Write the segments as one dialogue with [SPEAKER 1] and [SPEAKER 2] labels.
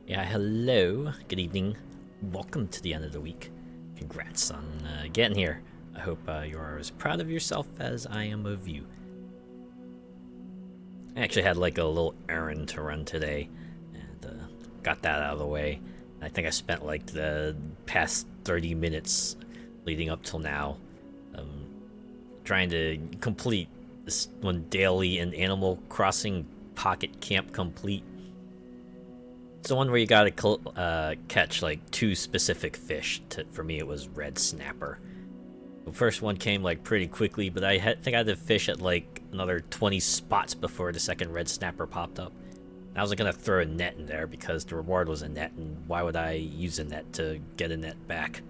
[SPEAKER 1] Yeah, hello. Good evening. Welcome to the end of the week. Congrats on getting here. I hope you're as proud of yourself as I am of you. I actually had like a little errand to run today, and got that out of the way. I think I spent like the past 30 minutes leading up till now trying to complete this one daily in Animal Crossing Pocket Camp Complete. It's the one where you gotta catch like 2 specific fish. For me, it was red snapper. The first one came like pretty quickly, but I think I had to fish at like another 20 spots before the second red snapper popped up. I was gonna throw a net in there because the reward was a net, and why would I use a net to get a net back?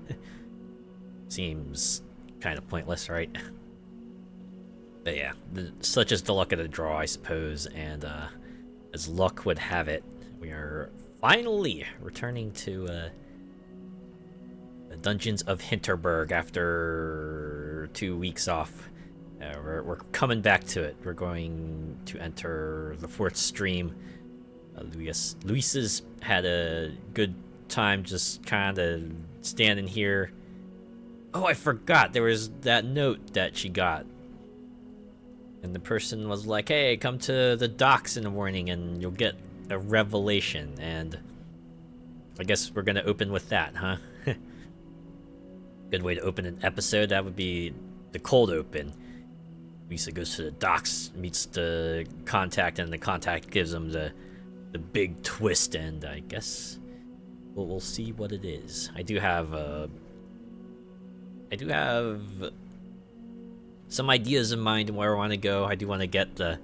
[SPEAKER 1] Seems kind of pointless, right? But yeah, such is the luck of the draw, I suppose, and as luck would have it, we are finally returning to the dungeons of Hinterberg after 2 weeks off. We're coming back to it. We're going to enter the 4th stream. Luisa's had a good time just kind of standing here. Oh, I forgot, there was that note that she got. And the person was like, hey, come to the docks in the morning and you'll get a revelation. And I guess we're gonna open with that, huh? Good way to open an episode. That would be the cold open. Luisa goes to the docks, meets the contact, and the contact gives him the big twist, and I guess we'll see what it is. I do have some ideas in mind where I want to go. I do want to get the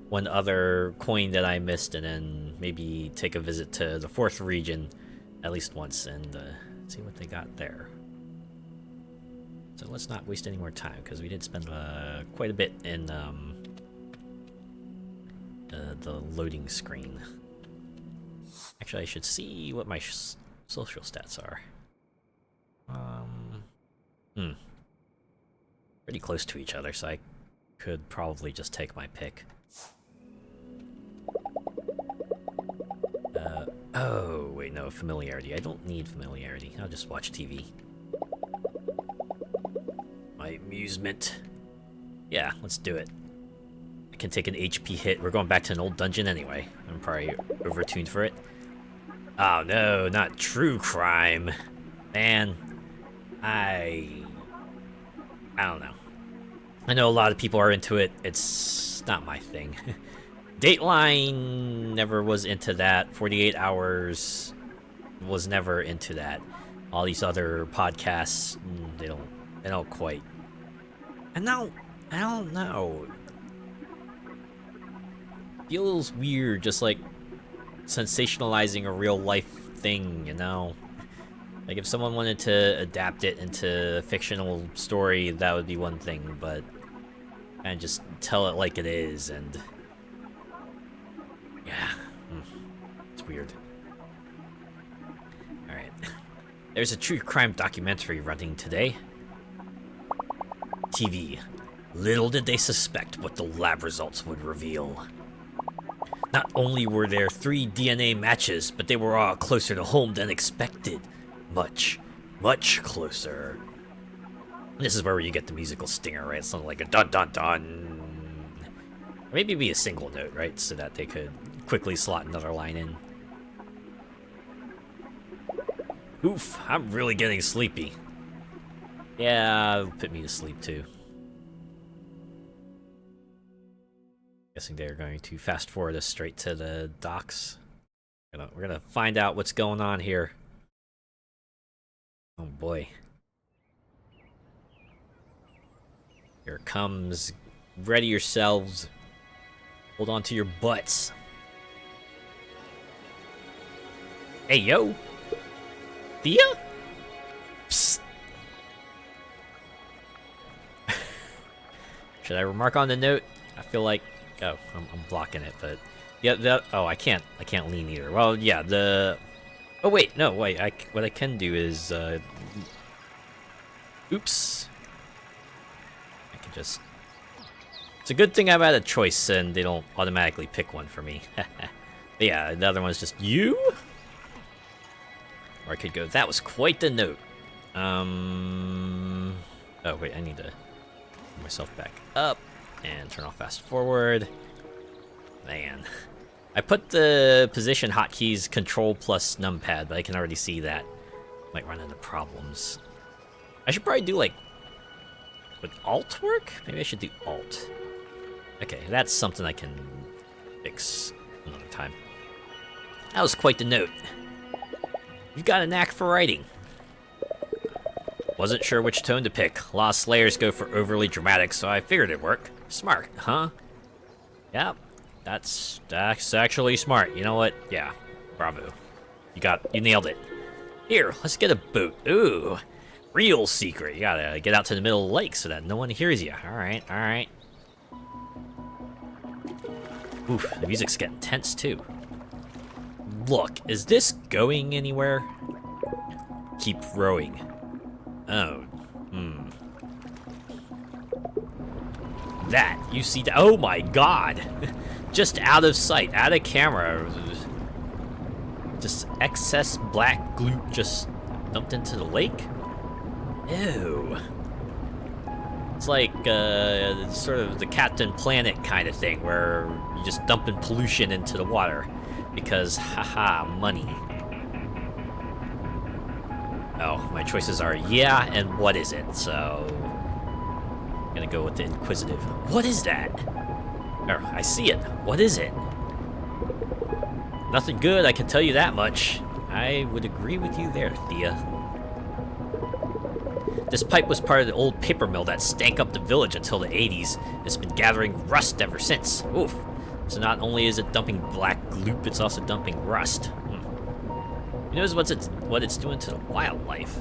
[SPEAKER 1] one other coin that I missed, and then maybe take a visit to the 4th region at least once and see what they got there. So let's not waste any more time, because we did spend quite a bit in the loading screen. Actually, I should see what my social stats are. Pretty close to each other, so I could probably just take my pick. Oh, wait, no, familiarity. I don't need familiarity. I'll just watch TV. My amusement. Yeah, let's do it. I can take an HP hit. We're going back to an old dungeon anyway. I'm probably overtuned for it. Oh no, not true crime. Man, I don't know. I know a lot of people are into it. It's not my thing. Dateline never was into that. 48 Hours was never into that. All these other podcasts, they don't quite. And now, I don't know. Feels weird, just like sensationalizing a real life thing, you know? Like if someone wanted to adapt it into a fictional story, that would be one thing, but and just tell it like it is, and yeah, it's weird. Alright. There's a true crime documentary running today. TV. Little did they suspect what the lab results would reveal. Not only were there 3 DNA matches, but they were all closer to home than expected. Much, much closer. This is where you get the musical stinger, right? Something like a dun dun dun. Or maybe be a single note, right? So that they could quickly slot another line in. Oof, I'm really getting sleepy. Yeah, it'll put me to sleep too. Guessing they're going to fast forward us straight to the docks. We're gonna find out what's going on here. Oh boy. Here it comes. Ready yourselves. Hold on to your butts. Hey yo! Thea? Psst. Should I remark on the note? I feel like, oh, I'm blocking it, but yeah, oh, I can't lean either. Well, yeah, oh wait, no, wait, what I can do is, oops. I can just, it's a good thing I've had a choice and they don't automatically pick one for me. But yeah, the other one's just, you? Or I could go, that was quite the note. Oh wait, I need to bring myself back up and turn off fast forward. Man. I put the position hotkeys control plus numpad, but I can already see that might run into problems. I should probably do like, would alt work? Maybe I should do alt. Okay, that's something I can fix another time. That was quite the note. You've got a knack for writing. Wasn't sure which tone to pick. A lot of slayers go for overly dramatic, so I figured it'd work. Smart, huh? Yeah, that's actually smart. You know what? Yeah, bravo. You nailed it. Here, let's get a boat. Ooh, real secret. You gotta get out to the middle of the lake so that no one hears you. All right, all right. Oof, the music's getting tense too. Look, is this going anywhere? Keep rowing. Oh, That, you see that? Oh my god! Just out of sight, out of camera. Just excess black gloop just dumped into the lake? Ew. It's like, sort of the Captain Planet kind of thing, where you're just dumping pollution into the water. Because, haha, money. Oh, my choices are yeah and what is it, so... I'm gonna go with the inquisitive. What is that? Oh, I see it. What is it? Nothing good, I can tell you that much. I would agree with you there, Thea. This pipe was part of the old paper mill that stank up the village until the 80s. It's been gathering rust ever since. Oof. So not only is it dumping black gloop, it's also dumping rust. Who knows what it's doing to the wildlife?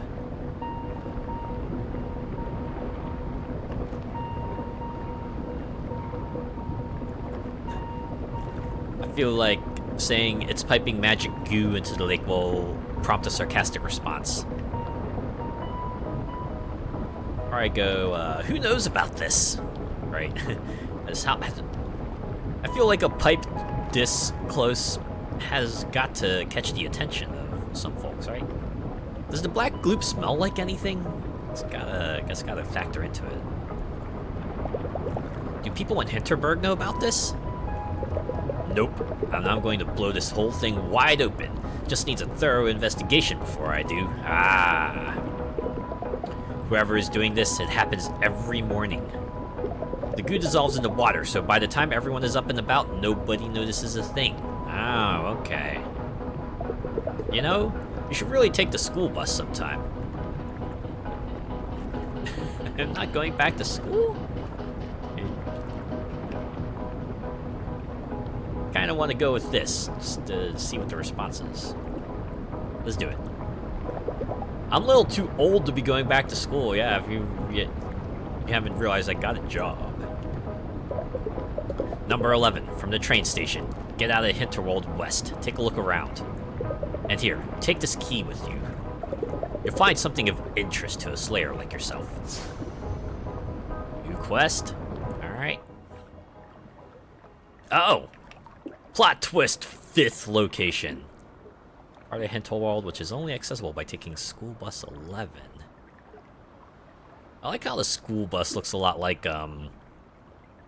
[SPEAKER 1] I feel like saying it's piping magic goo into the lake will prompt a sarcastic response. Or I go, who knows about this? Right? I feel like a pipe this close has got to catch the attention of some folks, right? Does the black gloop smell like anything? I guess gotta factor into it. Do people in Hinterberg know about this? Nope. And I'm going to blow this whole thing wide open. Just needs a thorough investigation before I do. Ah. Whoever is doing this, it happens every morning. The goo dissolves in the water, so by the time everyone is up and about, nobody notices a thing. Oh, okay. You know, you should really take the school bus sometime. I'm not going back to school? Kind of want to go with this, just to see what the response is. Let's do it. I'm a little too old to be going back to school. Yeah, if you haven't realized I got a job. Number 11, from the train station. Get out of Hinterwald West. Take a look around. And here, take this key with you. You'll find something of interest to a slayer like yourself. New quest? Alright. Oh! Plot twist, 5th location. Part of Hinterwald, which is only accessible by taking school bus 11. I like how the school bus looks a lot like,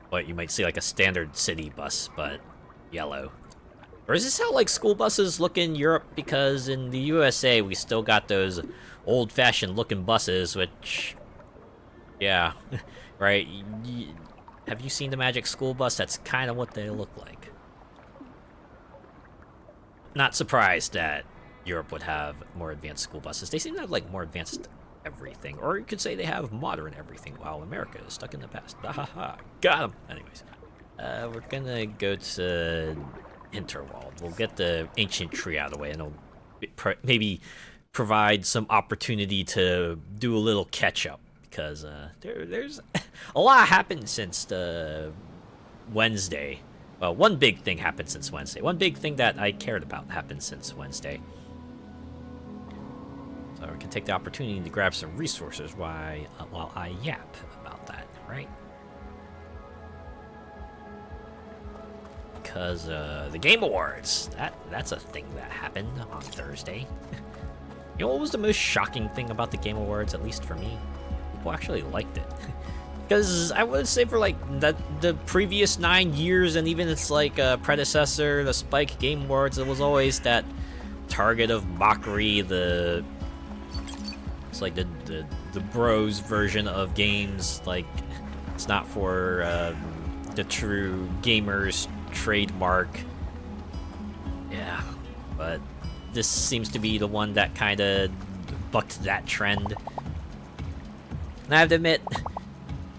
[SPEAKER 1] what you might see like a standard city bus, but yellow. Or is this how like school buses look in Europe? Because in the USA we still got those old-fashioned looking buses, which, yeah, right. Have you seen the Magic School Bus? That's kind of what they look like. Not surprised that Europe would have more advanced school buses. They seem to have like more advanced everything, or you could say they have modern everything, while America is stuck in the past. Ha! Got him. Anyways, we're gonna go to Hinterwald. We'll get the ancient tree out of the way, and it'll maybe provide some opportunity to do a little catch up, because there's a lot happened since the Wednesday. Well, one big thing happened since Wednesday. One big thing that I cared about happened since Wednesday. So we can take the opportunity to grab some resources while I yap about that, right? Because the Game Awards, that's a thing that happened on Thursday. You know what was the most shocking thing about the Game Awards, at least for me? People actually liked it. Because I would say for like the previous 9 years, and even its like predecessor, the Spike Game Awards, it was always that target of mockery. It's like the bros version of games. Like, it's not for the true gamers trademark. Yeah, but this seems to be the one that kind of bucked that trend. And I have to admit,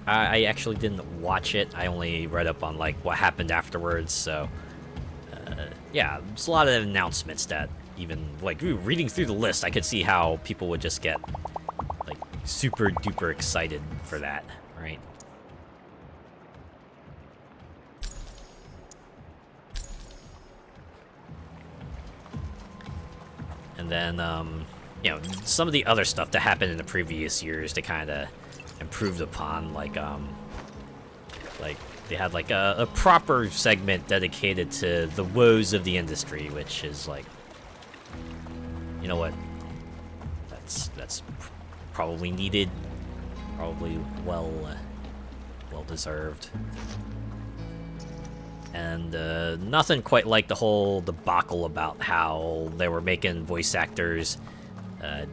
[SPEAKER 1] I actually didn't watch it. I only read up on like what happened afterwards. So yeah, there's a lot of announcements that even like reading through the list, I could see how people would just get like super duper excited for that, right? And then, you know, some of the other stuff that happened in the previous years they kind of improved upon, like they had like a proper segment dedicated to the woes of the industry, which is like, you know what, that's probably needed, probably well deserved. And nothing quite like the whole debacle about how they were making voice actors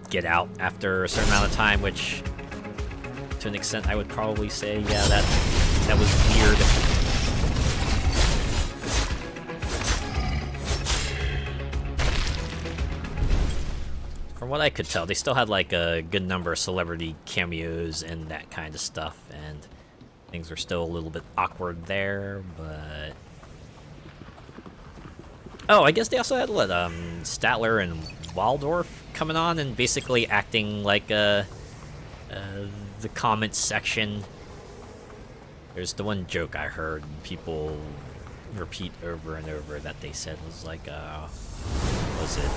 [SPEAKER 1] get out after a certain amount of time, which, to an extent, I would probably say, yeah, that was weird. From what I could tell, they still had like a good number of celebrity cameos and that kind of stuff, and things were still a little bit awkward there, but... Oh, I guess they also had Statler and Waldorf coming on and basically acting like the comments section. There's the one joke I heard people repeat over and over that they said was like, was it,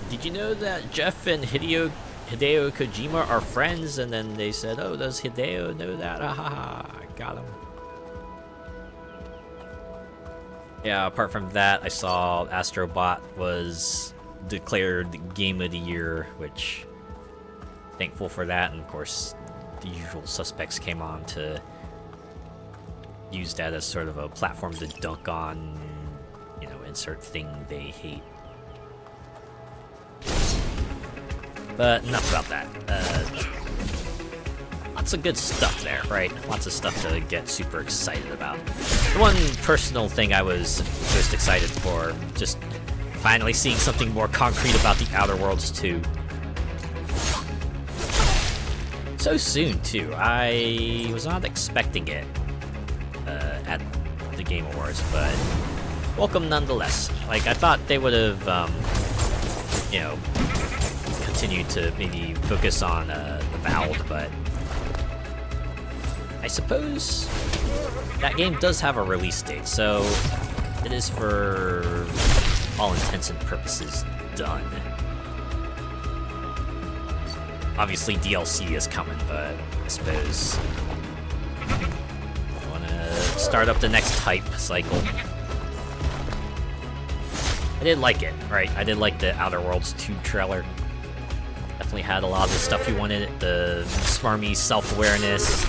[SPEAKER 1] did you know that Jeff and Hideo Kojima are friends? And then they said, oh, does Hideo know that? Ah, I got him. Yeah, apart from that, I saw Astrobot was declared Game of the Year, which, thankful for that, and of course, the usual suspects came on to use that as sort of a platform to dunk on, you know, insert thing they hate. But enough about that. Lots of good stuff there, right? Lots of stuff to get super excited about. The one personal thing I was most excited for, just finally seeing something more concrete about the Outer Worlds 2. So soon, too. I was not expecting it at the Game Awards, but welcome nonetheless. Like, I thought they would have, you know, continued to maybe focus on the Valve, but I suppose that game does have a release date, so it is for all intents and purposes done. Obviously DLC is coming, but I suppose I want to start up the next hype cycle. I did like it, right? I did like the Outer Worlds 2 trailer. Definitely had a lot of the stuff you wanted, the smarmy self-awareness,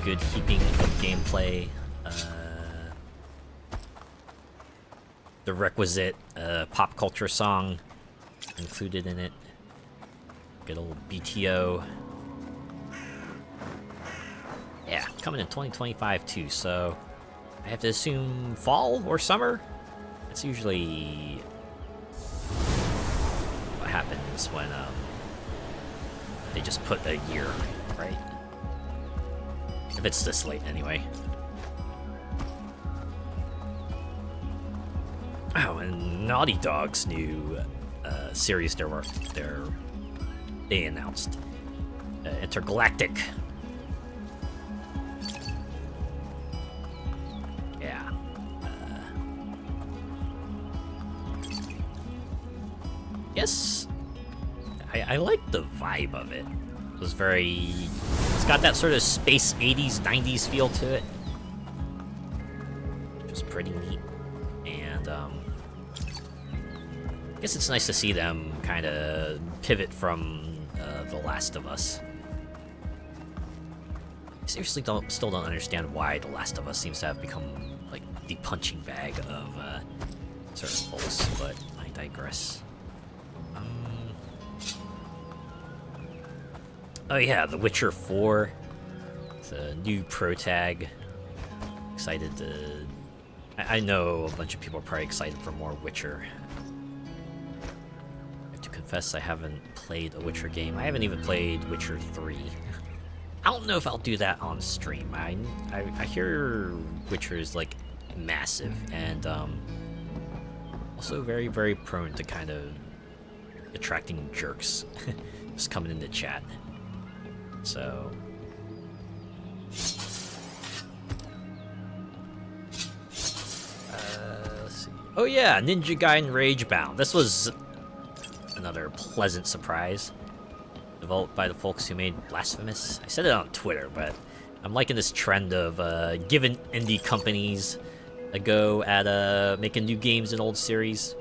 [SPEAKER 1] good heaping of gameplay, the requisite pop culture song included in it. Good old BTO. Yeah, coming in 2025 too, so I have to assume fall or summer? That's usually what happens when they just put a year, right? If it's this late, anyway. Oh, and Naughty Dog's new series they announced. Intergalactic. Yeah. Yes. I like the vibe of it. It was very... It's got that sort of space 80s, 90s feel to it. Which is pretty neat. And, guess it's nice to see them kind of pivot from The Last of Us. I seriously still don't understand why The Last of Us seems to have become like the punching bag of certain folks, but I digress. Oh yeah, The Witcher 4. It's a new protag. Excited to... I know a bunch of people are probably excited for more Witcher. I have to confess I haven't played a Witcher game. I haven't even played Witcher 3. I don't know if I'll do that on stream. I hear Witcher is like massive and also very, very prone to kind of attracting jerks just coming into chat. So let's see. Oh yeah, Ninja Gaiden Ragebound. This was another pleasant surprise. Developed by the folks who made Blasphemous. I said it on Twitter, but I'm liking this trend of giving indie companies a go at making new games in old series.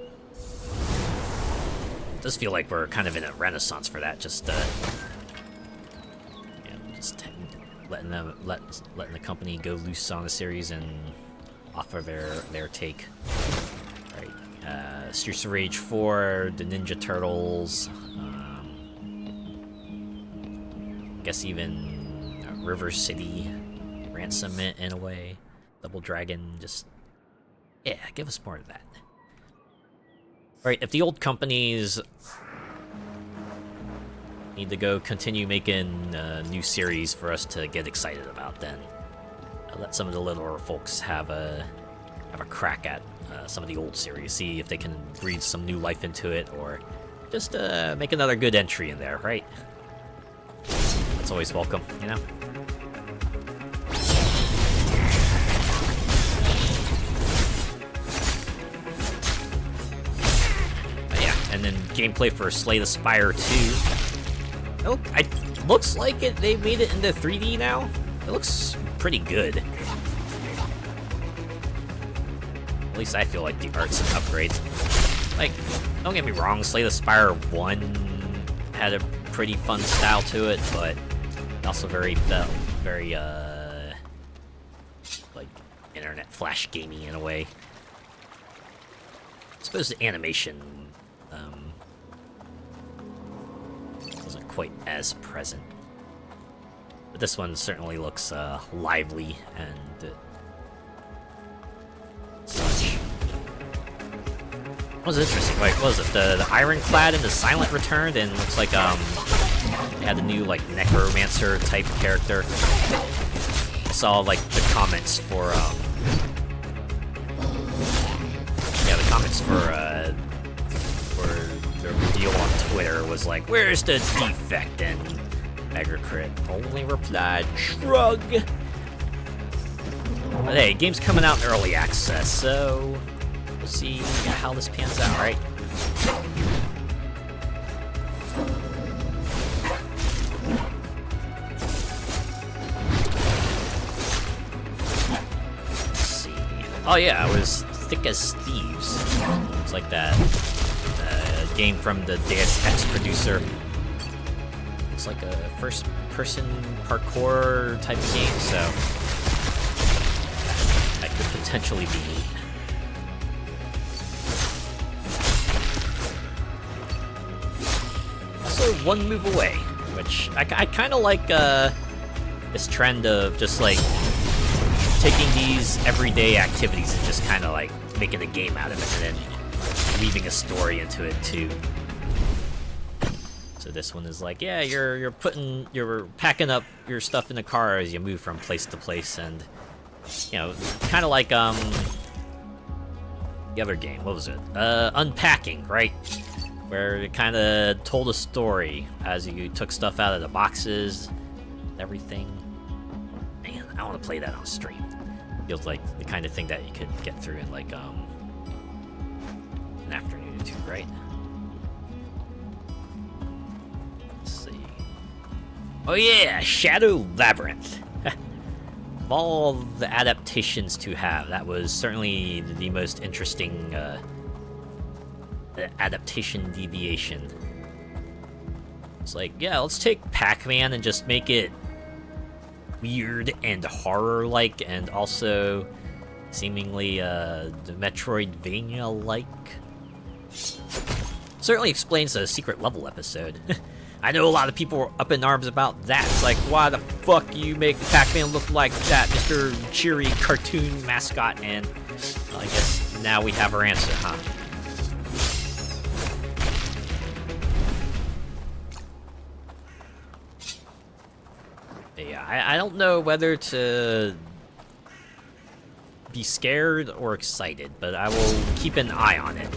[SPEAKER 1] It does feel like we're kind of in a renaissance for that. Just letting the company go loose on the series and offer their take. Right, Streets of Rage 4, the Ninja Turtles. I guess even River City, Ransom in a way, Double Dragon. Just yeah, give us more of that. Right, if the old companies need to go continue making new series for us to get excited about, then let some of the littler folks have a crack at some of the old series, see if they can breathe some new life into it, or just make another good entry in there, right? That's always welcome, you know? But yeah, and then gameplay for Slay the Spire 2. Oh, looks like they made it into 3D now. It looks pretty good. At least I feel like the art's an upgrade. Like, don't get me wrong, Slay the Spire 1 had a pretty fun style to it, but also very like internet flash gamey in a way. I suppose the animation wasn't quite as present, but this one certainly looks lively and such. What was interesting? Like, what was it? The Ironclad and the Silent returned, and looks like they had a new like necromancer type character. I saw like the comments for the comments for the reveal on Twitter was like, "Where's the defect?" And Megacrit only replied, "Shrug." But hey, game's coming out in early access, so we'll see how this pans out, right? Let's see. Oh yeah, it was Thick as Thieves. It's like that game from the Deus Ex producer. It's like a first-person parkour type of game, so that could potentially be neat. Also, One Move Away, which I kind of like this trend of just like taking these everyday activities and just kind of like making a game out of it, and then weaving a story into it too. So this one is like, yeah, you're packing up your stuff in the car as you move from place to place, and you know, kind of like the other game. What was it? Unpacking, right? Where it kind of told a story as you took stuff out of the boxes, everything. Man, I want to play that on stream. Feels like the kind of thing that you could get through in like an afternoon or two, right? Let's see. Oh yeah, Shadow Labyrinth. Of all the adaptations to have, that was certainly the most interesting adaptation deviation. It's like, yeah, let's take Pac-Man and just make it weird and horror-like, and also seemingly the Metroidvania-like. Certainly explains the secret level episode. I know a lot of people were up in arms about that. It's like, why the fuck you make Pac-Man look like that, Mr. Cheery cartoon mascot? And well, I guess now we have our answer, huh? Yeah, I don't know whether to be scared or excited, but I will keep an eye on it.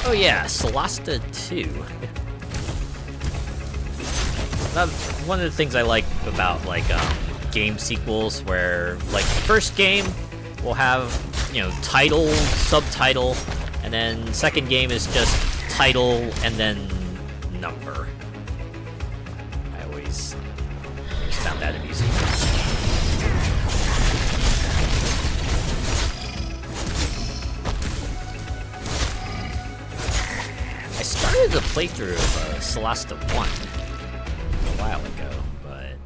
[SPEAKER 1] Oh yeah, Solasta 2. One of the things I like about like game sequels, where like the first game will have, you know, title, subtitle, and then second game is just title and then number. I always found that amusing. I started the playthrough of Solasta 1 a while ago, but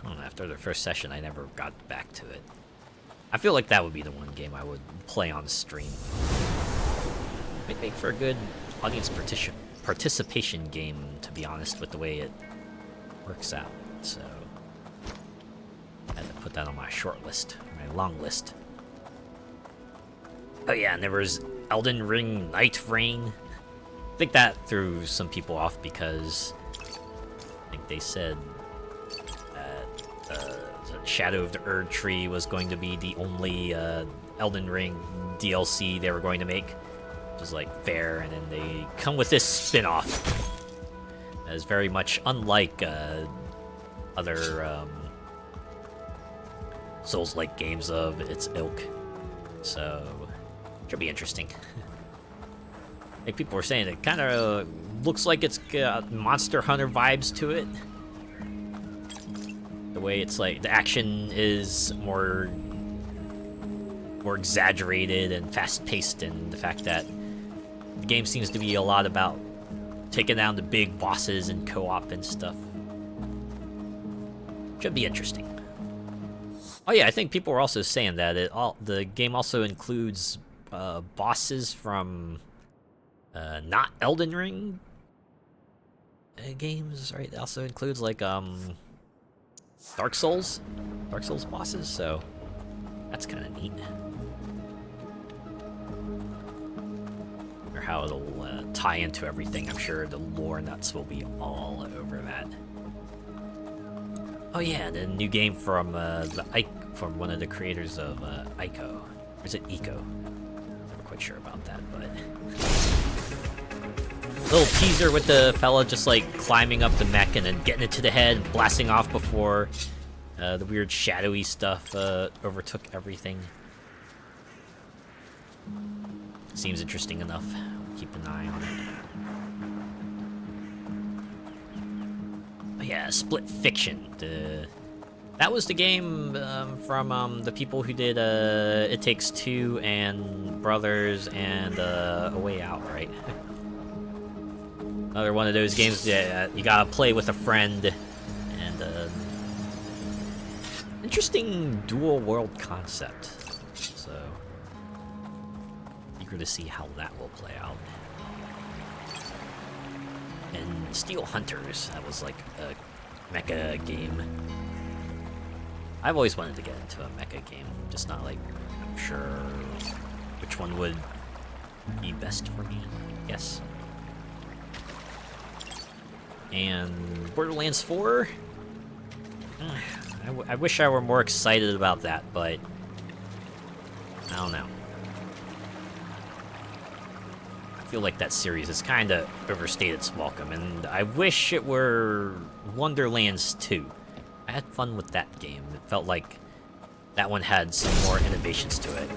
[SPEAKER 1] I don't know, after the first session I never got back to it. I feel like that would be the one game I would play on stream. Might make for a good audience participation game, to be honest, with the way it works out. So I had to put that on my short list, my long list. Oh yeah, and there was Elden Ring Night Rain. I think that threw some people off because I think they said that Shadow of the Erd Tree was going to be the only Elden Ring DLC they were going to make, which is like fair, and then they come with this spin-off that is very much unlike other Souls-like games of its ilk. So should be interesting. Like people were saying, it kind of looks like it's got Monster Hunter vibes to it. The way it's like the action is more exaggerated and fast-paced, and the fact that the game seems to be a lot about taking down the big bosses and co-op and stuff. Should be interesting. Oh yeah, I think people were also saying that the game also includes bosses from not Elden Ring games, right? It also includes like Dark Souls bosses, so that's kind of neat. Or how it'll tie into everything. I'm sure the lore nuts will be all over that. Oh yeah, the new game from from one of the creators of Ico. Or is it Eco? Never quite sure about that, but little teaser with the fella just like climbing up the mech and then getting it to the head and blasting off before the weird shadowy stuff overtook everything. Seems interesting enough. Keep an eye on it. But yeah, Split Fiction. That was the game from the people who did It Takes Two and Brothers and A Way Out, right? Another one of those games that you gotta play with a friend, and interesting dual world concept. So eager to see how that will play out. And Steel Hunters, that was like a mecha game. I've always wanted to get into a mecha game, just not like I'm sure which one would be best for me, I guess. And Borderlands 4? I wish I were more excited about that, but I don't know. I feel like that series has kind of overstayed its welcome, and I wish it were Wonderlands 2. I had fun with that game. It felt like that one had some more innovations to it.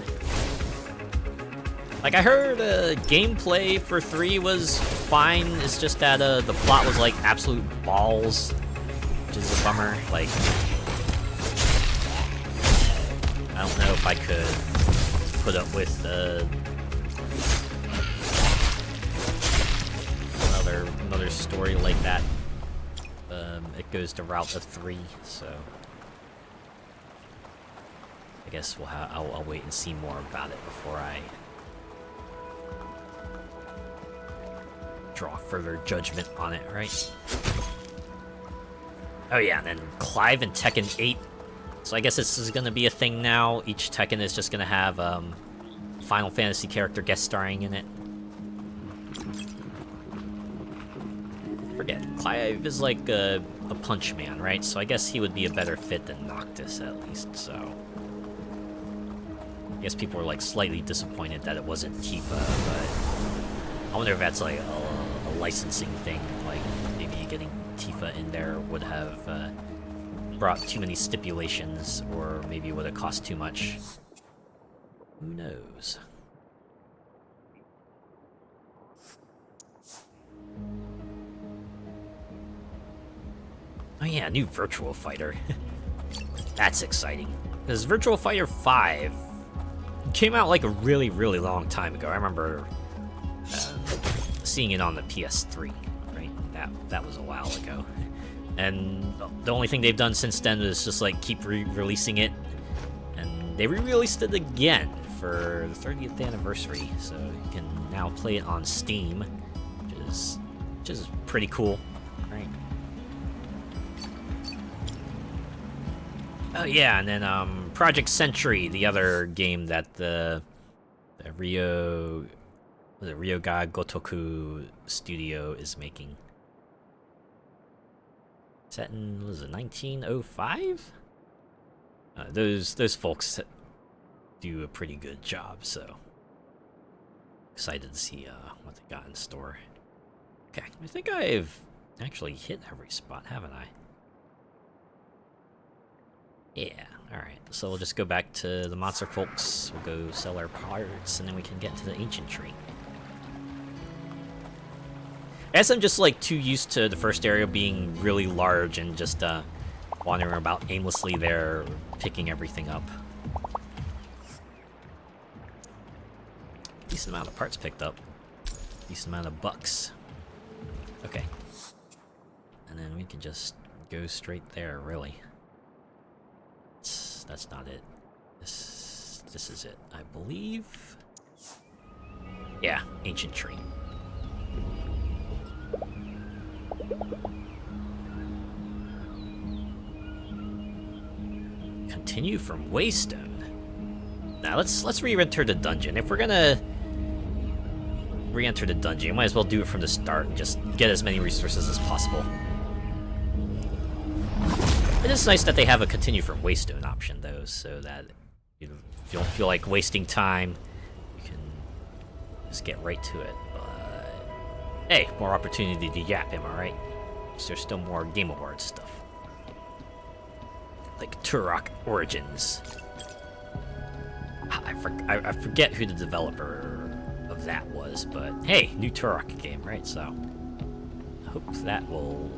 [SPEAKER 1] Like, I heard gameplay for 3 was fine, it's just that the plot was like absolute balls. which is a bummer. Like, I don't know if I could put up with another story like that. It goes to route of 3, so I guess I'll wait and see more about it before I draw further judgment on it, right? Oh yeah, and then Clive and Tekken 8. So I guess this is gonna be a thing now. Each Tekken is just gonna have Final Fantasy character guest starring in it. Forget, Clive is like a punch man, right? So I guess he would be a better fit than Noctis at least, so I guess people were like slightly disappointed that it wasn't Tifa, but I wonder if that's like a licensing thing, like maybe getting Tifa in there would have brought too many stipulations, or maybe it would have cost too much. Who knows? Oh yeah, new Virtual Fighter. That's exciting. Because Virtual Fighter 5 came out like a really, really long time ago. I remember seeing it on the PS3, right? That was a while ago. And the only thing they've done since then is just like keep releasing it. And they re-released it again for the 30th anniversary. So you can now play it on Steam, which is pretty cool, right? Oh yeah, and then Project Sentry, the other game that the Ryoga Gotoku studio is making. Set in, what is it, 1905? Those folks do a pretty good job, so excited to see what they got in store. Okay, I think I've actually hit every spot, haven't I? Yeah, alright. So we'll just go back to the monster folks, we'll go sell our parts, and then we can get to the ancient tree. I guess I'm just like too used to the first area being really large and just wandering about aimlessly there, picking everything up. Decent amount of parts picked up. Decent amount of bucks. Okay. And then we can just go straight there, really. That's not it. This is it, I believe. Yeah, ancient tree. Continue from Waystone. Now let's re-enter the dungeon. If we're gonna re-enter the dungeon, might as well do it from the start and just get as many resources as possible. It is nice that they have a continue from Waystone option, though, so that you don't feel like wasting time. You can just get right to it. But hey, more opportunity to yap, am I right? So there's still more Game Awards stuff, like Turok Origins. I forget who the developer of that was, but hey, new Turok game, right? So I hope that will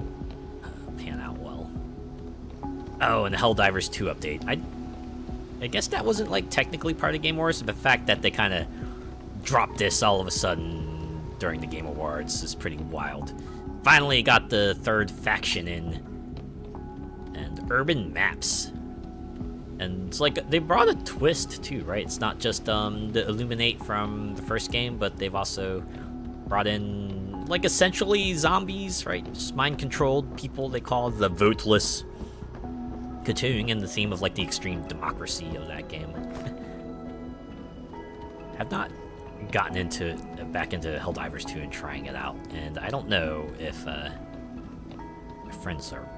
[SPEAKER 1] pan out well. Oh, and the Helldivers 2 update. I guess that wasn't like technically part of Game Awards, but the fact that they kind of dropped this all of a sudden during the Game Awards is pretty wild. Finally got the third faction in, and urban maps. And it's like they brought a twist too, right? It's not just the Illuminate from the first game, but they've also brought in like essentially zombies, right? Just mind-controlled people. They call the voteless, continuing in the theme of like the extreme democracy of that game. Have not gotten into it, back into Helldivers 2 and trying it out, and I don't know if my friends are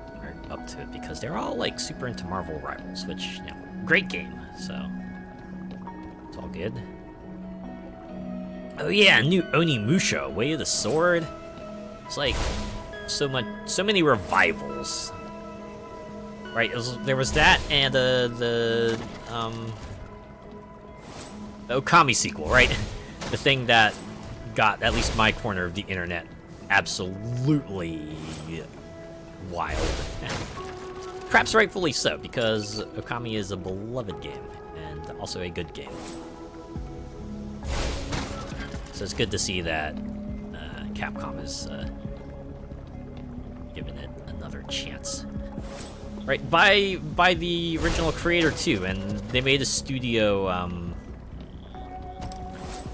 [SPEAKER 1] up to it because they're all like super into Marvel Rivals, which, you know, great game, so it's all good. Oh yeah, new Onimusha, Way of the Sword. It's like so many revivals, right? There was that and the Okami sequel, right? The thing that got at least my corner of the internet absolutely wild. Perhaps rightfully so, because Okami is a beloved game, and also a good game. So it's good to see that Capcom is giving it another chance. Right, by the original creator too, and they made a studio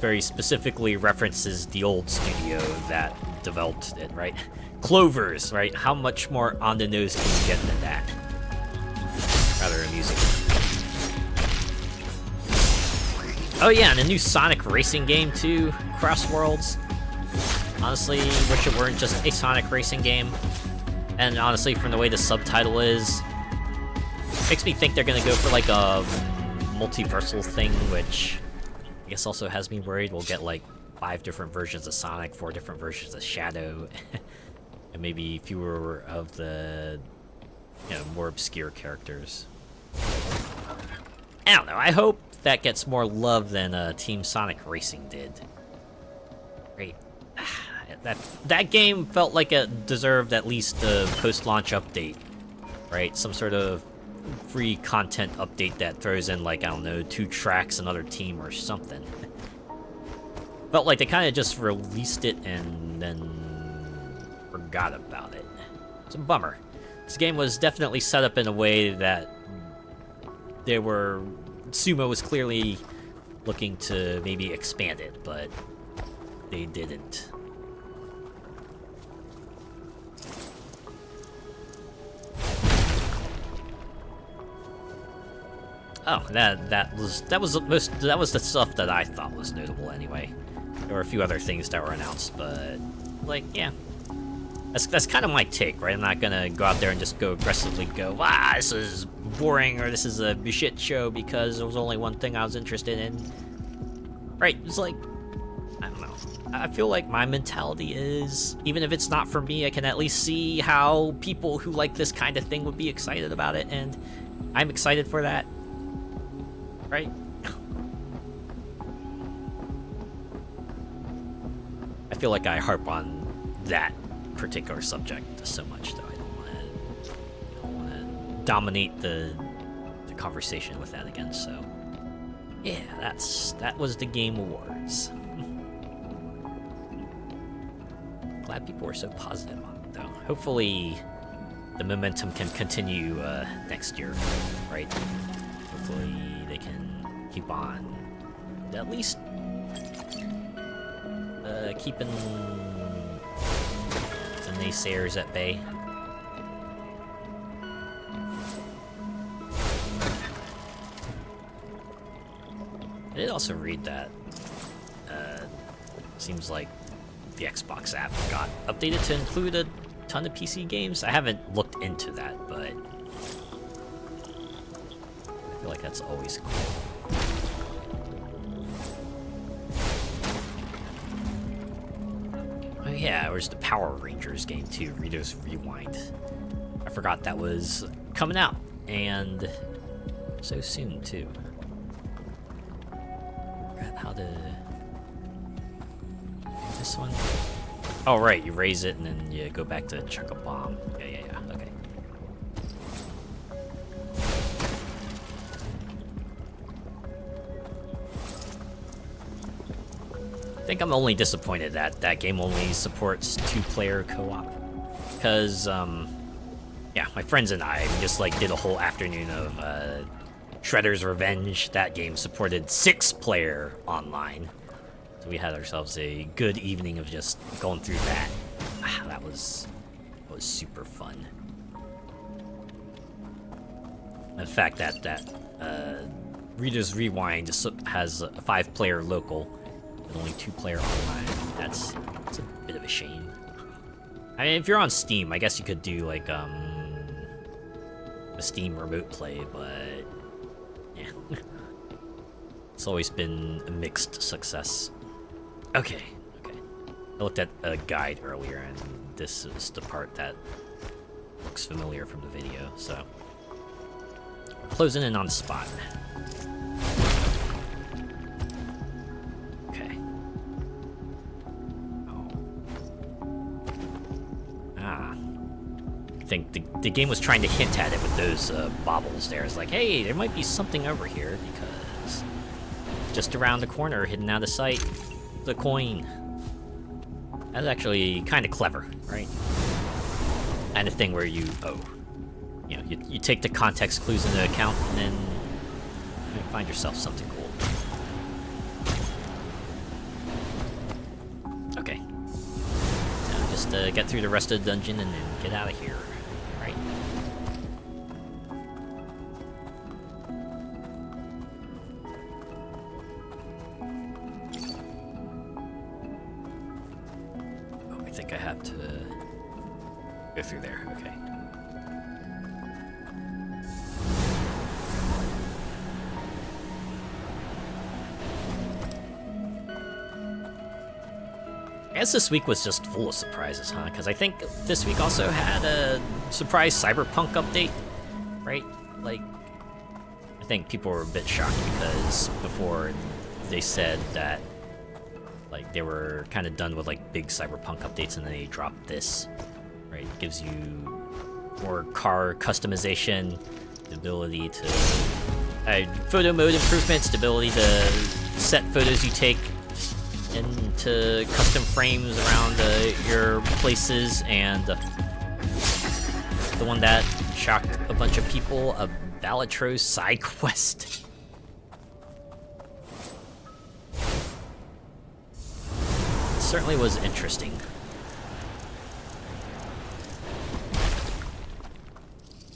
[SPEAKER 1] very specifically references the old studio that developed it, right? Clovers, right? How much more on the nose can you get than that? Rather amusing. Oh yeah, and a new Sonic racing game too, Cross Worlds. Honestly, wish it weren't just a Sonic racing game. And honestly, from the way the subtitle is, makes me think they're gonna go for like a multiversal thing, which I guess also has me worried we'll get like 5 different versions of Sonic, 4 different versions of Shadow, and maybe fewer of the, you know, more obscure characters. I don't know, I hope that gets more love than Team Sonic Racing did. Great. That game felt like it deserved at least a post-launch update, right? Some sort of free content update that throws in, like, I don't know, 2 tracks, another team, or something. Felt like they kind of just released it and then forgot about it. It's a bummer. This game was definitely set up in a way that Sumo was clearly looking to maybe expand it, but they didn't. Oh, that was the stuff that I thought was notable anyway. There were a few other things that were announced, but like, yeah, that's kind of my take, right? I'm not gonna go out there and just go aggressively go, ah, this is boring or this is a shit show because there was only one thing I was interested in. Right? It's like, I don't know. I feel like my mentality is, even if it's not for me, I can at least see how people who like this kind of thing would be excited about it, and I'm excited for that. Right? I feel like I harp on that particular subject so much that I don't want to dominate the conversation with that again. So yeah, that was the Game Awards. Glad people were so positive on it, though. Hopefully the momentum can continue next year, right? Hopefully they can keep on at least keeping the naysayers at bay. I did also read that seems like the Xbox app got updated to include a ton of PC games. I haven't looked into that, but I feel like that's always cool. Oh yeah, there's the Power Rangers game too, Rita's Rewind. I forgot that was coming out, and so soon too. Forgot how to do this one. Oh right, you raise it and then you go back to chuck a bomb. Yeah, okay. I think I'm only disappointed that that game only supports 2-player co-op. Because, yeah, my friends and I just, like, did a whole afternoon of Shredder's Revenge. That game supported 6-player online. So we had ourselves a good evening of just going through that. That was super fun. The fact that Rita's Rewind just has a 5-player local and only 2-player online, that's a bit of a shame. I mean, if you're on Steam, I guess you could do like a Steam remote play, but yeah, it's always been a mixed success. Okay. I looked at a guide earlier, and this is the part that looks familiar from the video, so we're closing in on the spot. Okay. Oh. think the game was trying to hint at it with those baubles there. It's like, hey, there might be something over here, because just around the corner, hidden out of sight, the coin. That's actually kind of clever, right? And a thing where you you take the context clues into account, and then you find yourself something cool. Okay. Now just get through the rest of the dungeon and then get out of here, right? Oh, I think I have to go through there. Okay. I guess this week was just full of surprises, huh? Because I think this week also had a surprise Cyberpunk update, right? Like, I think people were a bit shocked because before they said that, like, they were kind of done with, like, big Cyberpunk updates, and then they dropped this, right? It gives you more car customization, the ability to... photo mode improvements, the ability to set photos you take into custom frames around your places, and the one that shocked a bunch of people, a Balatros side quest. It certainly was interesting.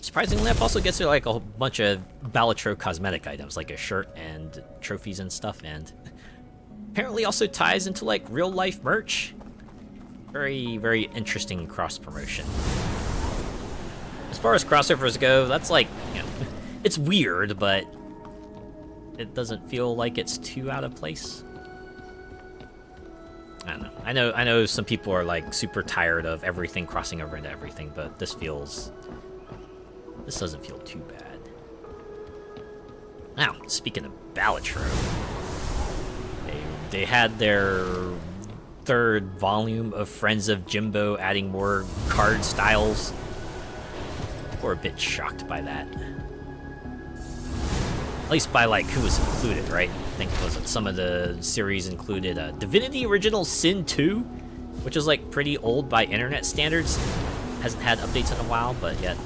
[SPEAKER 1] Surprisingly enough, also gets you like a whole bunch of Balatro cosmetic items, like a shirt and trophies and stuff, and apparently also ties into like real life merch. Very, very interesting cross promotion. As far as crossovers go, that's like, it's weird, but it doesn't feel like it's too out of place. I don't know. I know some people are like super tired of everything crossing over into everything, but this doesn't feel too bad. Now, speaking of Balatro, they had their third volume of Friends of Jimbo, adding more card styles. We're a bit shocked by that. At least by like who was included, right? I think some of the series included Divinity Original Sin 2, which is like pretty old by internet standards. Hasn't had updates in a while, but yet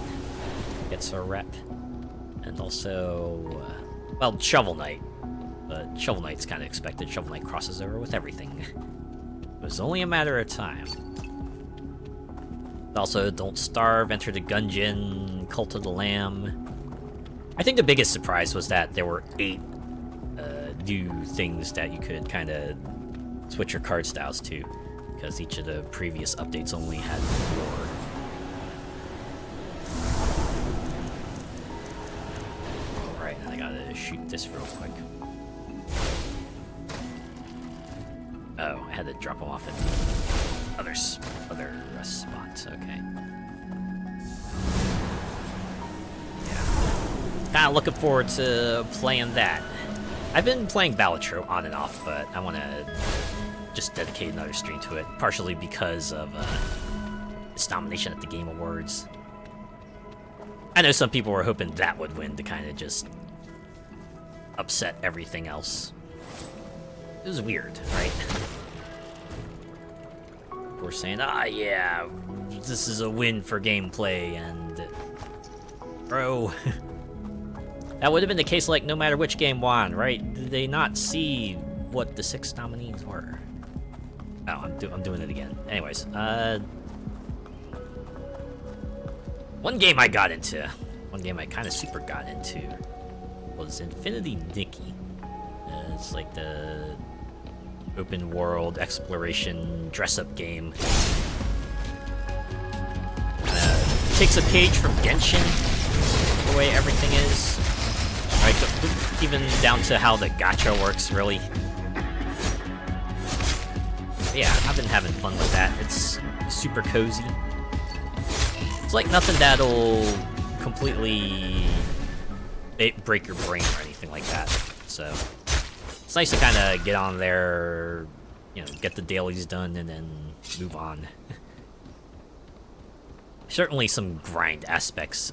[SPEAKER 1] gets a rep. And also, well, Shovel Knight. But Shovel Knight's kind of expected. Shovel Knight crosses over with everything. It was only a matter of time. Also, Don't Starve, Enter the Gungeon, Cult of the Lamb. I think the biggest surprise was that there were 8 new things that you could kind of switch your card styles to, because each of the previous updates only had 4. Alright, I gotta shoot this real quick. Oh, I had to drop them off at the other spots. Okay. Yeah. Kind of looking forward to playing that. I've been playing Balatro on and off, but I want to just dedicate another stream to it, partially because of its nomination at the Game Awards. I know some people were hoping that would win to kind of just upset everything else. It was weird, right? We're saying, yeah, this is a win for gameplay, and... Bro... That would have been the case, like, no matter which game won, right? Did they not see what the 6 nominees were? Oh, I'm doing it again. Anyways, one game I kind of super got into was Infinity Nikki. It's like the open world exploration dress-up game. Takes a page from Genshin, the way everything is. Right, even down to how the gacha works, really. But yeah, I've been having fun with that. It's super cozy. It's like nothing that'll completely break your brain or anything like that. So it's nice to kind of get on there, get the dailies done, and then move on. certainly some grind aspects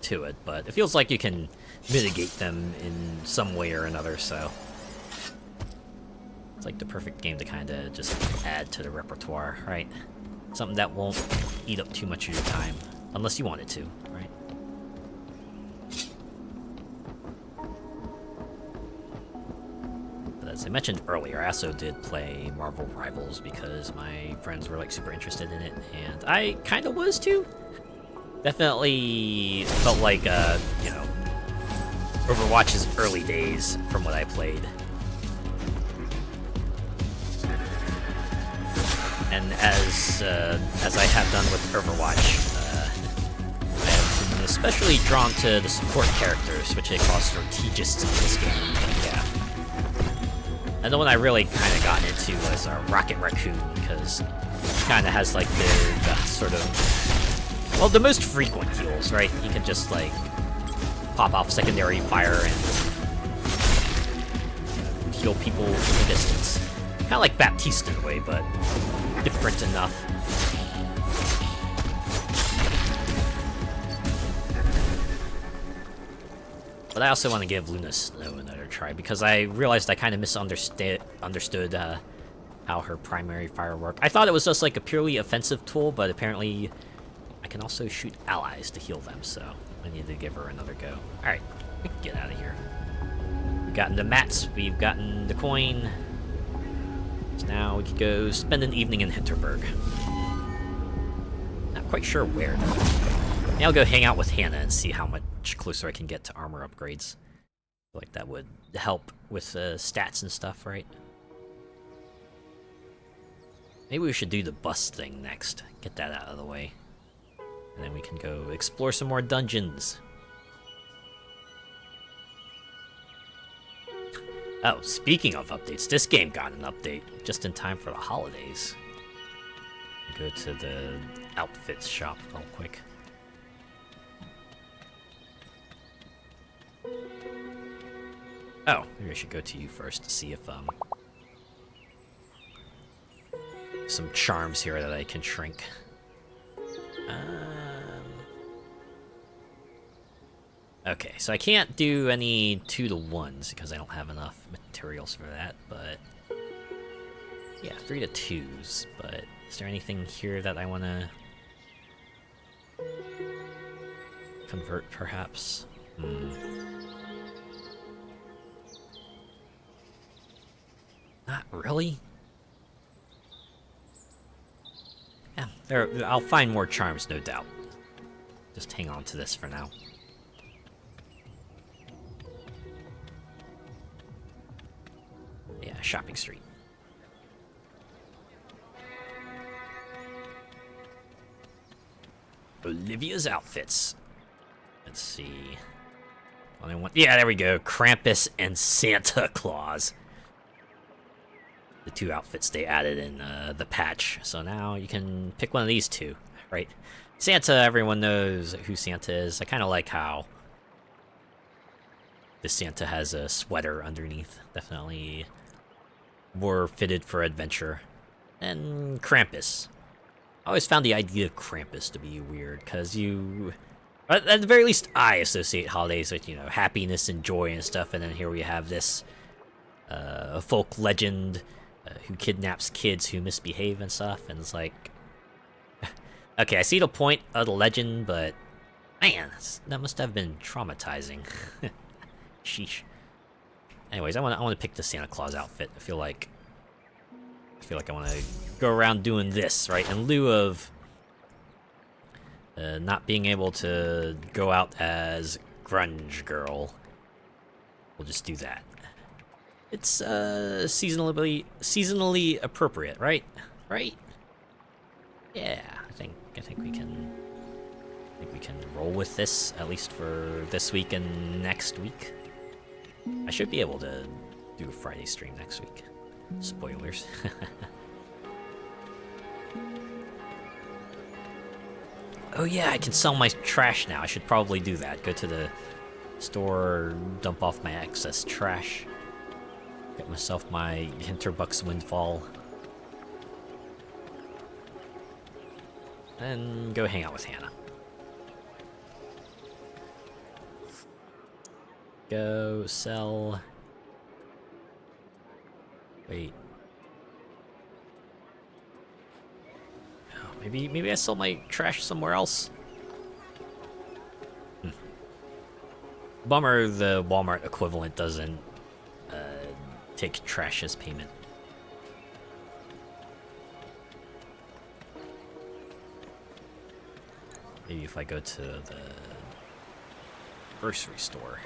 [SPEAKER 1] to it, but it feels like you can mitigate them in some way or another, so... It's like the perfect game to kind of just add to the repertoire, right? Something that won't eat up too much of your time, unless you want it to, right? But as I mentioned earlier, I also did play Marvel Rivals because my friends were like super interested in it, and I kind of was too. Definitely felt like, you know, Overwatch's early days from what I played. And as I have done with Overwatch, I have been especially drawn to the support characters, which they call strategists in this game. Yeah. And the one I really kind of got into was Rocket Raccoon, because it kind of has like the sort of, well, the most frequent heals, right? You can just like pop off secondary fire and heal people from a distance. Kind of like Baptiste in a way, but different enough. But I also want to give Luna Snow another try, because I realized I kind of misunderstood how her primary fire worked. I thought it was just like a purely offensive tool, but apparently I can also shoot allies to heal them, so I need to give her another go. Alright, we can get out of here. We've gotten the mats, we've gotten the coin. So now we could go spend an evening in Hinterberg. Not quite sure where, though. Maybe I'll go hang out with Hannah and see how much closer I can get to armor upgrades. I feel like that would help with stats and stuff, right? Maybe we should do the bus thing next. Get that out of the way. And then we can go explore some more dungeons. Oh, speaking of updates, this game got an update just in time for the holidays. Go to the outfits shop real quick. Oh, maybe I should go to you first to see if some charms here that I can shrink. Okay, so I can't do any 2-to-1s because I don't have enough materials for that, but yeah, 3-to-2s. But is there anything here that I want to convert, perhaps? Not really. Yeah, I'll find more charms, no doubt. Just hang on to this for now. Yeah, shopping street. Olivia's outfits. Let's see. Only one. Yeah, there we go. Krampus and Santa Claus. The two outfits they added in the patch. So now you can pick one of these two, right? Santa, everyone knows who Santa is. I kind of like how this Santa has a sweater underneath. Definitely more fitted for adventure. And Krampus. I always found the idea of Krampus to be weird, because you... At the very least, I associate holidays with, you know, happiness and joy and stuff, and then here we have this folk legend who kidnaps kids who misbehave and stuff, and it's like... Okay, I see the point of the legend, but... Man, that must have been traumatizing. Sheesh. Anyways, I want to pick the Santa Claus outfit. I feel like I want to go around doing this, right? In lieu of not being able to go out as Grunge Girl, we'll just do that. It's seasonally appropriate, right? Right? Yeah, I think we can roll with this, at least for this week and next week. I should be able to do a Friday stream next week. Spoilers. Oh yeah, I can sell my trash now. I should probably do that. Go to the store, dump off my excess trash. Get myself my Hinterbuck's Windfall. Then go hang out with Hannah. Go sell... Wait. Oh, maybe I sell my trash somewhere else? Bummer the Walmart equivalent doesn't take trash as payment. Maybe if I go to the grocery store.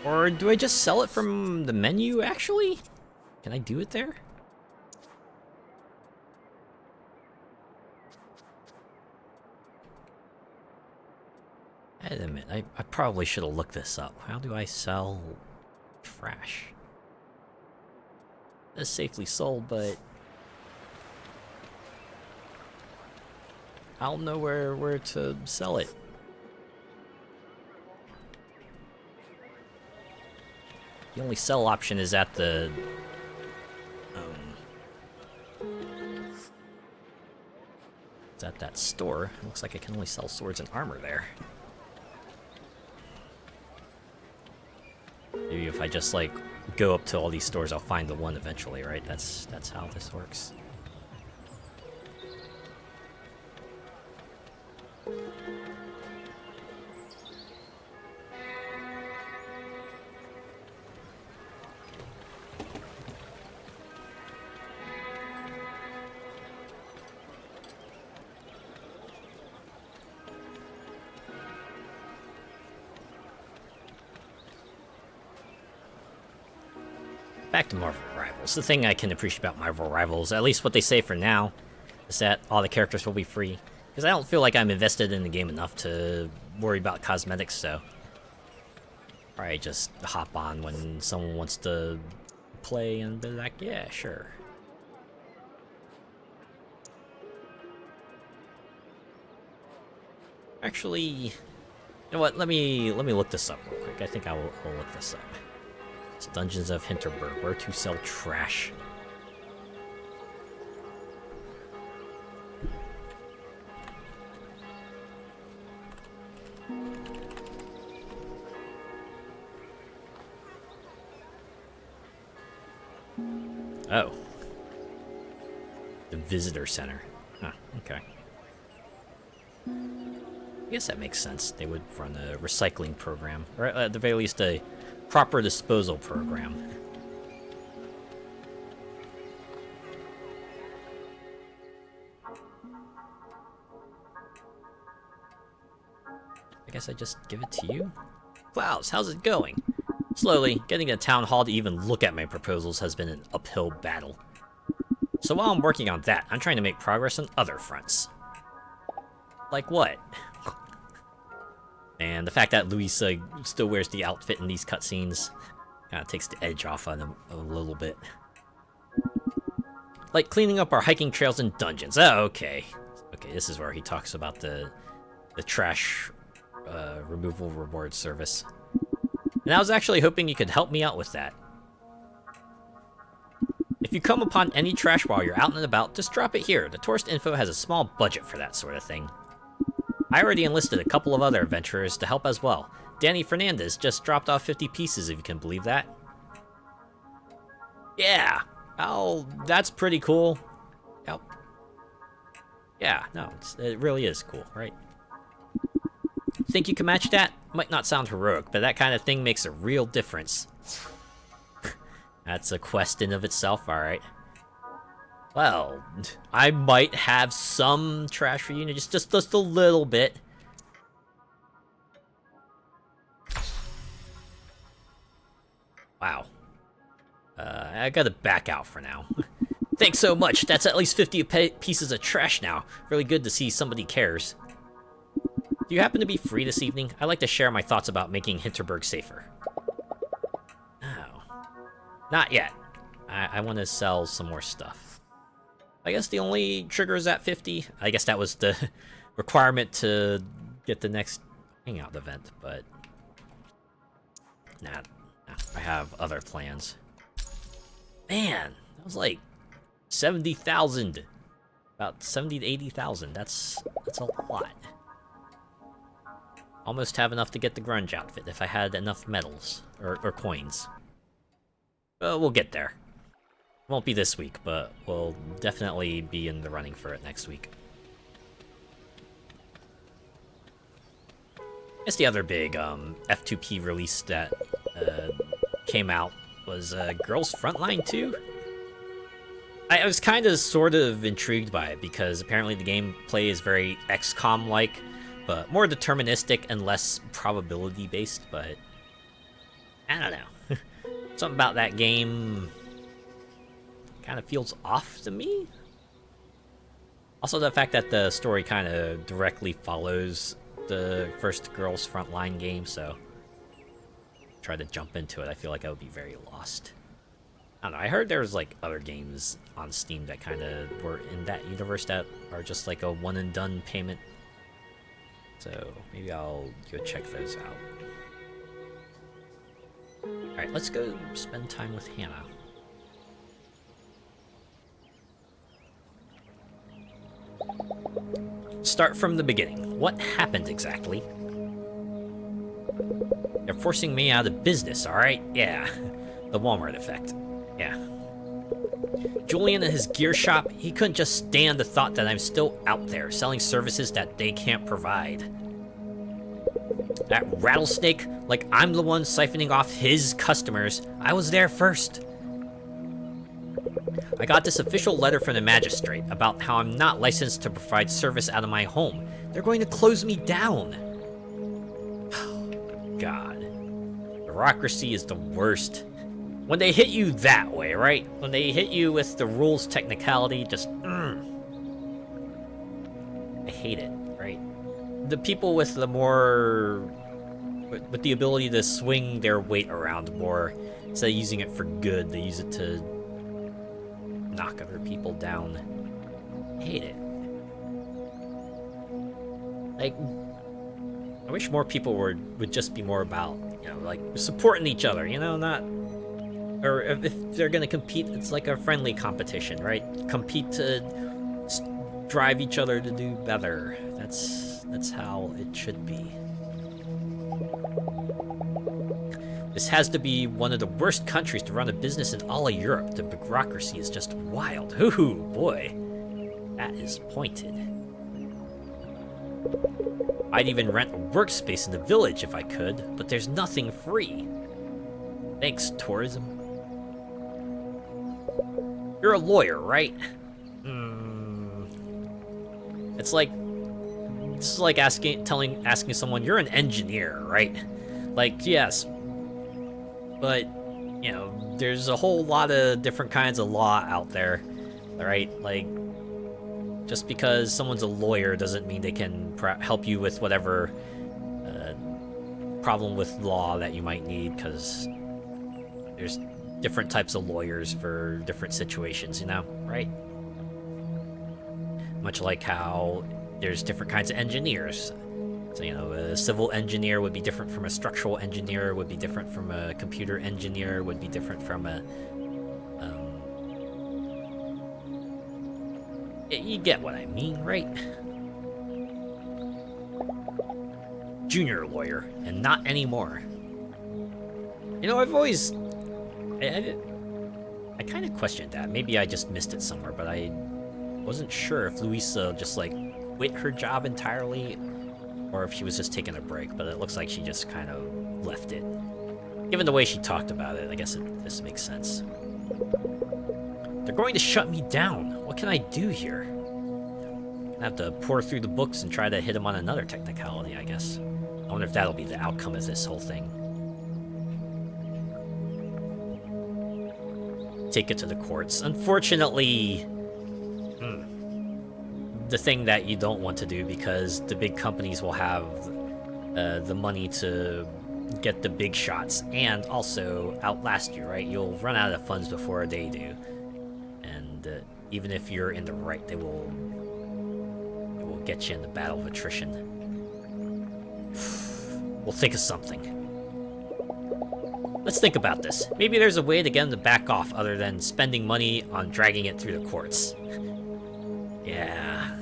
[SPEAKER 1] Or do I just sell it from the menu, actually? Can I do it there? Wait a minute, I probably should have looked this up. How do I sell trash? It's safely sold, but I don't know where to sell it. The only sell option is at the it's at that store. It looks like I can only sell swords and armor there. Maybe if I just like go up to all these stores, I'll find the one eventually, right? That's how this works. Back to Marvel Rivals. The thing I can appreciate about Marvel Rivals, at least what they say for now, is that all the characters will be free. Because I don't feel like I'm invested in the game enough to worry about cosmetics, so... Probably just hop on when someone wants to play and be like, yeah, sure. Actually, you know what, let me look this up real quick. I think I'll look this up. Dungeons of Hinterberg, where to sell trash. Oh. The visitor center. Huh, okay. I guess that makes sense. They would run a recycling program, or at the very least a proper disposal program. I guess I just give it to you? Klaus, how's it going? Slowly, getting a town hall to even look at my proposals has been an uphill battle. So while I'm working on that, I'm trying to make progress on other fronts. Like what? And the fact that Luisa still wears the outfit in these cutscenes kind of takes the edge off on them a little bit. Like cleaning up our hiking trails and dungeons. Oh, okay. Okay, this is where he talks about the trash removal reward service. And I was actually hoping you could help me out with that. If you come upon any trash while you're out and about, just drop it here. The tourist info has a small budget for that sort of thing. I already enlisted a couple of other adventurers to help as well. Danny Fernandez just dropped off 50 pieces, if you can believe that. Yeah! Oh, that's pretty cool. Yep. Yeah, no, it really is cool, right? Think you can match that? Might not sound heroic, but that kind of thing makes a real difference. That's a quest in of itself, alright. Well, I might have some trash for you, just a little bit. Wow. I gotta back out for now. Thanks so much, that's at least 50 pieces of trash now. Really good to see somebody cares. Do you happen to be free this evening? I'd like to share my thoughts about making Hinterberg safer. Oh. Not yet. I want to sell some more stuff. I guess the only trigger is at 50. I guess that was the requirement to get the next hangout event, but nah, I have other plans. Man, that was like 70,000. About 70 to 80,000. That's a lot. Almost have enough to get the grunge outfit if I had enough medals or coins. We'll get there. Won't be this week, but we'll definitely be in the running for it next week. I guess the other big F2P release that came out was Girls Frontline 2. I was kind of sort of intrigued by it because apparently the gameplay is very XCOM-like, but more deterministic and less probability-based, but I don't know. Something about that game kind of feels off to me. Also, the fact that the story kind of directly follows the first Girls Frontline game, so try to jump into it, I feel like I would be very lost. I don't know, I heard there's like other games on Steam that kind of were in that universe that are just like a one and done payment. So maybe I'll go check those out. Alright, let's go spend time with Hannah. Start from the beginning. What happened exactly? They're forcing me out of business, alright? Yeah. The Walmart effect. Yeah. Julian and his gear shop, he couldn't just stand the thought that I'm still out there selling services that they can't provide. That rattlesnake, like I'm the one siphoning off his customers. I was there first. I got this official letter from the magistrate about how I'm not licensed to provide service out of my home. They're going to close me down. God. Bureaucracy is the worst. When they hit you that way, right? When they hit you with the rules technicality, just I hate it, right? The people with the more with the ability to swing their weight around more, instead of using it for good, they use it to knock other people down. I hate it. Like, I wish more people would just be more about, you know, like supporting each other, you know, not. Or if they're gonna compete, it's like a friendly competition, right? Compete to drive each other to do better. That's how it should be. This has to be one of the worst countries to run a business in all of Europe. The bureaucracy is just wild. Ooh, boy. That is pointed. I'd even rent a workspace in the village if I could, but there's nothing free. Thanks, tourism. You're a lawyer, right? It's like asking someone, you're an engineer, right? Like, yes, but you know, there's a whole lot of different kinds of law out there, right? Like, just because someone's a lawyer doesn't mean they can help you with whatever problem with law that you might need, because there's different types of lawyers for different situations, you know, right? Much like how there's different kinds of engineers. So, you know, a civil engineer would be different from a structural engineer, would be different from a computer engineer, would be different from a... you get what I mean, right? Junior lawyer, and not anymore. You know, I've always... I kind of questioned that. Maybe I just missed it somewhere, but I wasn't sure if Luisa just, like, quit her job entirely, or if she was just taking a break, but it looks like she just kind of left it. Given the way she talked about it, I guess this makes sense. They're going to shut me down. What can I do here? I have to pour through the books and try to hit them on another technicality, I guess. I wonder if that'll be the outcome of this whole thing. Take it to the courts. Unfortunately, the thing that you don't want to do, because the big companies will have the money to get the big shots and also outlast you, right? You'll run out of funds before they do, and even if you're in the right, they will get you in the battle of attrition. We'll think of something. Let's think about this. Maybe there's a way to get him to back off other than spending money on dragging it through the courts. Yeah.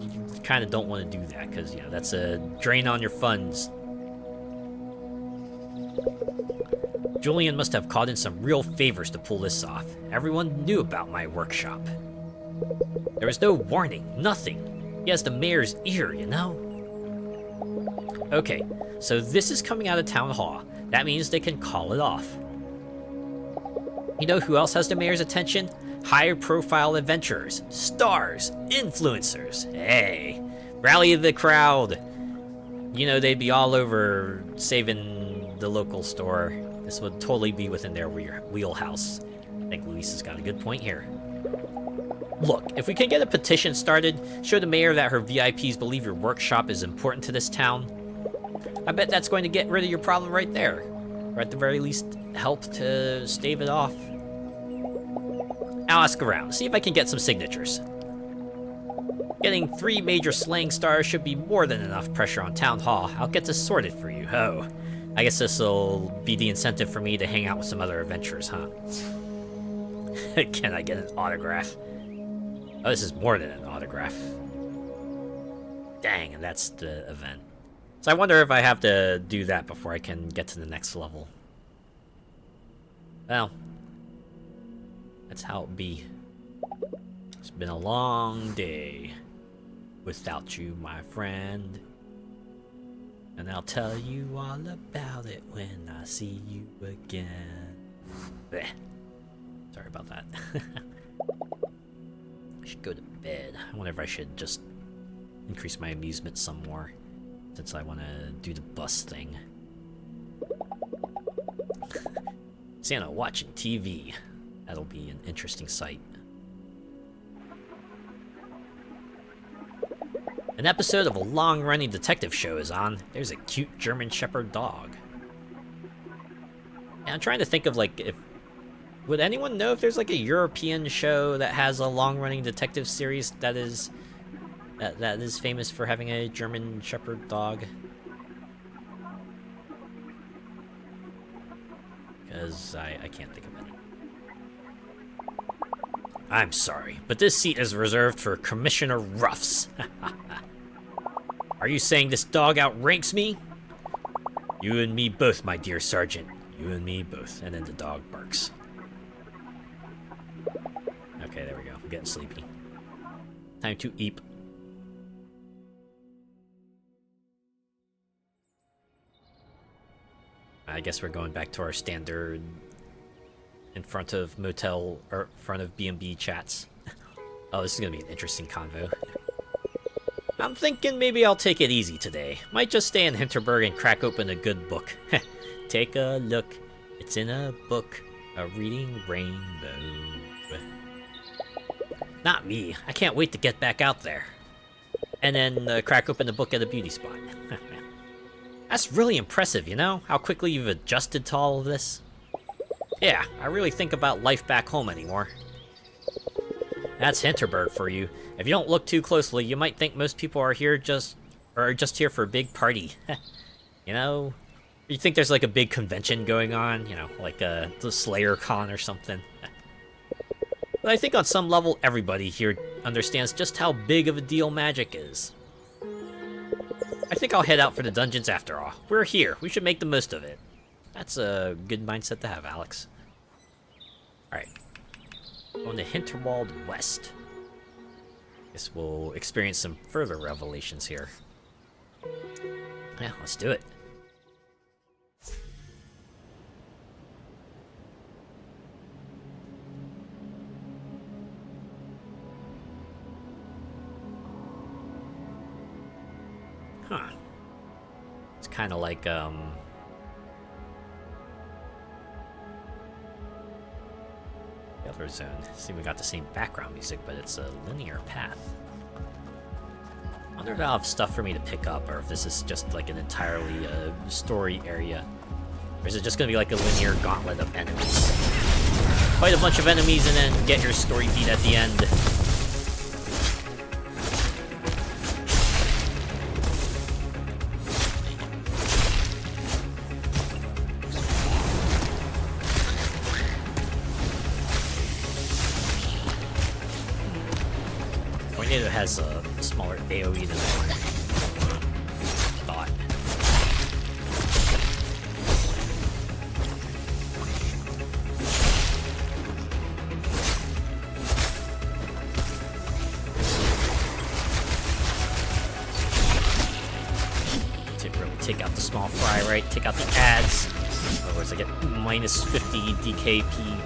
[SPEAKER 1] You kind of don't want to do that, because, you know, that's a drain on your funds. Julian must have called in some real favors to pull this off. Everyone knew about my workshop. There was no warning, nothing. He has the mayor's ear, you know? Okay, so this is coming out of town hall. That means they can call it off. You know who else has the mayor's attention? Higher profile adventurers, stars, influencers. Hey, rally the crowd. You know, they'd be all over saving the local store. This would totally be within their wheelhouse. I think Luisa's got a good point here. Look, if we can get a petition started, show the mayor that her VIPs believe your workshop is important to this town, I bet that's going to get rid of your problem right there. Or at the very least, help to stave it off. I'll ask around, see if I can get some signatures. Getting 3 major slaying stars should be more than enough pressure on Town Hall. I'll get this sorted for you. Oh, I guess this'll be the incentive for me to hang out with some other adventurers, huh? Can I get an autograph? Oh, this is more than an autograph. Dang, and that's the event. So I wonder if I have to do that before I can get to the next level. Well, that's how it be. It's been a long day without you, my friend. And I'll tell you all about it when I see you again. Blech. Sorry about that. I should go to bed. I wonder if I should just increase my amusement some more, since I want to do the bus thing. Santa watching TV. That'll be an interesting sight. An episode of a long-running detective show is on. There's a cute German Shepherd dog. And I'm trying to think of, like, if... Would anyone know if there's, like, a European show that has a long-running detective series that is... That is famous for having a German Shepherd dog? Because I can't think of any. I'm sorry, but this seat is reserved for Commissioner Ruffs. Are you saying this dog outranks me? You and me both, my dear Sergeant. You and me both. And then the dog barks. Okay, there we go. I'm getting sleepy. Time to eat. I guess we're going back to our standard in front of motel, or front of B&B chats. Oh, this is gonna be an interesting convo. I'm thinking maybe I'll take it easy today. Might just stay in Hinterberg and crack open a good book. Take a look. It's in a book. A reading rainbow. Not me. I can't wait to get back out there. And then crack open the book at a beauty spot. That's really impressive, you know? How quickly you've adjusted to all of this. Yeah, I really think about life back home anymore. That's Hinterberg for you. If you don't look too closely, you might think most people are here just here for a big party. You know? You think there's like a big convention going on, you know, like the Slayer Con or something. But I think on some level, everybody here understands just how big of a deal magic is. I think I'll head out for the dungeons after all. We're here. We should make the most of it. That's a good mindset to have, Alex. Alright. On to Hinterwald West. Guess we'll experience some further revelations here. Yeah, let's do it. Huh. It's kind of like, Other Zone. See, we got the same background music, but it's a linear path. I wonder if I'll have stuff for me to pick up, or if this is just like an entirely story area. Or is it just gonna be like a linear gauntlet of enemies? Fight a bunch of enemies and then get your story beat at the end. it has a smaller AoE than I thought. Take out the small fry, right? Take out the ads. Otherwise I get minus 50 DKP.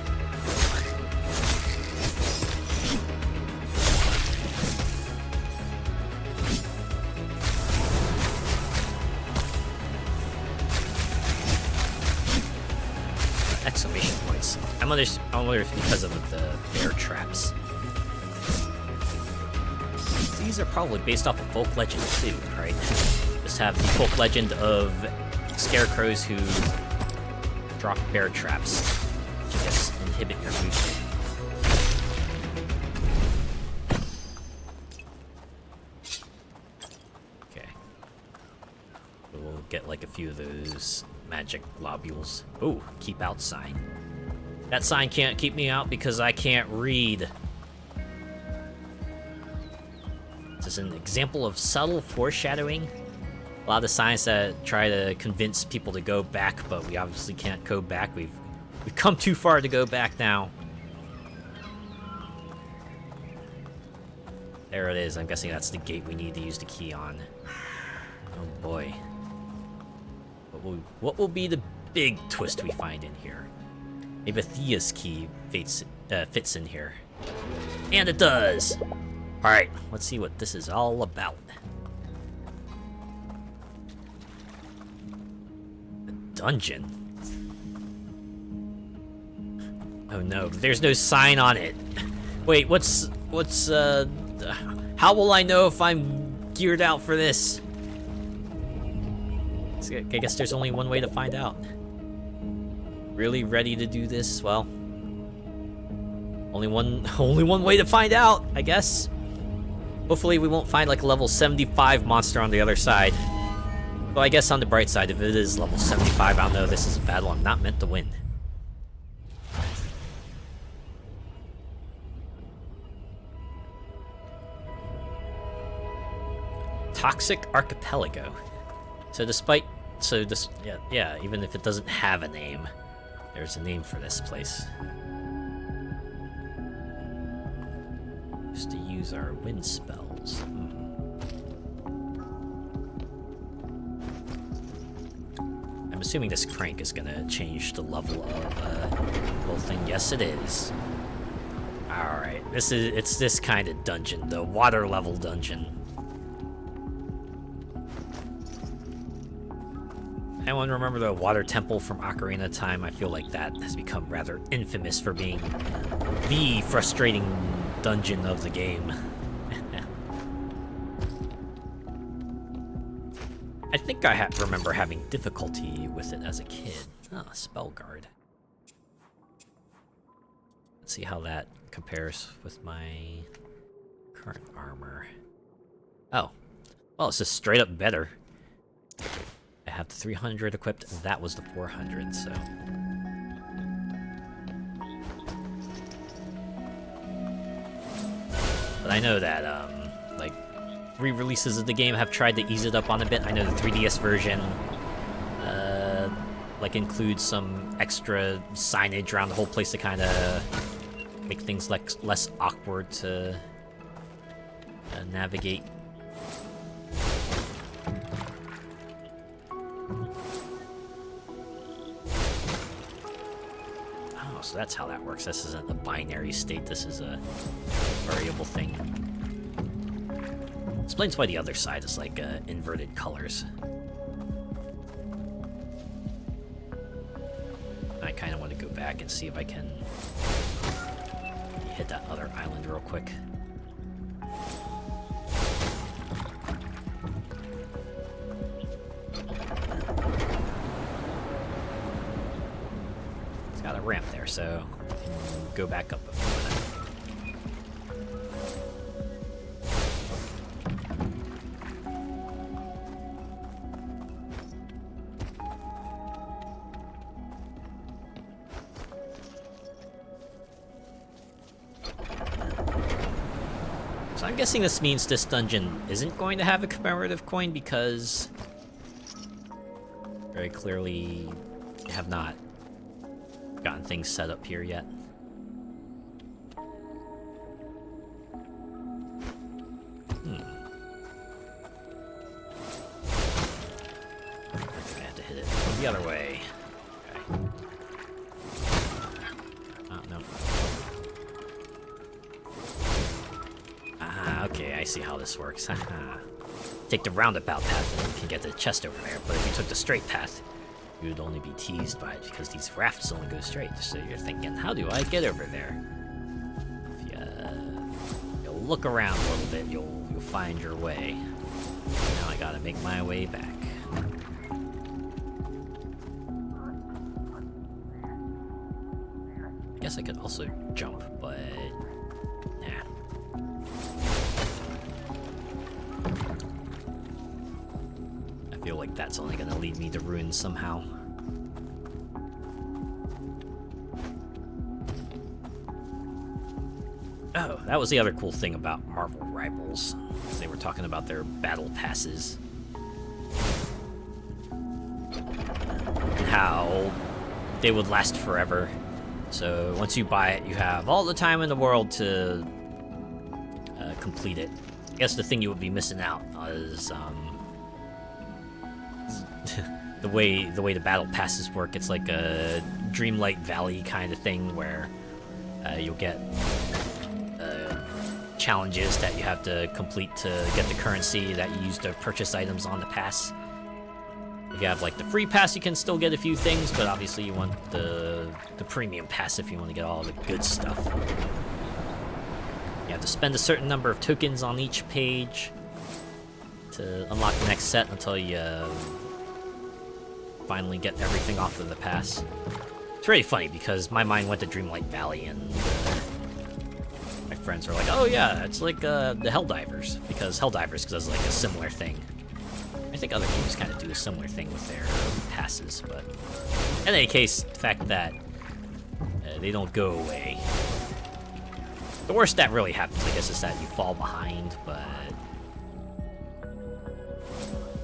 [SPEAKER 1] Exclamation points. I wonder if because of the bear traps. These are probably based off of folk legend too, right? Just have the folk legend of scarecrows who drop bear traps, which I guess inhibit your movement. Okay. We'll get like a few of those magic globules. Ooh, keep out sign. That sign can't keep me out because I can't read. This is an example of subtle foreshadowing. A lot of signs that try to convince people to go back, but we obviously can't go back. We've come too far to go back now. There it is. I'm guessing that's the gate we need to use the key on. Oh boy. What will be the big twist we find in here? Maybe Thea's key fits in here. And it does! Alright, let's see what this is all about. Dungeon. Oh no, there's no sign on it. Wait, how will I know if I'm geared out for this? I guess there's only one way to find out. Really ready to do this? Well, only one way to find out, I guess. Hopefully we won't find like a level 75 monster on the other side. Well, I guess on the bright side, if it is level 75, I'll know this is a battle I'm not meant to win. Toxic Archipelago. Yeah, even if it doesn't have a name, there's a name for this place. Just to use our wind spells. I'm assuming this crank is gonna change the level of whole thing. Yes, it is. Alright, it's this kind of dungeon, the water level dungeon. Anyone remember the water temple from Ocarina of Time? I feel like that has become rather infamous for being the frustrating dungeon of the game. I think I remember having difficulty with it as a kid. Oh, spell guard. Let's see how that compares with my current armor. Oh. Well, it's just straight up better. I have the 300 equipped, and that was the 400, so... But I know that, like, re-releases of the game have tried to ease it up on a bit. I know the 3DS version, like, includes some extra signage around the whole place to kind of make things less awkward to navigate. Oh, so that's how that works. This isn't a binary state, this is a variable thing. Explains why the other side is like inverted colors. I kind of want to go back and see if I can hit that other island real quick. It's got a ramp there, so I can go back up a minute. I'm guessing this means this dungeon isn't going to have a commemorative coin because very clearly have not gotten things set up here yet. I think I have to hit it from the other way. Okay. Oh, no. Ah, okay, I see how this works. Take the roundabout path and you can get the chest over there, but if you took the straight path, you would only be teased by it because these rafts only go straight. So you're thinking, how do I get over there? If you'll look around a little bit, you'll find your way. Now I gotta make my way back. I guess I could also jump, but nah. I feel like that's only gonna lead me to ruin somehow. Oh, that was the other cool thing about Marvel Rivals. They were talking about their battle passes. And how they would last forever. So once you buy it, you have all the time in the world to complete it. I guess the thing you would be missing out is the way the battle passes work. It's like a Dreamlight Valley kind of thing where you'll get challenges that you have to complete to get the currency that you use to purchase items on the pass. If you have like the free pass, you can still get a few things, but obviously you want the premium pass if you want to get all the good stuff. You have to spend a certain number of tokens on each page to unlock the next set until you finally get everything off of the pass. It's really funny because my mind went to Dreamlight Valley and my friends were like, oh yeah, it's like the Helldivers, because Helldivers does like a similar thing. I think other games kind of do a similar thing with their passes, but in any case, the fact that they don't go away. The worst that really happens, I guess, is that you fall behind, but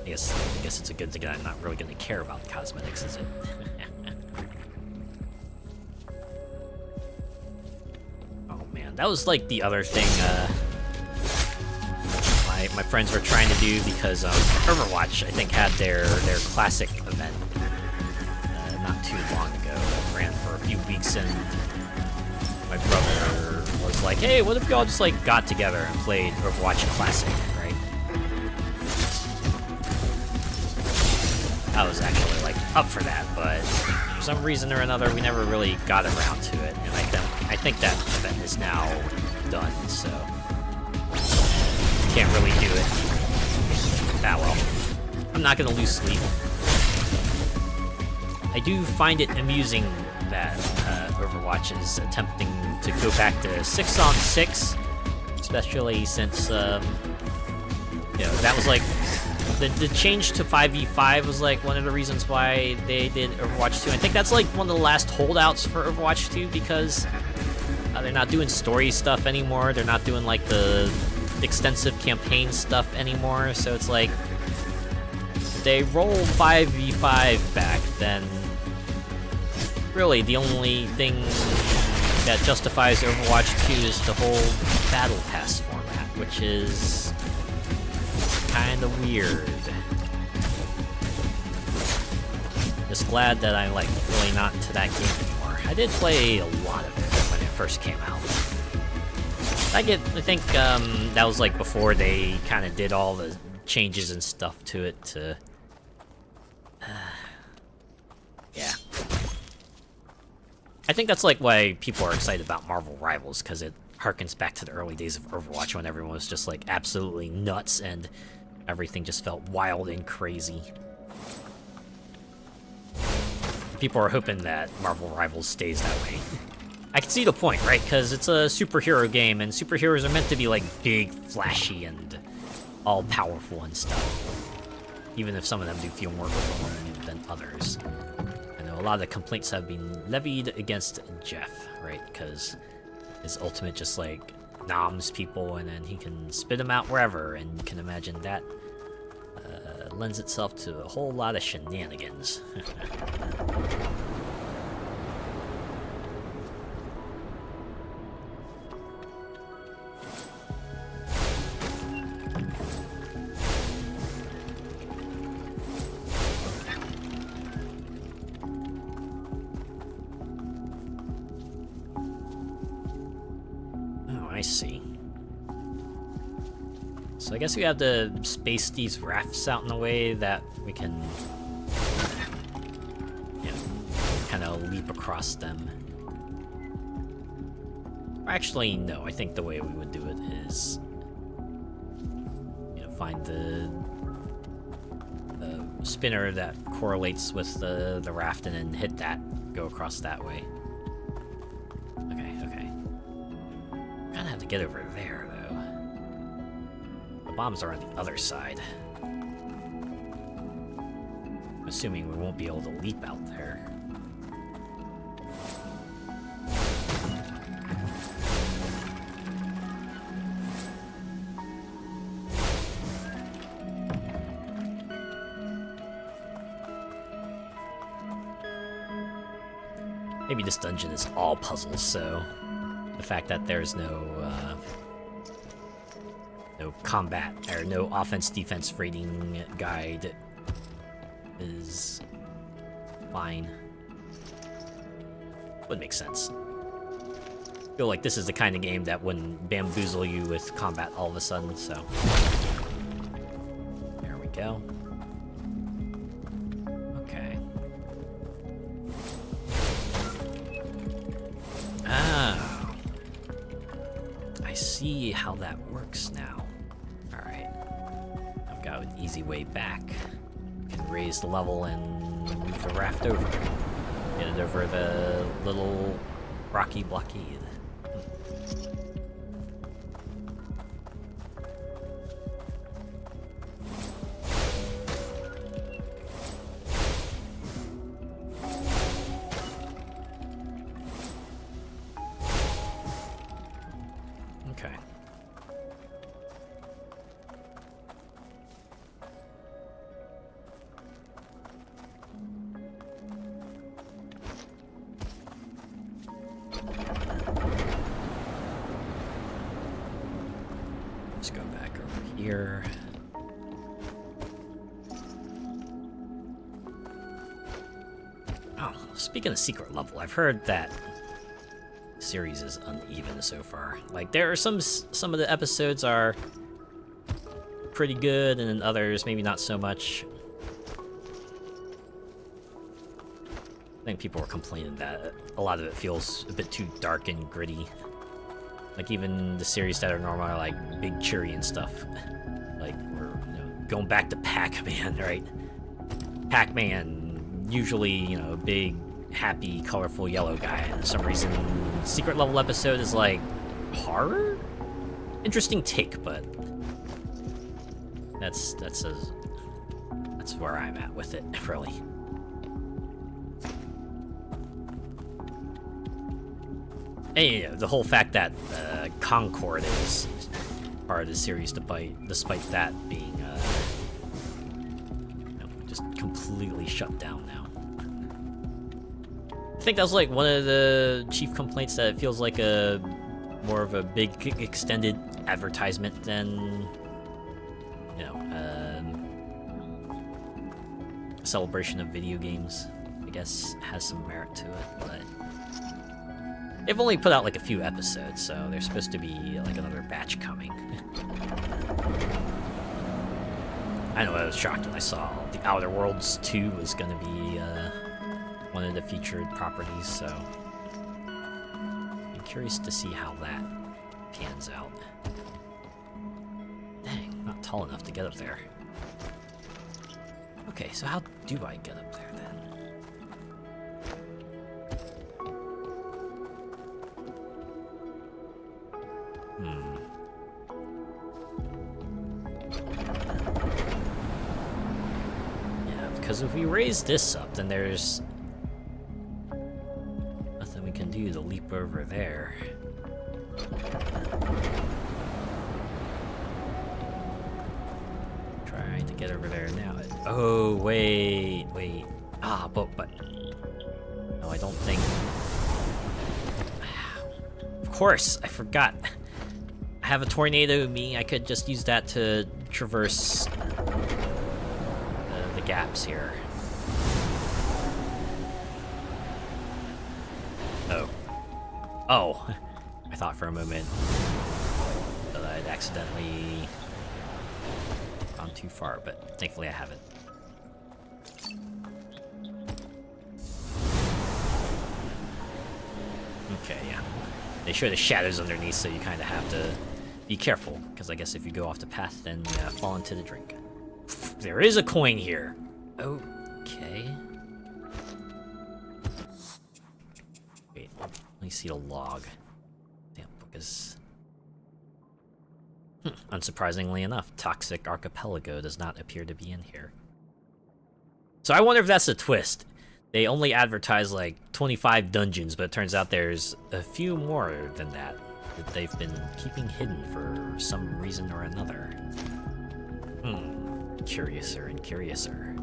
[SPEAKER 1] I guess it's a good thing that I'm not really going to care about cosmetics, is it? Oh man, that was like the other thing my friends were trying to do, because Overwatch, I think, had their classic event not too long ago. It ran for a few weeks, and my brother was like, hey, what if we all just like got together and played Overwatch Classic, right? I was actually like up for that, but for some reason or another, we never really got around to it, and I think that event is now done, so can't really do it that well. I'm not gonna lose sleep. I do find it amusing that Overwatch is attempting to go back to 6-on-6, especially since you know, that was like the change to 5v5 was like one of the reasons why they did Overwatch 2. I think that's like one of the last holdouts for Overwatch 2, because they're not doing story stuff anymore. They're not doing like the extensive campaign stuff anymore, so it's like if they roll 5v5 back, then really the only thing that justifies Overwatch 2 is the whole battle pass format, which is kind of weird. Just glad that I'm like really not into that game anymore. I did play a lot of it when it first came out. I think that was like before they kind of did all the changes and stuff to it to yeah. I think that's like why people are excited about Marvel Rivals, because it harkens back to the early days of Overwatch when everyone was just like absolutely nuts and everything just felt wild and crazy. People are hoping that Marvel Rivals stays that way. I can see the point, right? Because it's a superhero game, and superheroes are meant to be like big, flashy, and all-powerful and stuff. Even if some of them do feel more overwhelming than others. I know a lot of the complaints have been levied against Jeff, right? Because his ultimate just like noms people, and then he can spit them out wherever, and you can imagine that lends itself to a whole lot of shenanigans. I see. So I guess we have to space these rafts out in a way that we can, you know, kind of leap across them. Actually, no, I think the way we would do it is, you know, find the spinner that correlates with the raft and then hit that, go across that way. Kind of have to get over there, though. The bombs are on the other side. I'm assuming we won't be able to leap out there. Maybe this dungeon is all puzzles, so the fact that there's no combat or no offense-defense rating guide is fine. Would make sense. I feel like this is the kind of game that wouldn't bamboozle you with combat all of a sudden, so. There we go. Okay. Ah. I see how that works now. Alright. I've got an easy way back. Can raise the level and move the raft over. Get it over the little rocky blockade. Okay. Let's go back over here. Oh, speaking of secret level, I've heard that the series is uneven so far. Like, there are some of the episodes are pretty good, and then others maybe not so much. I think people were complaining that a lot of it feels a bit too dark and gritty. Like, even the series that are normally like big, cheery and stuff. Like, we're going back to Pac-Man, right? Pac-Man, usually, big, happy, colorful yellow guy. And for some reason, secret level episode is like horror? Interesting take, but that's where I'm at with it, really. And the whole fact that Concord is part of the series, despite that being just completely shut down now. I think that was like one of the chief complaints, that it feels like more of a big extended advertisement than a celebration of video games. I guess has some merit to it, but they've only put out like a few episodes, so there's supposed to be like another batch coming. I know I was shocked when I saw The Outer Worlds 2 was going to be one of the featured properties, so I'm curious to see how that pans out. Dang, not tall enough to get up there. Okay, so how do I get up there then? Because if we raise this up, then there's nothing we can do to leap over there. trying to get over there now. Oh, wait. Ah, but... No, I don't think... Of course, I forgot. I have a tornado in me. I could just use that to traverse the gaps here. Oh. I thought for a moment that I'd accidentally gone too far, but thankfully I haven't. Okay, yeah. They show the shadows underneath, so you kind of have to be careful, because I guess if you go off the path, then you fall into the drink. There is a coin here. Okay. Wait, let me see the log. Damn, book is... Unsurprisingly enough, Toxic Archipelago does not appear to be in here. So I wonder if that's a twist. They only advertise like 25 dungeons, but it turns out there's a few more than that they've been keeping hidden for some reason or another. Curiouser and curiouser.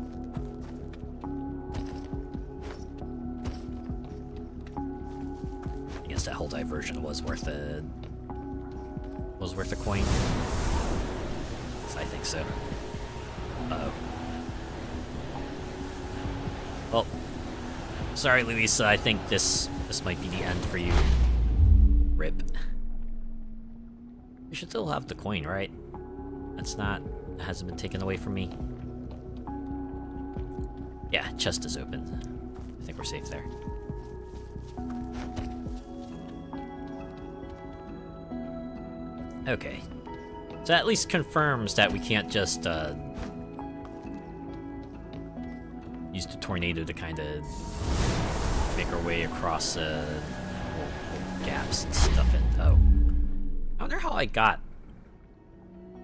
[SPEAKER 1] I guess that whole diversion was worth a coin. I think so. Uh-oh. Well, sorry, Luisa. I think this might be the end for you. Rip. You should still have the coin, right? That hasn't been taken away from me. Yeah, chest is open. I think we're safe there. Okay. So that at least confirms that we can't just use the tornado to kind of make our way across gaps and stuff. And I wonder how I got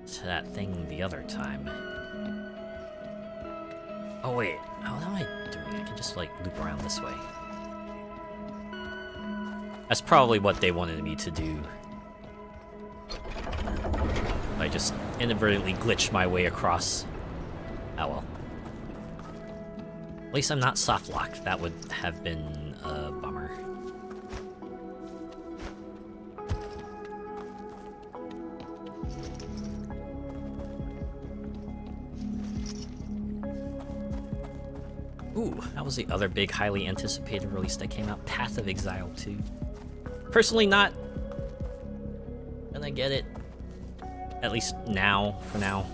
[SPEAKER 1] to that thing the other time. Oh wait, how am I doing? I can just like loop around this way. That's probably what they wanted me to do. I just inadvertently glitched my way across. Oh well. At least I'm not soft locked. That would have been a bummer. Ooh, that was the other big, highly anticipated release that came out, Path of Exile 2. Personally not gonna get it. At least now, for now.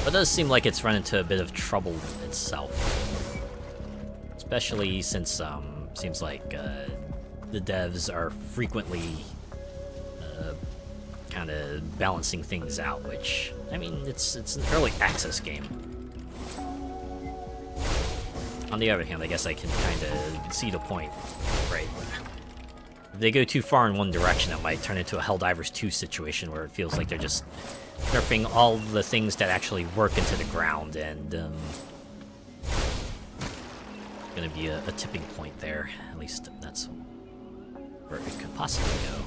[SPEAKER 1] But it does seem like it's run into a bit of trouble itself. Especially since, seems like, the devs are frequently, kind of balancing things out, which, I mean, it's an early access game. On the other hand, I guess I can kind of see the point, right? If they go too far in one direction, it might turn into a Helldivers 2 situation where it feels like they're just nerfing all the things that actually work into the ground, and gonna be a tipping point there. At least that's where it could possibly go.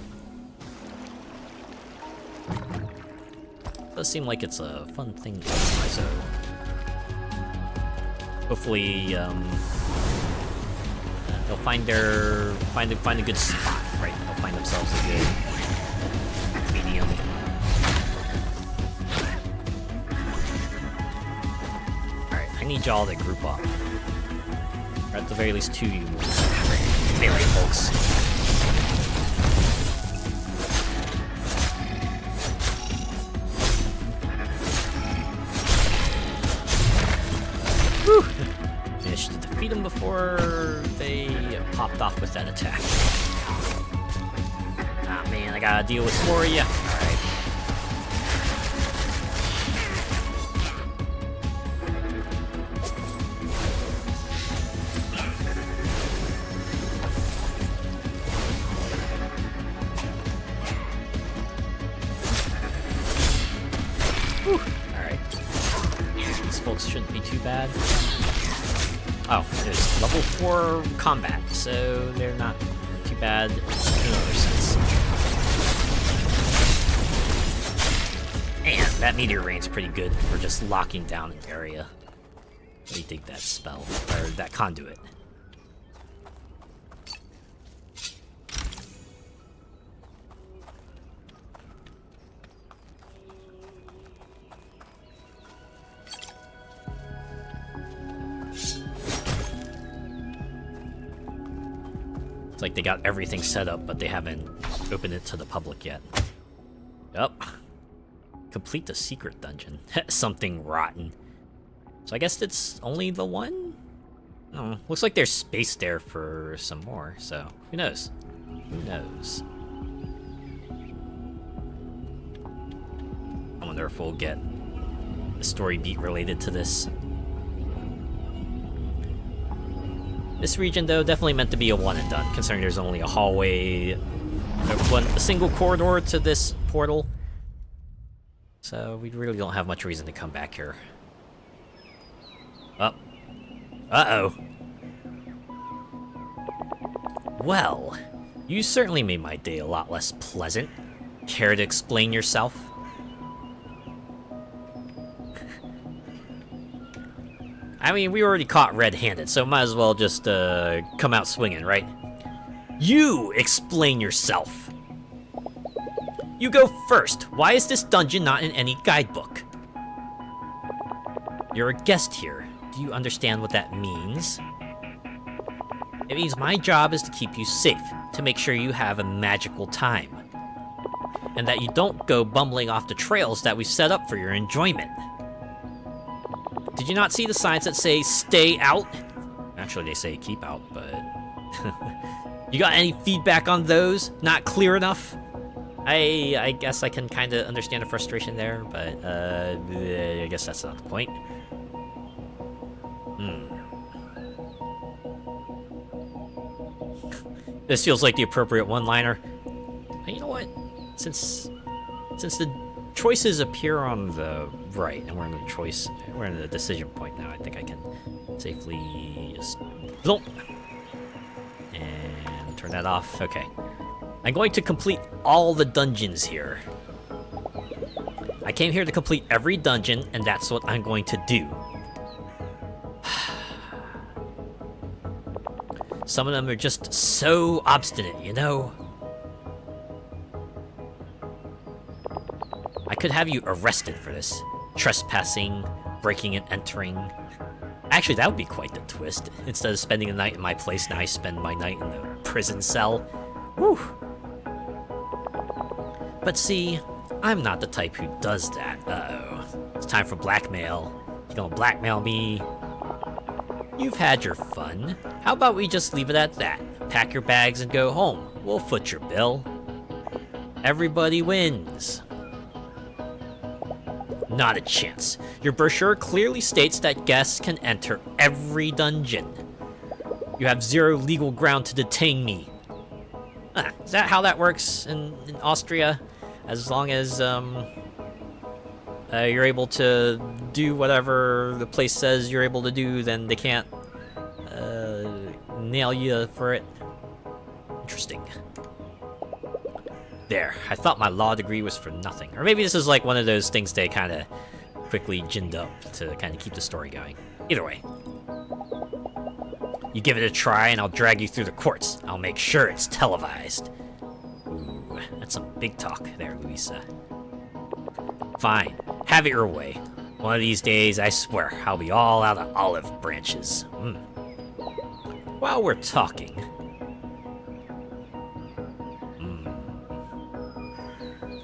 [SPEAKER 1] It does seem like it's a fun thing to try, so hopefully they'll find a good spot, right? They'll find themselves a good medium. Alright, I need y'all to group up. Or at the very least two melee folks. Whew! Managed to defeat them before they popped off with that attack. Ah man, I gotta deal with more of ya. Alright. Folks shouldn't be too bad. Oh, there's level 4 combat, so they're not too bad in another sense. And that meteor rain's pretty good for just locking down an area. What do you think that spell, or that conduit? It's like they got everything set up, but they haven't opened it to the public yet. Yup. Complete the secret dungeon. Something rotten. So I guess it's only the one? Oh, looks like there's space there for some more, so who knows? Who knows? I wonder if we'll get a story beat related to this. This region, though, definitely meant to be a one and done, considering there's only a hallway, a single corridor to this portal. So we really don't have much reason to come back here. Oh. Uh-oh. Well, you certainly made my day a lot less pleasant. Care to explain yourself? I mean, we already caught red-handed, so might as well just come out swinging, right? You explain yourself! You go first! Why is this dungeon not in any guidebook? You're a guest here. Do you understand what that means? It means my job is to keep you safe, to make sure you have a magical time. And that you don't go bumbling off the trails that we set up for your enjoyment. Did you not see the signs that say, stay out? Actually, they say keep out, but... You got any feedback on those? Not clear enough? I guess I can kind of understand the frustration there, but I guess that's not the point. This feels like the appropriate one-liner. You know what? Since the choices appear on the right, and we're in the decision point now, I think I can safely just bloop and turn that off. Okay. I'm going to complete all the dungeons here. I came here to complete every dungeon, and that's what I'm going to do. Some of them are just so obstinate, you know? I could have you arrested for this. Trespassing, breaking and entering. Actually, that would be quite the twist. Instead of spending the night in my place, now I spend my night in the prison cell. Whew. But see, I'm not the type who does that. Uh-oh. It's time for blackmail. You gonna blackmail me? You've had your fun. How about we just leave it at that? Pack your bags and go home. We'll foot your bill. Everybody wins. Not a chance. Your brochure clearly states that guests can enter every dungeon. You have zero legal ground to detain me. Is that how that works in Austria? As long as you're able to do whatever the place says you're able to do, then they can't nail you for it. Interesting. There, I thought my law degree was for nothing. Or maybe this is like one of those things they kind of quickly ginned up to kind of keep the story going. Either way. You give it a try and I'll drag you through the courts. I'll make sure it's televised. Ooh, that's some big talk there, Luisa. Fine, have it your way. One of these days, I swear, I'll be all out of olive branches. While we're talking...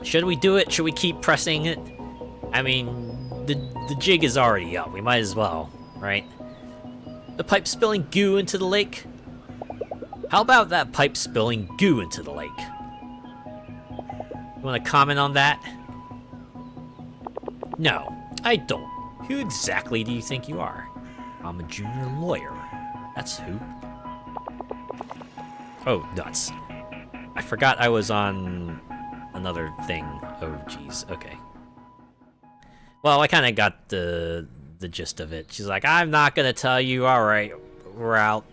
[SPEAKER 1] Should we do it? Should we keep pressing it? I mean, the jig is already up. We might as well, right? The pipe spilling goo into the lake? How about that pipe spilling goo into the lake? You want to comment on that? No, I don't. Who exactly do you think you are? I'm a junior lawyer. That's who. Oh, nuts. I forgot I was on another thing. Oh, jeez. Okay. Well, I kind of got the gist of it. She's like, I'm not going to tell you. All right, we're out.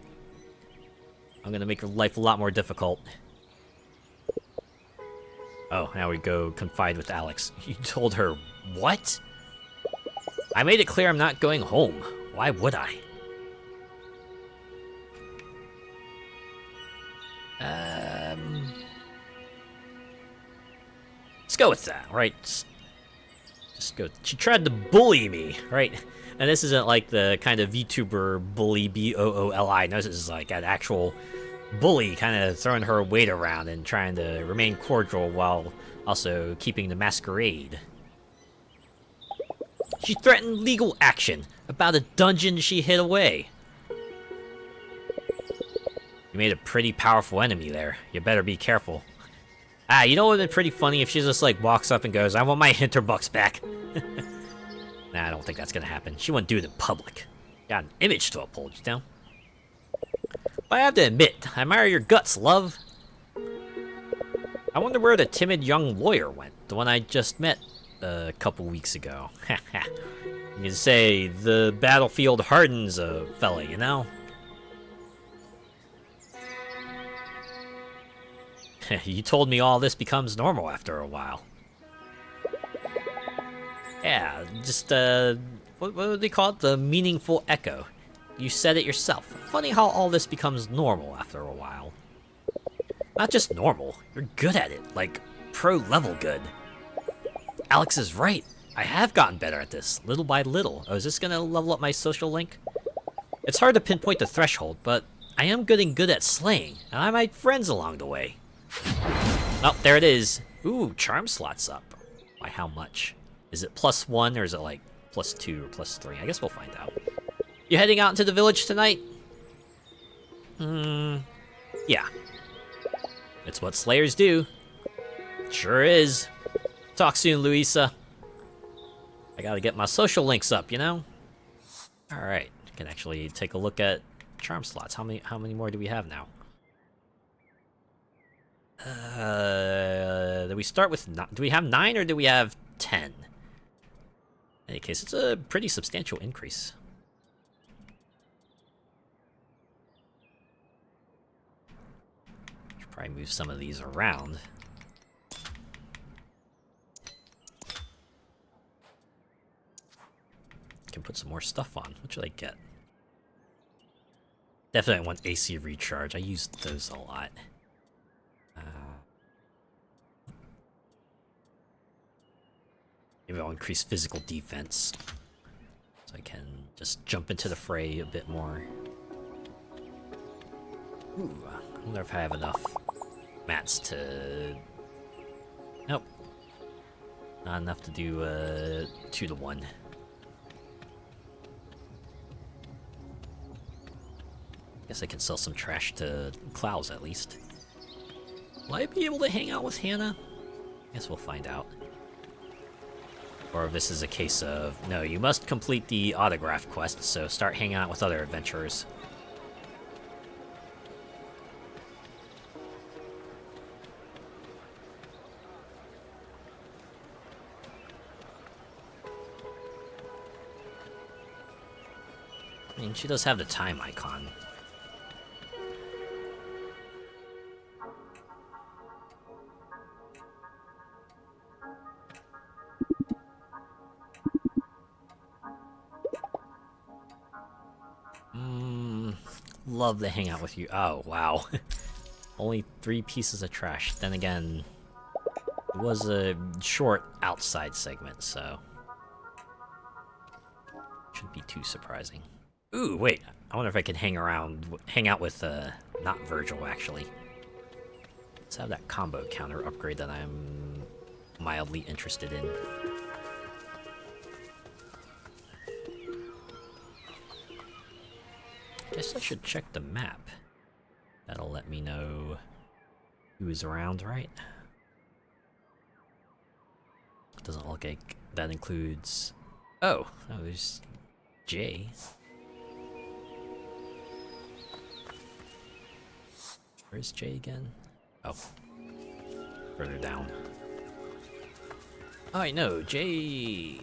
[SPEAKER 1] I'm going to make your life a lot more difficult. Oh, now we go confide with Alex. You told her What? I made it clear I'm not going home. Why would I? Let's go with that, right? Just go. She tried to bully me, right? And this isn't like the kind of VTuber bully, B-O-O-L-I. No, this is like an actual bully kind of throwing her weight around and trying to remain cordial while also keeping the masquerade. She threatened legal action about a dungeon she hid away. You made a pretty powerful enemy there. You better be careful. Ah, you know what would have been pretty funny if she just like walks up and goes, I want my Hinterbucks back. Nah, I don't think that's gonna happen. She wouldn't do it in public. Got an image to uphold, you know? But I have to admit, I admire your guts, love. I wonder where the timid young lawyer went, the one I just met a couple weeks ago. You can say the battlefield hardens a fella, you know? You told me all this becomes normal after a while. Yeah, just, what would they call it? The meaningful echo. You said it yourself. Funny how all this becomes normal after a while. Not just normal, you're good at it, like pro-level good. Alex is right. I have gotten better at this, little by little. Oh, is this gonna level up my social link? It's hard to pinpoint the threshold, but I am getting good at slaying, and I made friends along the way. Oh, there it is. Ooh, charm slots up. By how much? Is it +1 or is it like +2 or +3? I guess we'll find out. You heading out into the village tonight? Yeah. It's what slayers do. Sure is. Talk soon, Luisa. I gotta get my social links up, you know? Alright, can actually take a look at charm slots. How many more do we have now? Do we start with do we have 9 or do we have 10? In any case, it's a pretty substantial increase. Should probably move some of these around. Can put some more stuff on. What should I get? Definitely want AC recharge. I use those a lot. Maybe I'll increase physical defense so I can just jump into the fray a bit more. Ooh, I wonder if I have enough mats to... Nope. Not enough to do 2-to-1. Guess I can sell some trash to Klaus at least. Will I be able to hang out with Hannah? Guess we'll find out. Or if this is a case of, no, you must complete the autograph quest, so start hanging out with other adventurers. I mean, she does have the time icon. Love to hang out with you. Oh, wow. Only 3 pieces of trash. Then again, it was a short outside segment, so... shouldn't be too surprising. Ooh, wait. I wonder if I can hang out with, not Virgil, actually. Let's have that combo counter upgrade that I'm mildly interested in. Guess I should check the map. That'll let me know who is around, right? Doesn't look like that includes... Oh, there's Jay. Where's Jay again? Oh. Further down. Oh, I know. Jay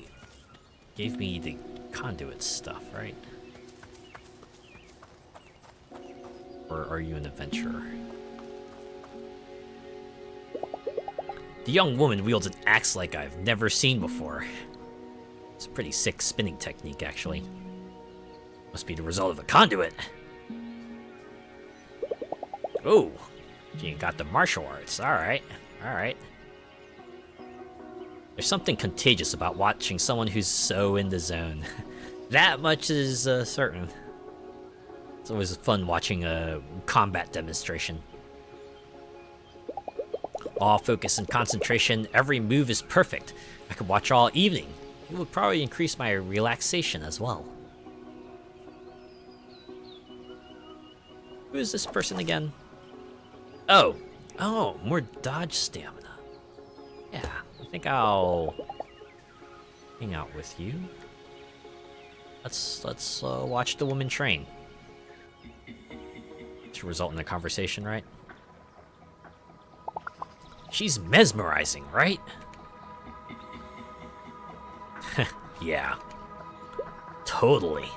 [SPEAKER 1] gave me the conduit stuff, right? Or are you an adventurer? The young woman wields an axe like I've never seen before. It's a pretty sick spinning technique, actually. Must be the result of a conduit. Oh, you got the martial arts. Alright, alright. There's something contagious about watching someone who's so in the zone. That much is certain. It's always fun watching a combat demonstration. All focus and concentration, every move is perfect. I could watch all evening. It would probably increase my relaxation as well. Who is this person again? Oh, more dodge stamina. Yeah, I think I'll hang out with you. Let's watch the woman train. To result in a conversation, right? She's mesmerizing, right? Yeah. Totally.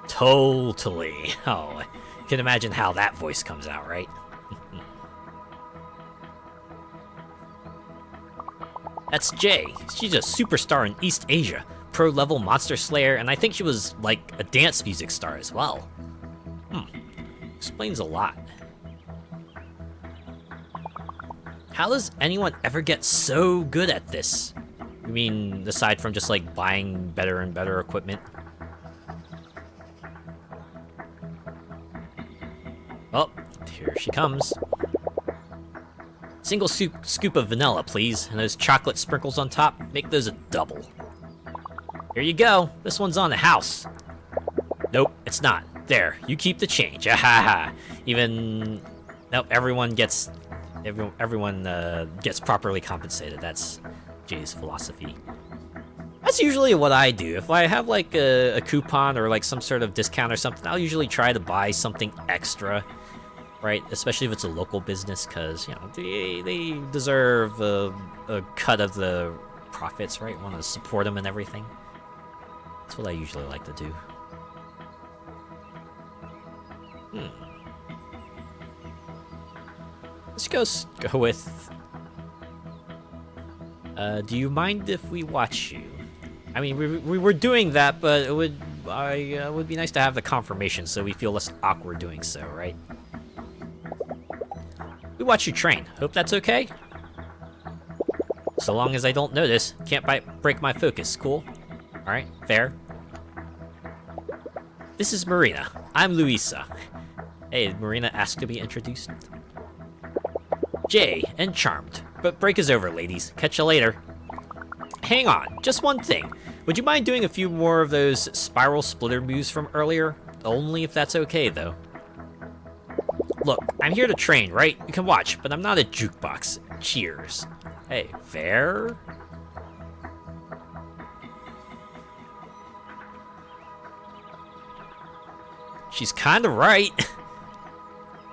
[SPEAKER 1] Totally. Oh, you can imagine how that voice comes out, right? That's Jay. She's a superstar in East Asia. Pro-level monster slayer, and I think she was, like, a dance music star as well. Explains a lot. How does anyone ever get so good at this? I mean, aside from just, like, buying better and better equipment? Oh, here she comes. Single scoop of vanilla, please, and those chocolate sprinkles on top, make those a double. Here you go. This one's on the house. Nope, it's not. There, you keep the change. Ahaha. Nope, everyone gets properly compensated. That's Jay's philosophy. That's usually what I do. If I have like a coupon or like some sort of discount or something, I'll usually try to buy something extra, right? Especially if it's a local business, because you know they deserve a cut of the profits, right? Want to support them and everything. That's what I usually like to do. Let's go with... do you mind if we watch you? I mean, we were doing that, but it would be nice to have the confirmation so we feel less awkward doing so, right? We watch you train. Hope that's okay? So long as I don't notice, can't break my focus, cool? Alright, fair. This is Marina. I'm Luisa. Hey, did Marina ask to be introduced? Jay and Charmed. But break is over, ladies. Catch you later. Hang on, just one thing. Would you mind doing a few more of those spiral splitter moves from earlier? Only if that's okay, though. Look, I'm here to train, right? You can watch, but I'm not a jukebox. Cheers. Hey, fair? She's kinda right.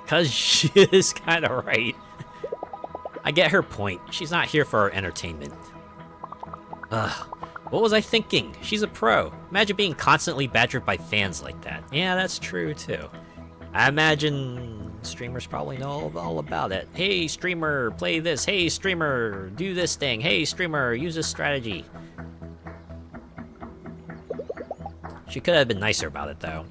[SPEAKER 1] Cause she is kinda right. I get her point. She's not here for our entertainment. Ugh. What was I thinking? She's a pro. Imagine being constantly badgered by fans like that. Yeah, that's true, too. I imagine streamers probably know all about it. Hey, streamer, play this. Hey, streamer, do this thing. Hey, streamer, use this strategy. She could have been nicer about it, though.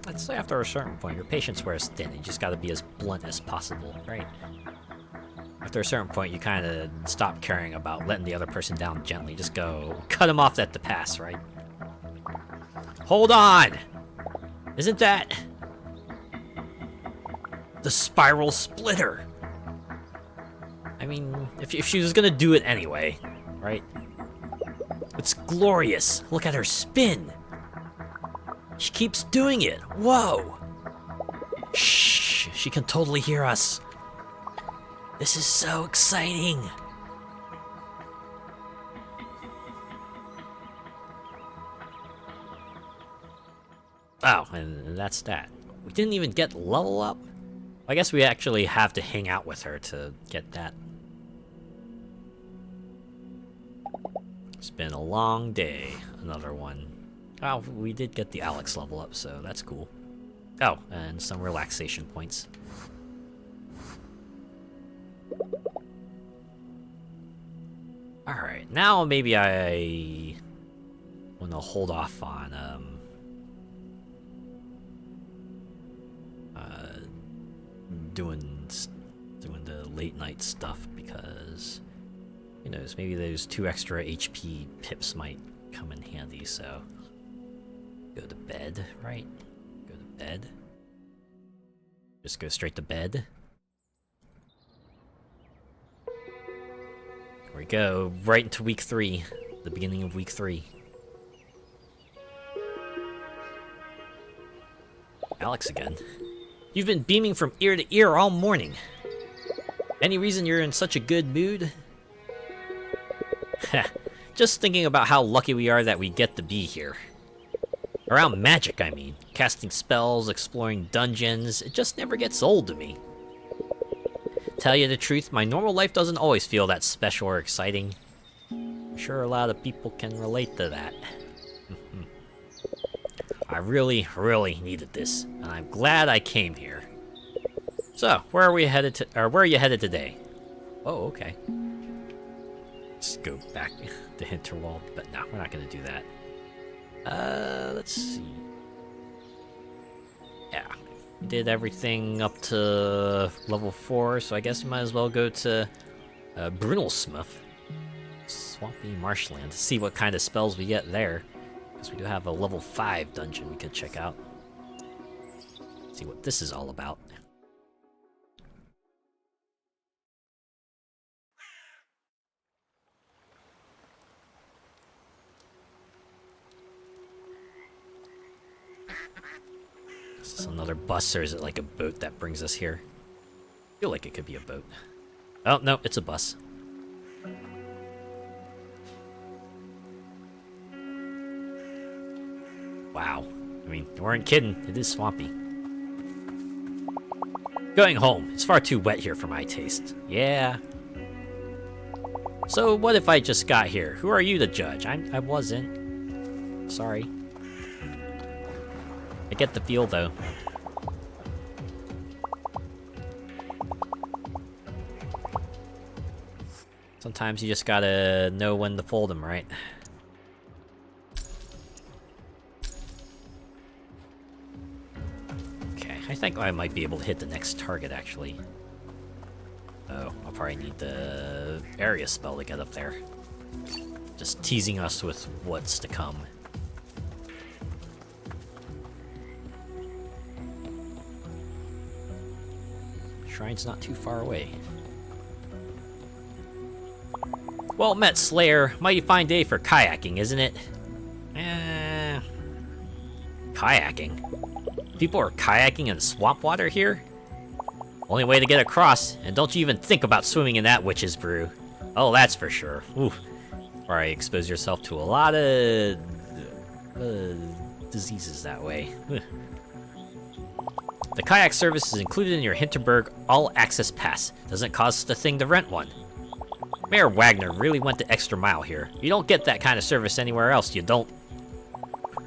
[SPEAKER 1] I'd say after a certain point, your patience wears thin. You just gotta be as blunt as possible, right? After a certain point, you kind of stop caring about letting the other person down gently. Just go cut him off at the pass, right? Hold on! Isn't that the spiral splitter? I mean, if she was gonna do it anyway, right? It's glorious. Look at her spin. She keeps doing it. Whoa! Shh, she can totally hear us. This is so exciting. Oh, and that's that. We didn't even get level up? I guess we actually have to hang out with her to get that. It's been a long day. Another one. Oh, we did get the Alex level up, so that's cool. Oh, and some relaxation points. Alright, now maybe I want to hold off on doing the late night stuff, because who knows, maybe those 2 extra HP pips might come in handy. So go to bed, right? Go to bed. Just go straight to bed. Here we go, right into week 3, the beginning of week 3. Alex again. You've been beaming from ear to ear all morning. Any reason you're in such a good mood? Heh, just thinking about how lucky we are that we get to be here. Around magic, I mean. Casting spells, exploring dungeons, it just never gets old to me. Tell you the truth, my normal life doesn't always feel that special or exciting. I'm sure a lot of people can relate to that. I really, really needed this, and I'm glad I came here. So, where are we headed to, or where are you headed today? Oh, okay. Let's go back to Hinterwald, but no, we're not gonna do that. Let's see. Yeah, we did everything up to level 4, so I guess we might as well go to Brunelsmith, Swampy Marshland, to see what kind of spells we get there. Because we do have a level 5 dungeon we could check out. See what this is all about. Is this another bus, or is it like a boat that brings us here? I feel like it could be a boat. Oh, no, it's a bus. Wow. I mean, you weren't kidding. It is swampy. Going home. It's far too wet here for my taste. Yeah. So, what if I just got here? Who are you to judge? I wasn't. Sorry. I get the feel, though. Sometimes you just gotta know when to fold them, right? I think I might be able to hit the next target, actually. Oh, I'll probably need the area spell to get up there. Just teasing us with what's to come. Shrine's not too far away. Well met, Slayer. Mighty fine day for kayaking, isn't it? Kayaking? People are kayaking in swamp water here? Only way to get across, and don't you even think about swimming in that witch's brew. Oh, that's for sure. Oof. Or I expose yourself to a lot of diseases that way. The kayak service is included in your Hinterberg All-Access Pass. Doesn't cost a thing to rent one. Mayor Wagner really went the extra mile here. You don't get that kind of service anywhere else, you don't.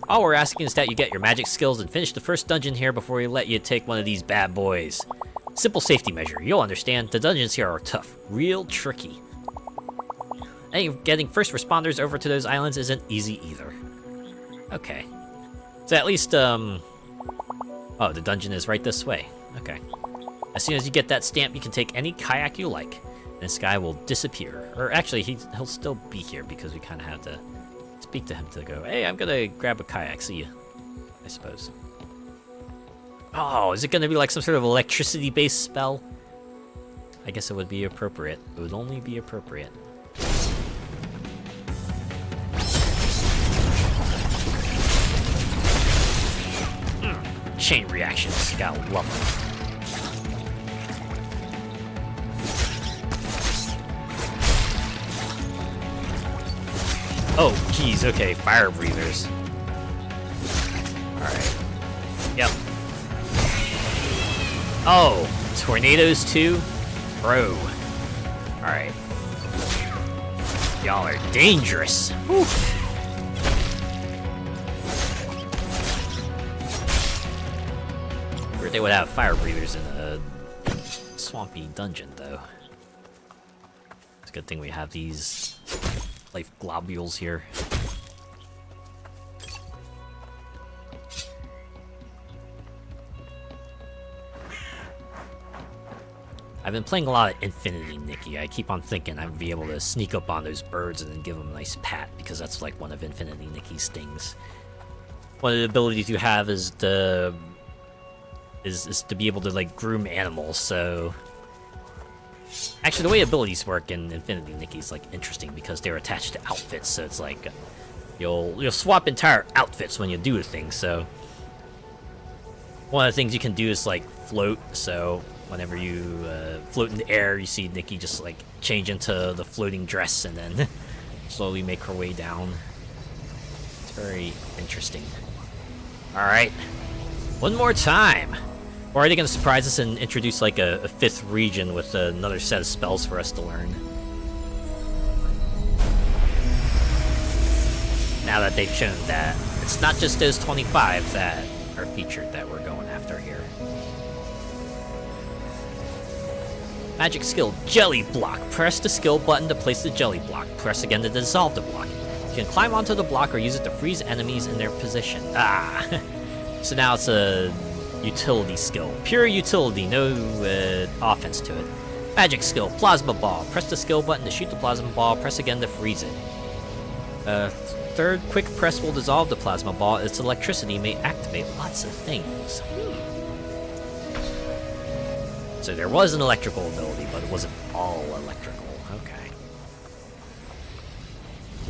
[SPEAKER 1] All we're asking is that you get your magic skills and finish the first dungeon here before we let you take one of these bad boys. Simple safety measure, you'll understand. The dungeons here are tough, real tricky. And getting first responders over to those islands isn't easy either. Okay. So at least, oh, the dungeon is right this way. Okay. As soon as you get that stamp, you can take any kayak you like. And this guy will disappear. Or actually, he'll still be here because we kind of have to speak to him to go, hey, I'm gonna grab a kayak, see ya, I suppose. Oh, is it gonna be like some sort of electricity-based spell? I guess it would be appropriate. It would only be appropriate. Chain reactions, gotta love them. Oh, geez, okay, fire breathers. Alright. Yep. Oh, tornadoes too? Bro. Alright. Y'all are dangerous. Whew. Weird they would have fire breathers in a swampy dungeon, though. It's a good thing we have these life globules here. I've been playing a lot of Infinity Nikki. I keep on thinking I'd be able to sneak up on those birds and then give them a nice pat, because that's like one of Infinity Nikki's things. One of the abilities you have is to be able to like groom animals. So actually, the way abilities work in Infinity Nikki is like interesting because they're attached to outfits. So it's like you'll swap entire outfits when you do a thing. So one of the things you can do is like float. So whenever you float in the air, you see Nikki just like change into the floating dress and then slowly make her way down. It's very interesting. Alright, one more time. Or are they going to surprise us and introduce like a fifth region with another set of spells for us to learn? Now that they've shown that it's not just those 25 that are featured that we're going after here. Magic skill, Jelly Block. Press the skill button to place the Jelly Block. Press again to dissolve the block. You can climb onto the block or use it to freeze enemies in their position. Ah! So now it's a utility skill. Pure utility, no offense to it. Magic skill, Plasma Ball. Press the skill button to shoot the Plasma Ball. Press again to freeze it. Third quick press will dissolve the Plasma Ball. Its electricity may activate lots of things. So there was an electrical ability, but it wasn't all electrical. Okay.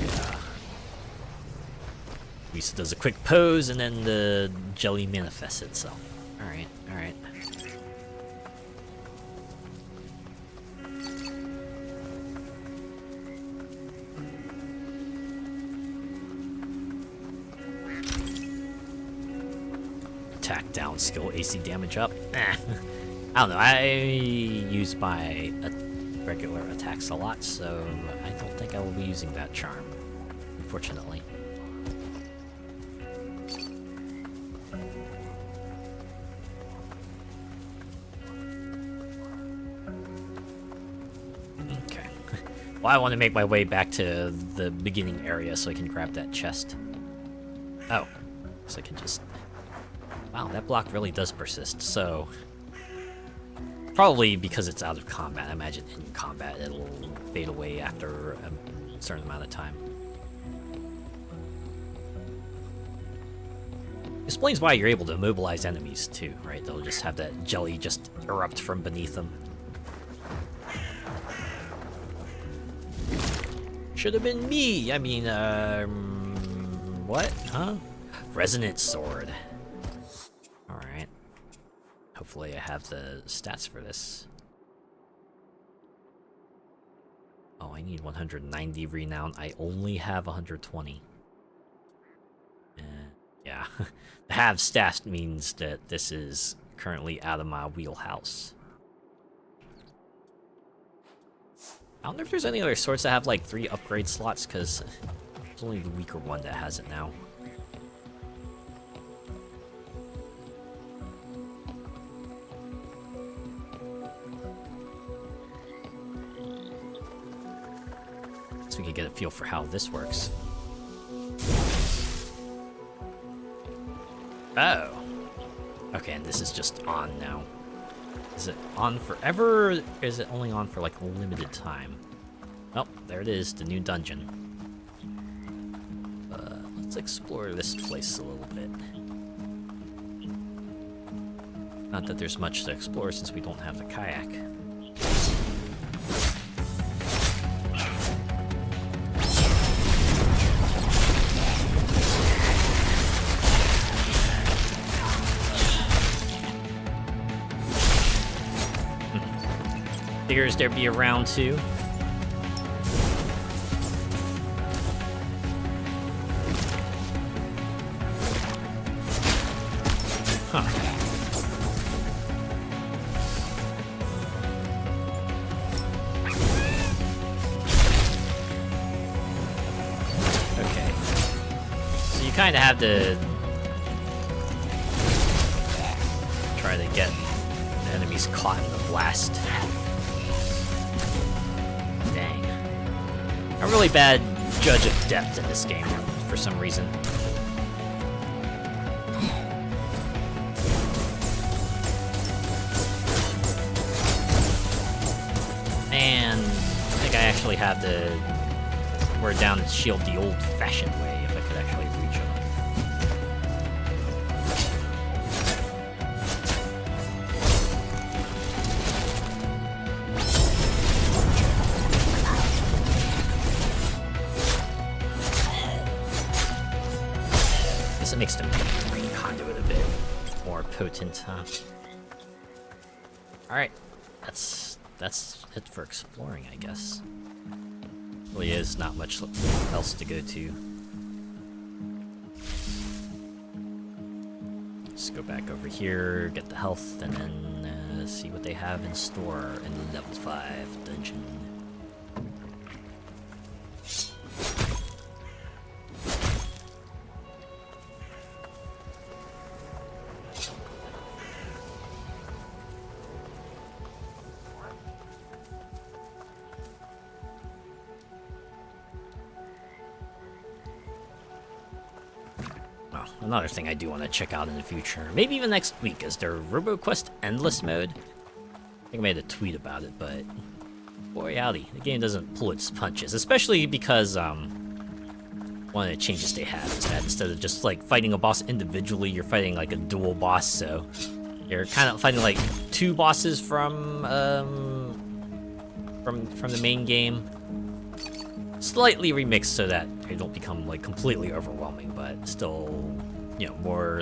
[SPEAKER 1] Yeah. Luisa does a quick pose, and then the jelly manifests itself. Alright, alright. Attack down, skill, AC damage up. I don't know, I use my regular attacks a lot, so I don't think I will be using that charm, unfortunately. Okay. Well, I want to make my way back to the beginning area so I can grab that chest. Oh, so I can just... Wow, that block really does persist, so... Probably because it's out of combat. I imagine in combat it'll fade away after a certain amount of time. Explains why you're able to immobilize enemies too, right? They'll just have that jelly just erupt from beneath them. Should have been me! I mean, what? Huh? Resonant Sword. Alright. Hopefully I have the stats for this. Oh, I need 190 renown. I only have 120. Yeah. The have stats means that this is currently out of my wheelhouse. I don't know if there's any other swords that have like 3 upgrade slots, because it's only the weaker one that has it now. So we can get a feel for how this works. Oh. Okay, and this is just on now. Is it on forever, or is it only on for like a limited time? Oh, there it is, the new dungeon. Let's explore this place a little bit. Not that there's much to explore since we don't have the kayak. Figures there be a round 2. Huh. Okay. So you kind of have to try to get the enemies caught in the blast. Dang. I'm really bad judge of depth in this game for some reason. And I think I actually have to wear down and shield the old-fashioned way if I could actually reach them. Guess it makes the green conduit a bit more potent, huh? Alright, that's it for exploring, I guess. Really is not much else to go to. Let's go back over here, get the health, and then see what they have in store in the level 5 dungeon. Another thing I do want to check out in the future, maybe even next week, is their RoboQuest Endless mode. I think I made a tweet about it, but boy howdy, the game doesn't pull its punches, especially because one of the changes they have is that instead of just like fighting a boss individually, you're fighting like a dual boss, so you're kind of fighting like two bosses from the main game. Slightly remixed so that they don't become like completely overwhelming, but still, you know, more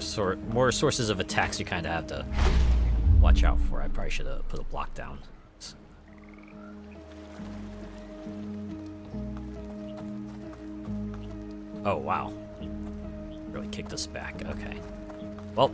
[SPEAKER 1] sources of attacks you kind of have to watch out for. I probably should have put a block down. Oh wow, really kicked us back. Okay, well.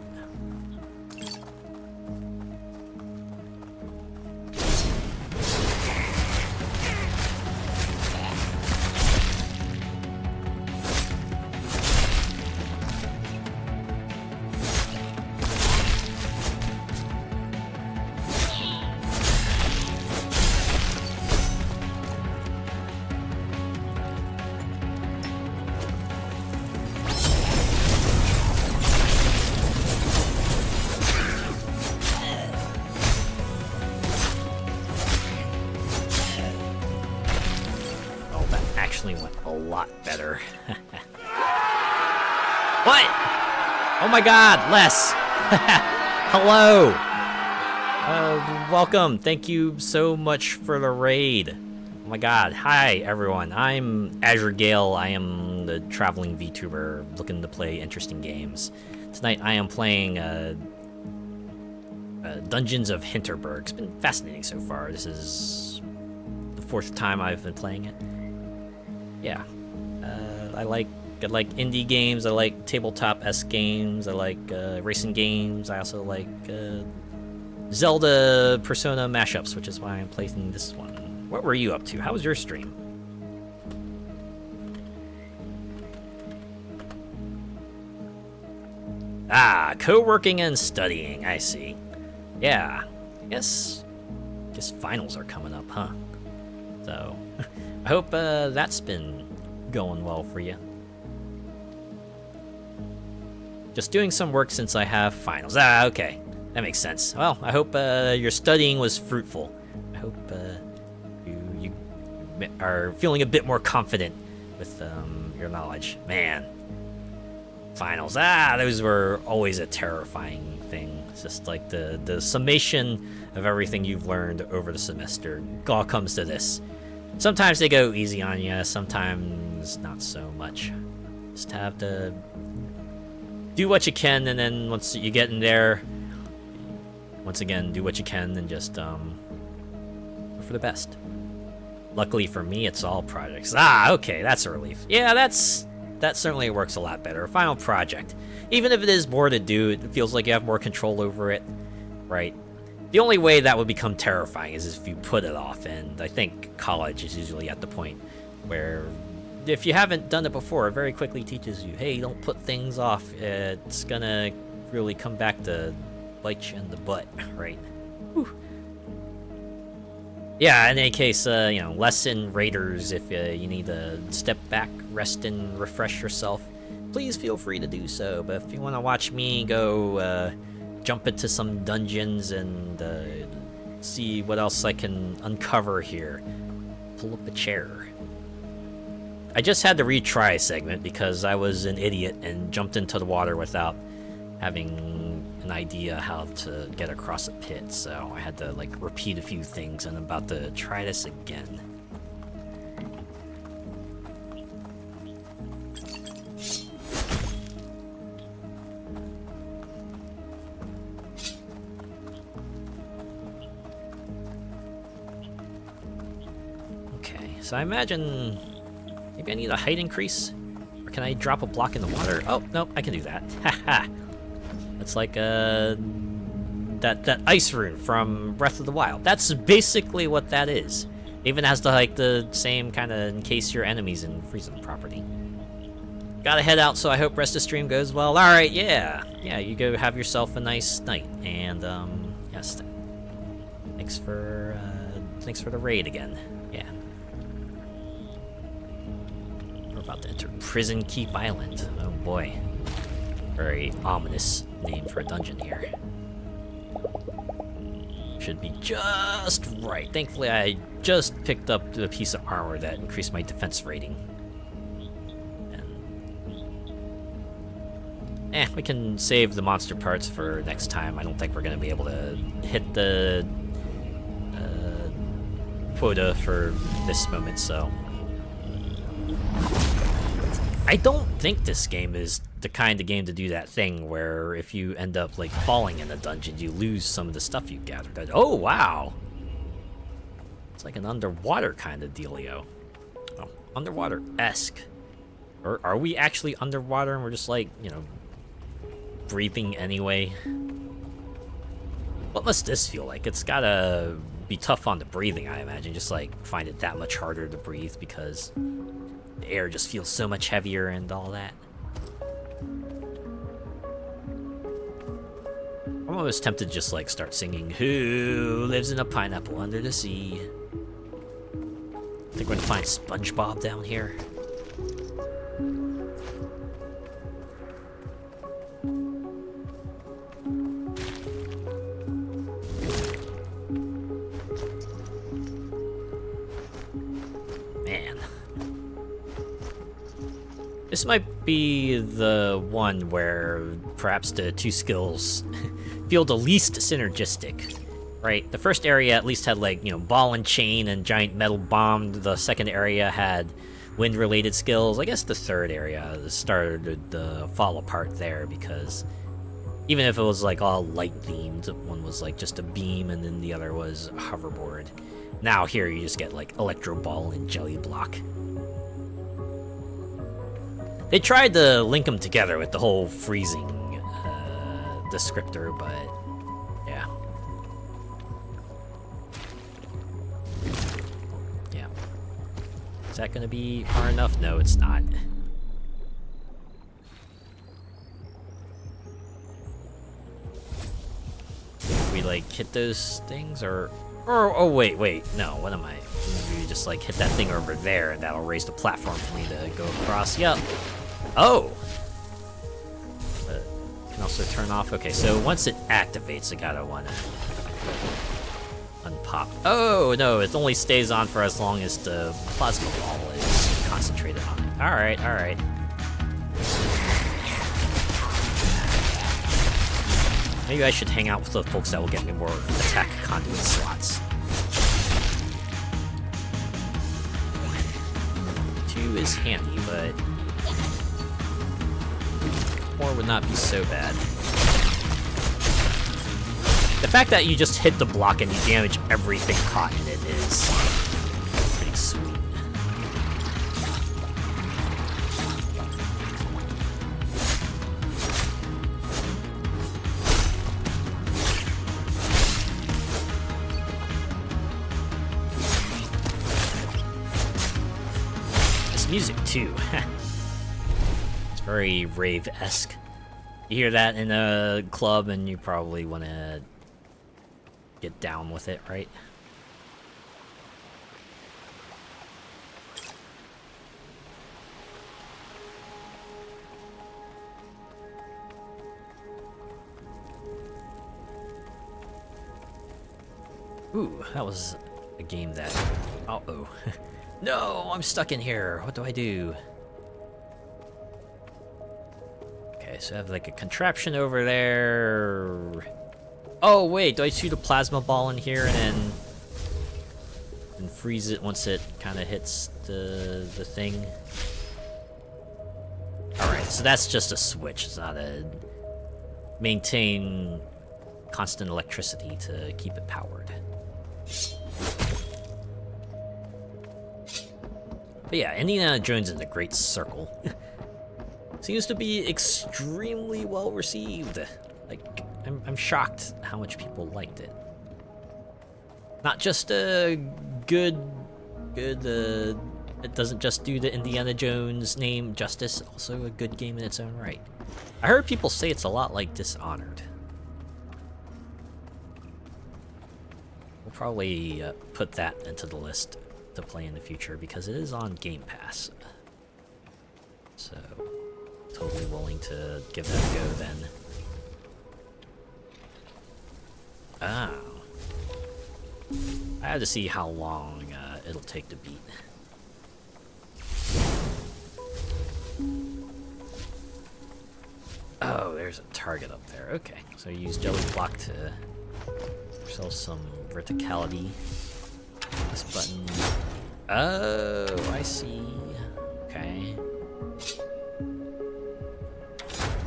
[SPEAKER 1] Went a lot better. What? Oh my god, Les! Hello! Welcome. Thank you so much for the raid. Oh my god. Hi, everyone. I'm Azure Gale. I am the traveling VTuber looking to play interesting games. Tonight I am playing Dungeons of Hinterberg. It's been fascinating so far. This is the 4th time I've been playing it. Yeah, I like indie games. I like tabletop-esque games. I like racing games. I also like Zelda Persona mashups, which is why I'm playing this one. What were you up to? How was your stream? Ah, co-working and studying. I see. Yeah, I guess finals are coming up, huh? So. I hope that's been going well for you. Just doing some work since I have finals. Ah, okay. That makes sense. Well, I hope your studying was fruitful. I hope you are feeling a bit more confident with your knowledge. Man. Finals. Ah, those were always a terrifying thing. It's just like the summation of everything you've learned over the semester all comes to this. Sometimes they go easy on you, sometimes not so much. Just have to do what you can, and then once you get in there, once again, do what you can, and just hope for the best. Luckily for me, it's all projects. Ah, okay, that's a relief. Yeah, that certainly works a lot better. A final project. Even if it is more to do, it feels like you have more control over it, right? The only way that would become terrifying is if you put it off, and I think college is usually at the point where if you haven't done it before, it very quickly teaches you, hey, don't put things off. It's gonna really come back to bite you in the butt, right? Whew. Yeah, in any case, you know, lesson raiders, if you need to step back, rest, and refresh yourself, please feel free to do so. But if you want to watch me go jump into some dungeons and see what else I can uncover here, pull up a chair. I just had to retry a segment because I was an idiot and jumped into the water without having an idea how to get across a pit, so I had to like repeat a few things, and I'm about to try this again. Okay, so I imagine maybe I need a height increase, or can I drop a block in the water? Oh no, I can do that. Haha. It's like that ice rune from Breath of the Wild. That's basically what that is. Even has the same kind of encase your enemies in freezing property. Gotta head out, so I hope rest of stream goes well. All right, yeah, you go have yourself a nice night, and yes, thanks for the raid again. Yeah, we're about to enter Prisonkeep Island. Oh boy. Very ominous name for a dungeon here. Should be just right. Thankfully, I just picked up the piece of armor that increased my defense rating. And, we can save the monster parts for next time. I don't think we're going to be able to hit the quota for this moment, so... I don't think this game is the kind of game to do that thing where if you end up like falling in a dungeon, you lose some of the stuff you gathered. Oh wow, it's like an underwater kind of dealio. Oh, underwater-esque. Or are we actually underwater and we're just like, you know, breathing anyway? What must this feel like? It's gotta be tough on the breathing, I imagine. Just like find it that much harder to breathe because the air just feels so much heavier and all that. I'm almost tempted to just like start singing "Who Lives in a Pineapple Under the Sea." I think we're gonna find SpongeBob down here. Man. This might be the one where perhaps the two skills feel the least synergistic, right? The first area at least had like, you know, ball and chain and giant metal bomb. The second area had wind-related skills. I guess the third area started to fall apart there because even if it was like all light-themed, one was like just a beam and then the other was a hoverboard. Now here you just get like electro ball and jelly block. They tried to link them together with the whole freezing descriptor, but yeah. Yeah. Is that gonna be far enough? No, it's not. We like hit those things or oh wait, no, what am I? Maybe just like hit that thing over there and that'll raise the platform for me to go across. Yep. Oh! Can also turn off. Okay, so once it activates, I gotta wanna unpop. Oh no, it only stays on for as long as the plasma ball is concentrated on it. Alright, alright. Maybe I should hang out with the folks that will get me more attack conduit slots. 2 is handy, but more would not be so bad. The fact that you just hit the block and you damage everything caught in it is pretty sweet. This music too. It's very rave-esque. You hear that in a club and you probably want to get down with it, right? Ooh, that was a game that... Uh-oh. No, I'm stuck in here. What do I do? Okay, so I have like a contraption over there. Oh, wait, do I shoot a plasma ball in here and freeze it once it kind of hits the thing? Alright, so that's just a switch. It's not a... Maintain constant electricity to keep it powered. But yeah, Indiana Jones in the Great Circle seems to be extremely well received. Like, I'm shocked how much people liked it. Not just a good, it doesn't just do the Indiana Jones name justice, also a good game in its own right. I heard people say it's a lot like Dishonored. We'll probably put that into the list to play in the future because it is on Game Pass. So, totally willing to give that a go then. Oh. I have to see how long it'll take to beat. Oh, there's a target up there. Okay, so use jelly block to yourself some verticality. This button. Oh, I see. Okay.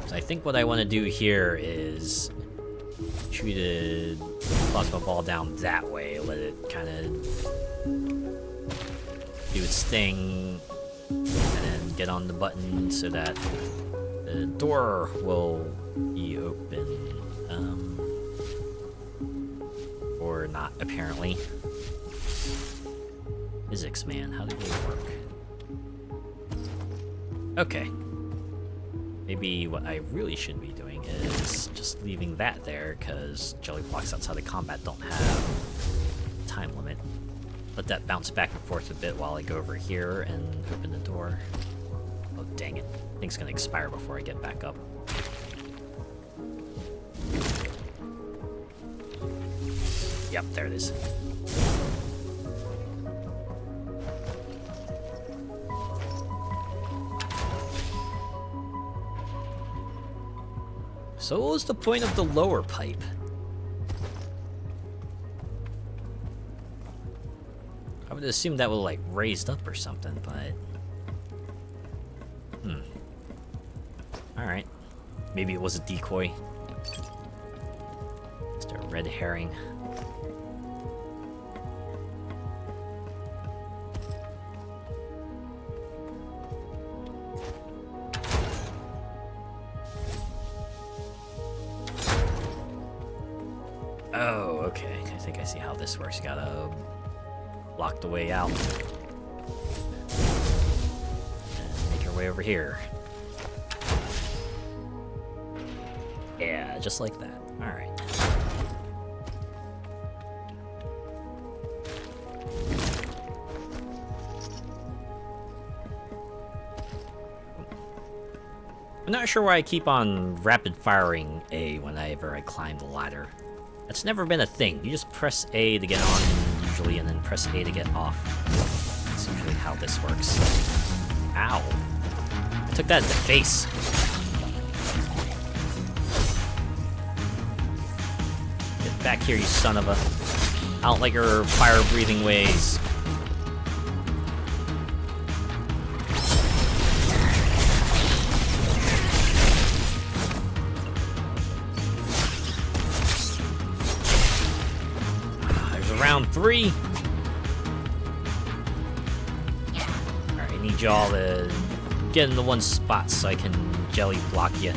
[SPEAKER 1] So I think what I want to do here is shoot a plasma ball down that way. Let it kind of do its thing, and then get on the button so that the door will be open. Or not, apparently. Physics, man, how do they work? Okay. Maybe what I really should be doing is just leaving that there, because jelly blocks outside of combat don't have time limit. Let that bounce back and forth a bit while I go over here and open the door. Oh, dang it. Thing's gonna expire before I get back up. Yep, there it is. So what was the point of the lower pipe? I would assume that was like raised up or something, but... Alright. Maybe it was a decoy. Just a red herring. Oh, okay. I think I see how this works. You gotta block the way out. And make your way over here. Yeah, just like that. Alright. I'm not sure why I keep on rapid firing A whenever I climb the ladder. That's never been a thing. You just press A to get on, usually, and then press A to get off. That's usually how this works. Ow. I took that in the face. Get back here, you son of a... I don't like your fire-breathing ways. Round 3. Alright, I need y'all to get in the one spot so I can jelly block you.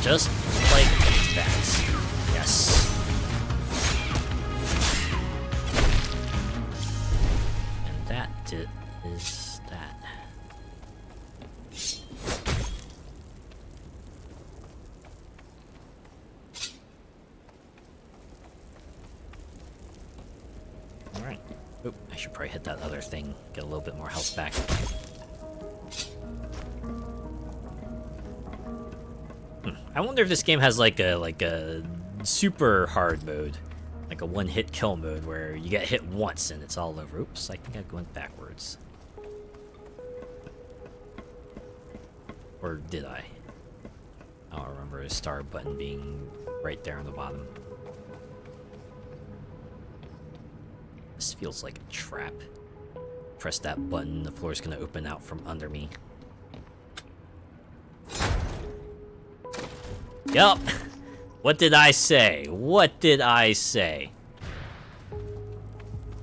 [SPEAKER 1] Just like that. Yes. And that is that. Alright. Oop, I should probably hit that other thing, get a little bit more health back. I wonder if this game has like a super hard mode, like a one-hit kill mode where you get hit once and it's all over. Oops, I think I went backwards. Or did I? I don't remember the start button being right there on the bottom. This feels like a trap. Press that button, the floor's gonna open out from under me. Yup! What did I say? What did I say?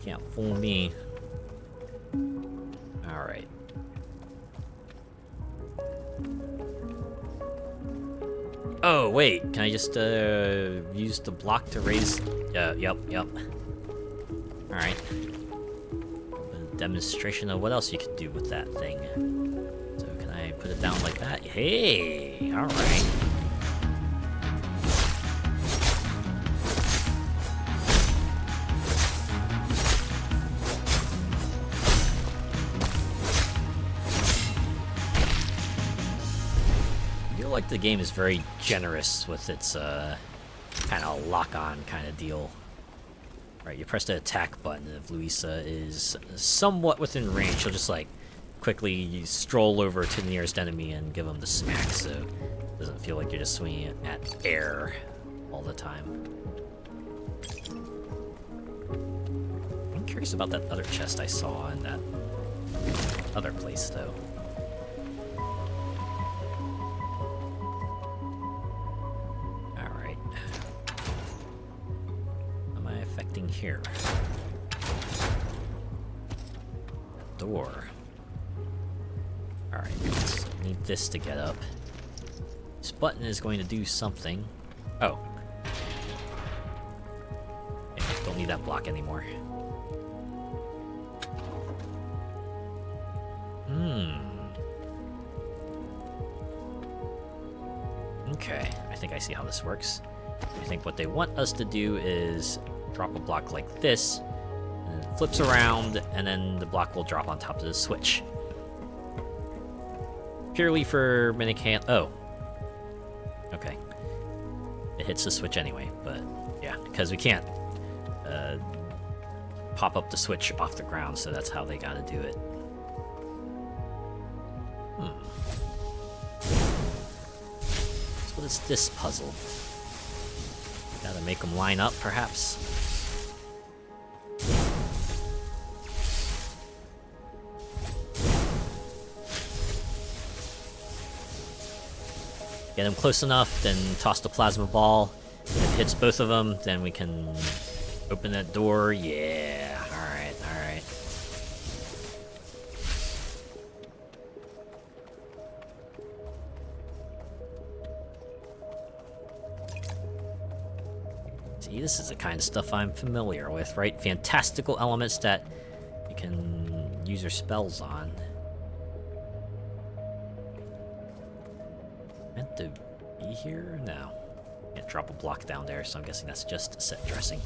[SPEAKER 1] Can't fool me. Alright. Oh, wait. Can I just use the block to raise... yep. Alright. A demonstration of what else you can do with that thing. So can I put it down like that? Hey! Alright. Like the game is very generous with its kind of lock-on kind of deal. Right, you press the attack button, and if Luisa is somewhat within range, she'll just like quickly stroll over to the nearest enemy and give them the smack, so it doesn't feel like you're just swinging at air all the time. I'm curious about that other chest I saw in that other place, though. Here. Door. Alright, let's need this to get up. This button is going to do something. Oh. Okay, don't need that block anymore. Okay, I think I see how this works. I think what they want us to do is drop a block like this, and it flips around, and then the block will drop on top of the switch. Purely for minicam. Oh. Okay. It hits the switch anyway, but yeah, because we can't pop up the switch off the ground, so that's how they gotta do it. So what is this puzzle? Gotta make them line up, perhaps? Get them close enough, then toss the plasma ball. If it hits both of them, then we can open that door. Yeah, alright. See, this is the kind of stuff I'm familiar with, right? Fantastical elements that you can use your spells on. Meant to be here? No. Can't drop a block down there, so I'm guessing that's just set dressing.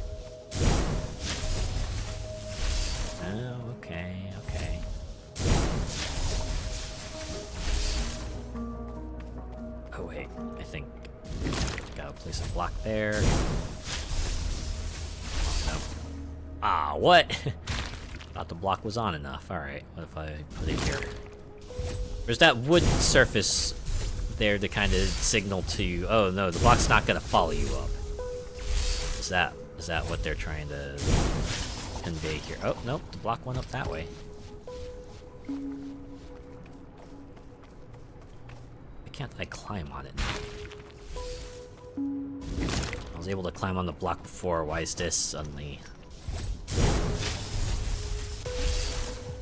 [SPEAKER 1] Oh, okay. Oh wait, I think gotta place a block there. Oh, no. Ah, what? Thought the block was on enough. Alright, what if I put it here? There's that wood surface there to kind of signal to you, oh no, the block's not gonna follow you up. Is that what they're trying to convey here? Oh, nope, the block went up that way. Why can't I climb on it now? I was able to climb on the block before, why is this suddenly...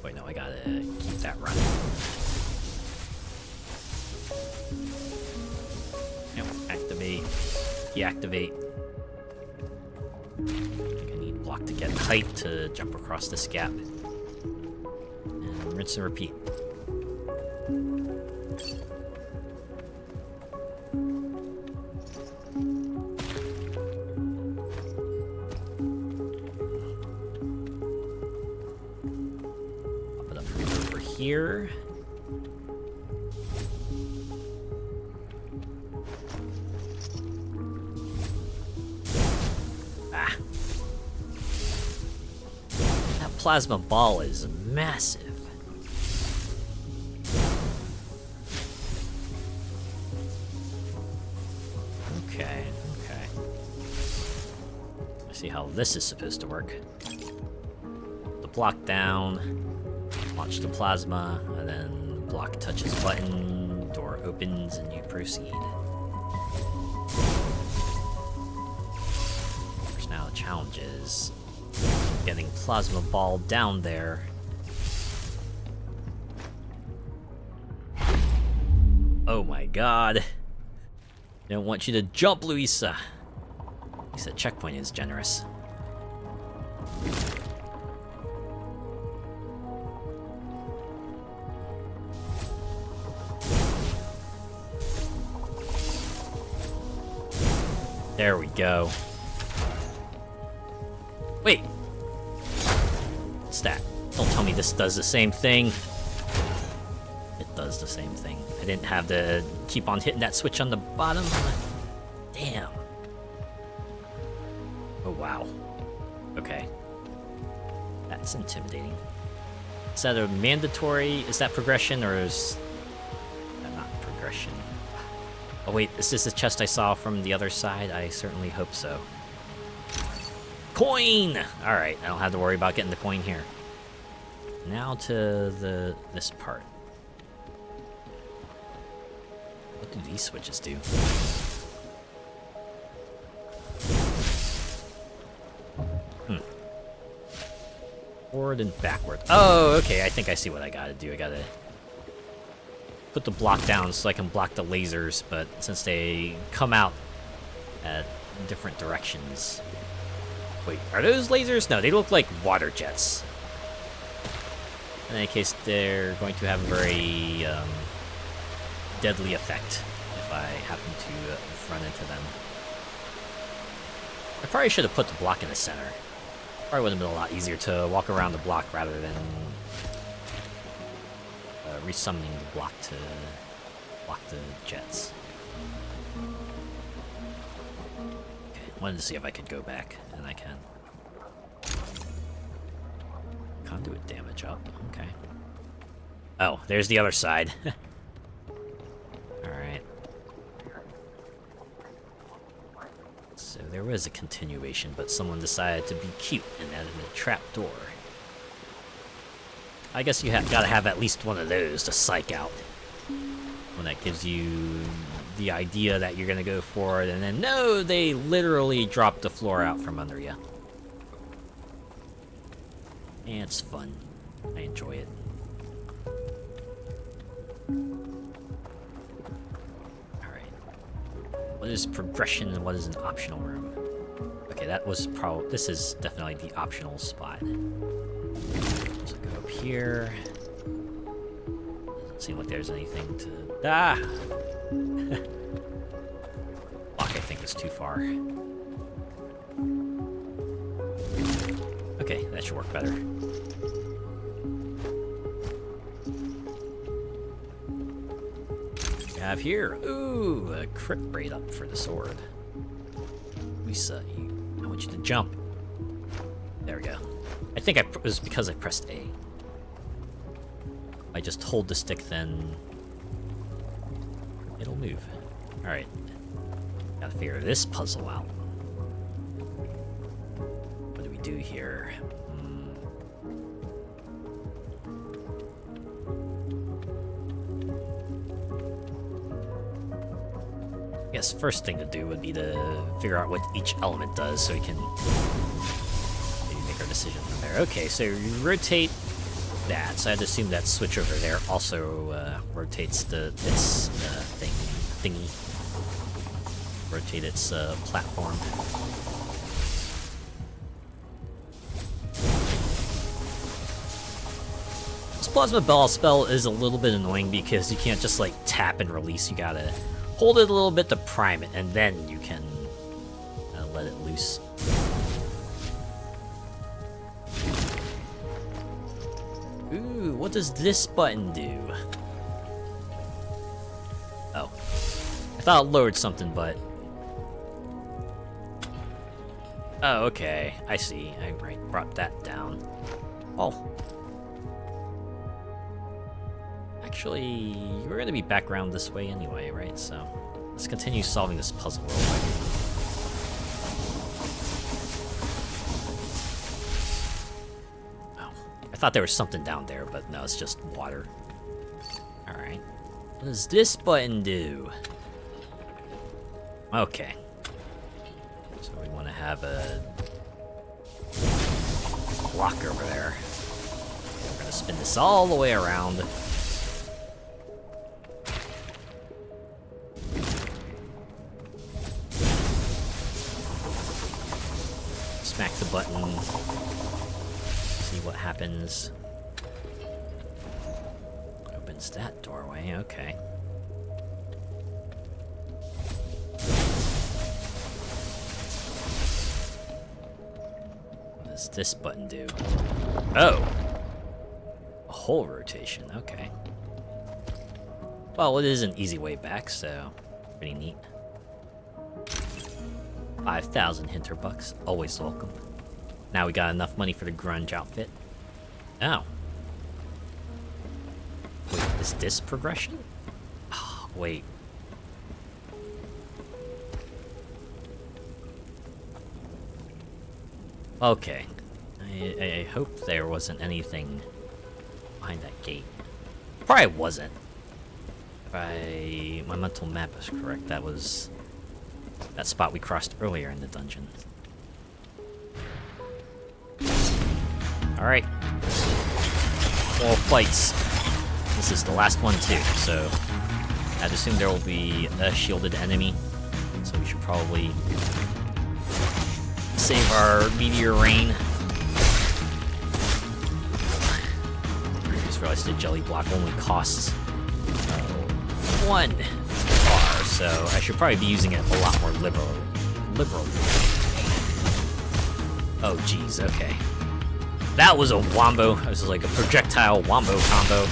[SPEAKER 1] Wait, no, I gotta keep that running. Deactivate. I think I need block to get height to jump across this gap. And rinse and repeat. Pop it up from over here. plasma ball is massive. Okay. Let's see how this is supposed to work. The block down, launch the plasma, and then block touches button, door opens, and you proceed. Of course, now the challenge is getting plasma ball down there. Oh my god. I don't want you to jump, Luisa. At least that checkpoint is generous. There we go. Wait. What's that? Don't tell me this does the same thing. It does the same thing. I didn't have to keep on hitting that switch on the bottom. Damn. Oh, wow. Okay. That's intimidating. Is that a mandatory? Is that progression, or is that not progression? Oh wait, is this the chest I saw from the other side? I certainly hope so. Coin! Alright, I don't have to worry about getting the coin here. Now to this part. What do these switches do? Forward and backward. Oh, okay, I think I see what I gotta do. I gotta put the block down so I can block the lasers, but since they come out at different directions. Wait, are those lasers? No, they look like water jets. In any case, they're going to have a very deadly effect if I happen to run into them. I probably should have put the block in the center. Probably would have been a lot easier to walk around the block rather than resummoning the block to block the jets. Okay, wanted to see if I could go back, and I can. Conduit damage up, okay. Oh, there's the other side. Alright. So there was a continuation, but someone decided to be cute and added a trap door. I guess you gotta have at least one of those to psych out. When that gives you the idea that you're gonna go for it, and then no, they literally drop the floor out from under you. And it's fun. I enjoy it. Alright. What is progression and what is an optional room? Okay, that was probably... This is definitely the optional spot. So go up here. Doesn't seem like there's anything to... Ah! Block, I think, is too far. Okay, that should work better. We have here, ooh, a crit rate up for the sword. Luisa, I want you to jump. There we go. I think it was because I pressed A. If I just hold the stick, then it'll move. Alright. Gotta figure this puzzle out. What do we do here? I guess first thing to do would be to figure out what each element does so we can maybe make our decision from there. Okay, so you rotate that, so I'd assume that switch over there also rotates its thingy. Rotate its platform. This plasma ball spell is a little bit annoying because you can't just like tap and release. You gotta hold it a little bit to prime it, and then you can let it loose. Ooh, what does this button do? Oh. I thought it lowered something, but... Oh, okay. I see. I brought that down. Oh. Actually, we're gonna be back around this way anyway, right? So, let's continue solving this puzzle real quick. Oh, I thought there was something down there, but no, it's just water. Alright. What does this button do? Okay. So we want to have a block over there. We're gonna spin this all the way around. Smack the button. See what happens. Opens that doorway, okay. What does this button do? Oh! A whole rotation, okay. Well, it is an easy way back, so pretty neat. 5,000 Hinterbucks, always welcome. Now we got enough money for the grunge outfit. Oh. Wait, is this progression? Oh, wait. Okay. I hope there wasn't anything behind that gate. Probably wasn't. If my mental map is correct, that was that spot we crossed earlier in the dungeon. Alright. All fights. This is the last one too, so I'd assume there will be a shielded enemy. So we should probably save our meteor rain. I just realized the jelly block only costs 1 bar, so I should probably be using it a lot more liberally. Oh geez, okay. That was a wombo. This is like a projectile wombo combo.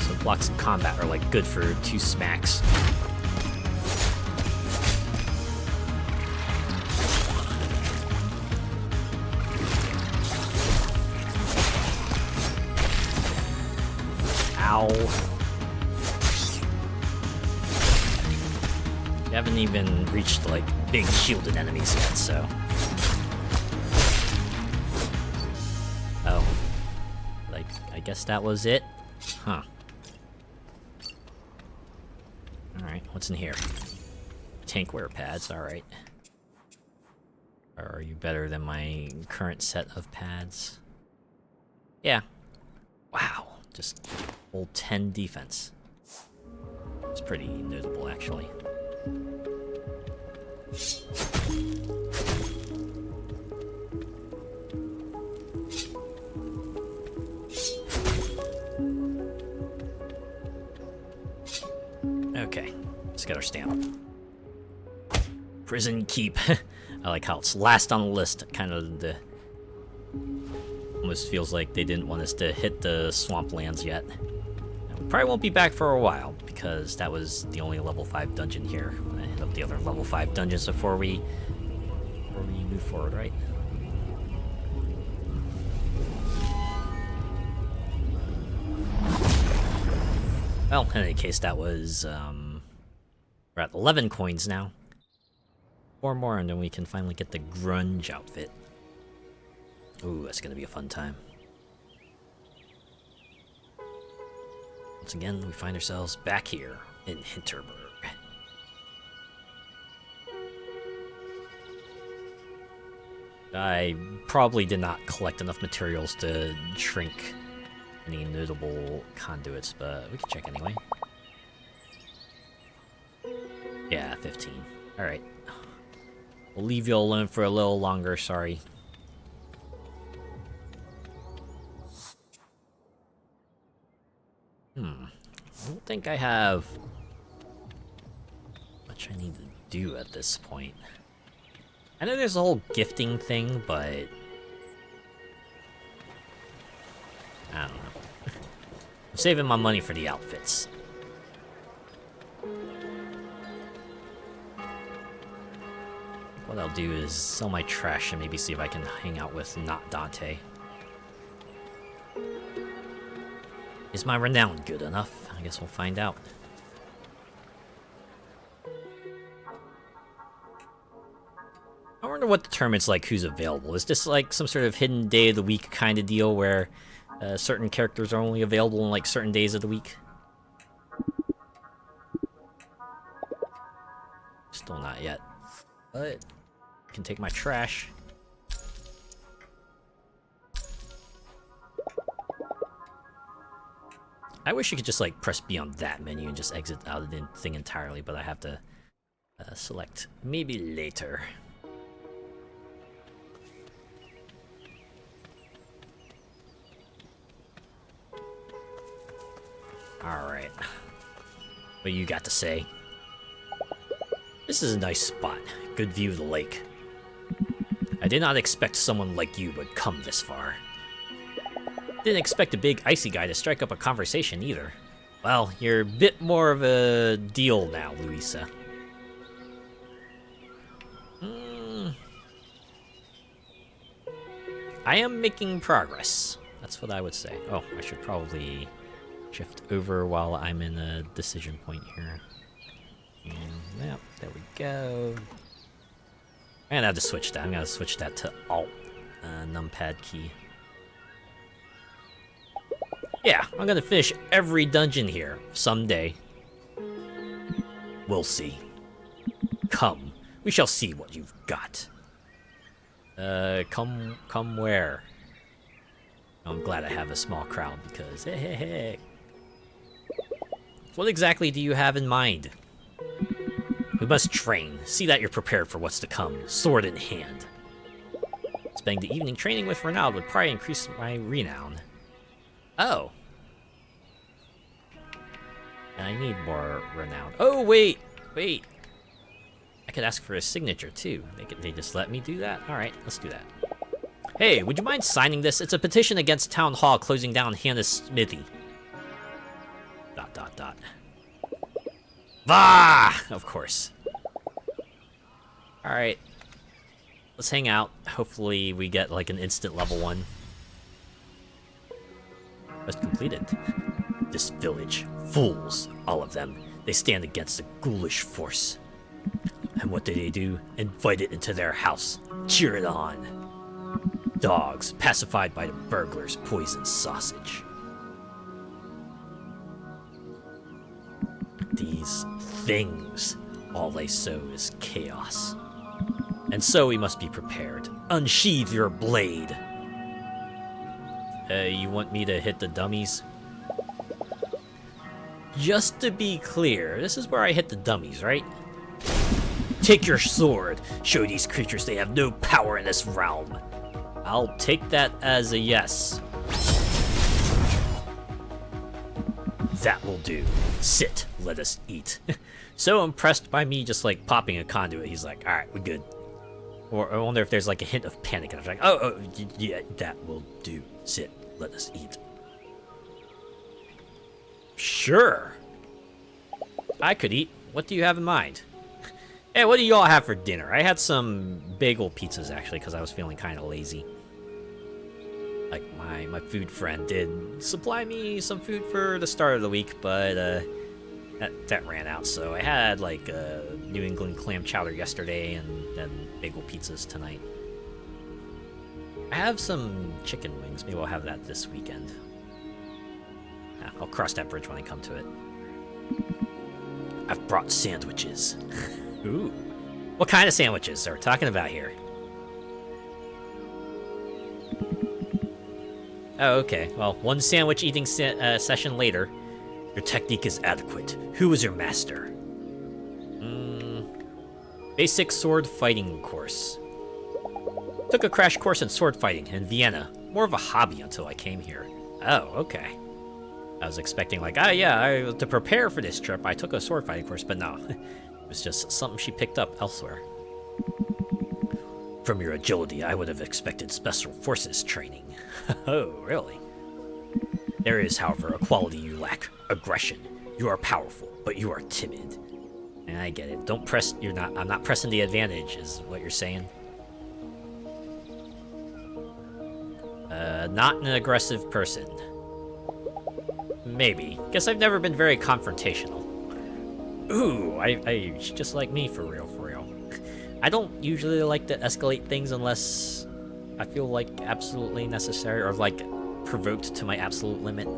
[SPEAKER 1] So blocks in combat are like good for 2 smacks. Ow. We haven't even reached, like, big shielded enemies yet, so... Oh. Like, I guess that was it? Huh. Alright, what's in here? Tank wear pads, alright. Are you better than my current set of pads? Yeah. Wow. Just hold 10 defense. It's pretty notable, actually. Okay, let's get our stamp. Prisonkeep. I like how it's last on the list. Kind of the... Almost feels like they didn't want us to hit the swamplands yet. And we probably won't be back for a while, because that was the only level 5 dungeon here. I'm gonna hit up the other level 5 dungeons before we move forward, right? Well, in any case, that was, we're at 11 coins now. 4 more, and then we can finally get the grunge outfit. Ooh, that's gonna be a fun time. Once again, we find ourselves back here in Hinterberg. I probably did not collect enough materials to shrink any notable conduits, but we can check anyway. Yeah, 15. Alright. We'll leave you alone for a little longer, sorry. I don't think I have much I need to do at this point. I know there's a whole gifting thing, but I don't know. I'm saving my money for the outfits. What I'll do is sell my trash and maybe see if I can hang out with not Dante. Is my renown good enough? I guess we'll find out. I wonder what determines like who's available. Is this like some sort of hidden day of the week kind of deal where certain characters are only available on like certain days of the week? Still not yet, but I can take my trash. I wish you could just like press B on that menu and just exit out of the thing entirely, but I have to select maybe later. Alright. What you got to say? This is a nice spot. Good view of the lake. I did not expect someone like you would come this far. Didn't expect a big icy guy to strike up a conversation either. Well, you're a bit more of a deal now, Luisa. I am making progress. That's what I would say. Oh, I should probably shift over while I'm in a decision point here. And yeah, there we go. I'm gonna have to switch that. I'm gonna switch that to Alt, numpad key. Yeah, I'm gonna finish every dungeon here someday. We'll see. Come, we shall see what you've got. Come where? I'm glad I have a small crowd because hey. What exactly do you have in mind? We must train. See that you're prepared for what's to come, sword in hand. Spending the evening training with Renaud would probably increase my renown. Oh. And I need more renown. Oh, wait. I could ask for a signature, too. They just let me do that? Alright, let's do that. Hey, would you mind signing this? It's a petition against Town Hall closing down Hannah's smithy. ... Vah! Of course. Alright. Let's hang out. Hopefully we get like an instant level 1. Quest completed. This village. Fools. All of them. They stand against a ghoulish force. And what do? Invite it into their house. Cheer it on. Dogs. Pacified by the burglars' poison sausage. These things. All they sow is chaos. And so we must be prepared. Unsheathe your blade. You want me to hit the dummies? Just to be clear, this is where I hit the dummies, right? Take your sword. Show these creatures they have no power in this realm. I'll take that as a yes. That will do. Sit, let us eat. So impressed by me just like popping a conduit, he's like, alright, we're good. Or I wonder if there's like a hint of panic, and I'm like, oh, yeah, that will do. Sit, let us eat. Sure. I could eat. What do you have in mind? Hey, what do you all have for dinner? I had some bagel pizzas, actually, because I was feeling kind of lazy. Like, my food friend did supply me some food for the start of the week, but that ran out. So I had, like, New England clam chowder yesterday and then bagel pizzas tonight. I have some chicken wings. Maybe I'll have that this weekend. I'll cross that bridge when I come to it. I've brought sandwiches. Ooh. What kind of sandwiches are we talking about here? Oh, okay. Well, one sandwich eating session later. Your technique is adequate. Who is your master? Basic sword fighting course. Took a crash course in sword fighting in Vienna. More of a hobby until I came here. Oh, okay. I was expecting like, to prepare for this trip, I took a sword fighting course, but no. It was just something she picked up elsewhere. From your agility, I would have expected special forces training. Oh, really? There is, however, a quality you lack: aggression. You are powerful, but you are timid. And I get it. Don't press. You're not. I'm not pressing the advantage, is what you're saying. Not an aggressive person. Maybe. Guess I've never been very confrontational. Ooh, I just like me, for real, for real. I don't usually like to escalate things unless I feel like absolutely necessary, or like provoked to my absolute limit.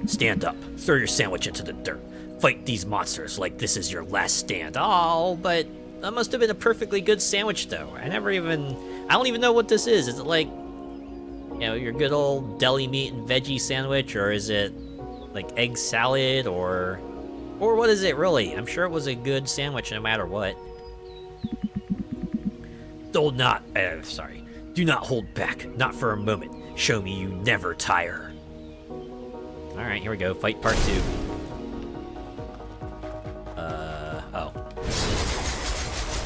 [SPEAKER 1] Stand up. Throw your sandwich into the dirt. Fight these monsters like this is your last stand. Oh, but that must have been a perfectly good sandwich, though. I don't even know what this is. Is it like, you know, your good old deli meat and veggie sandwich, or is it like egg salad, or what is it really? I'm sure it was a good sandwich no matter what. Do not hold back, not for a moment. Show me you never tire. Alright, here we go, fight part 2. Oh.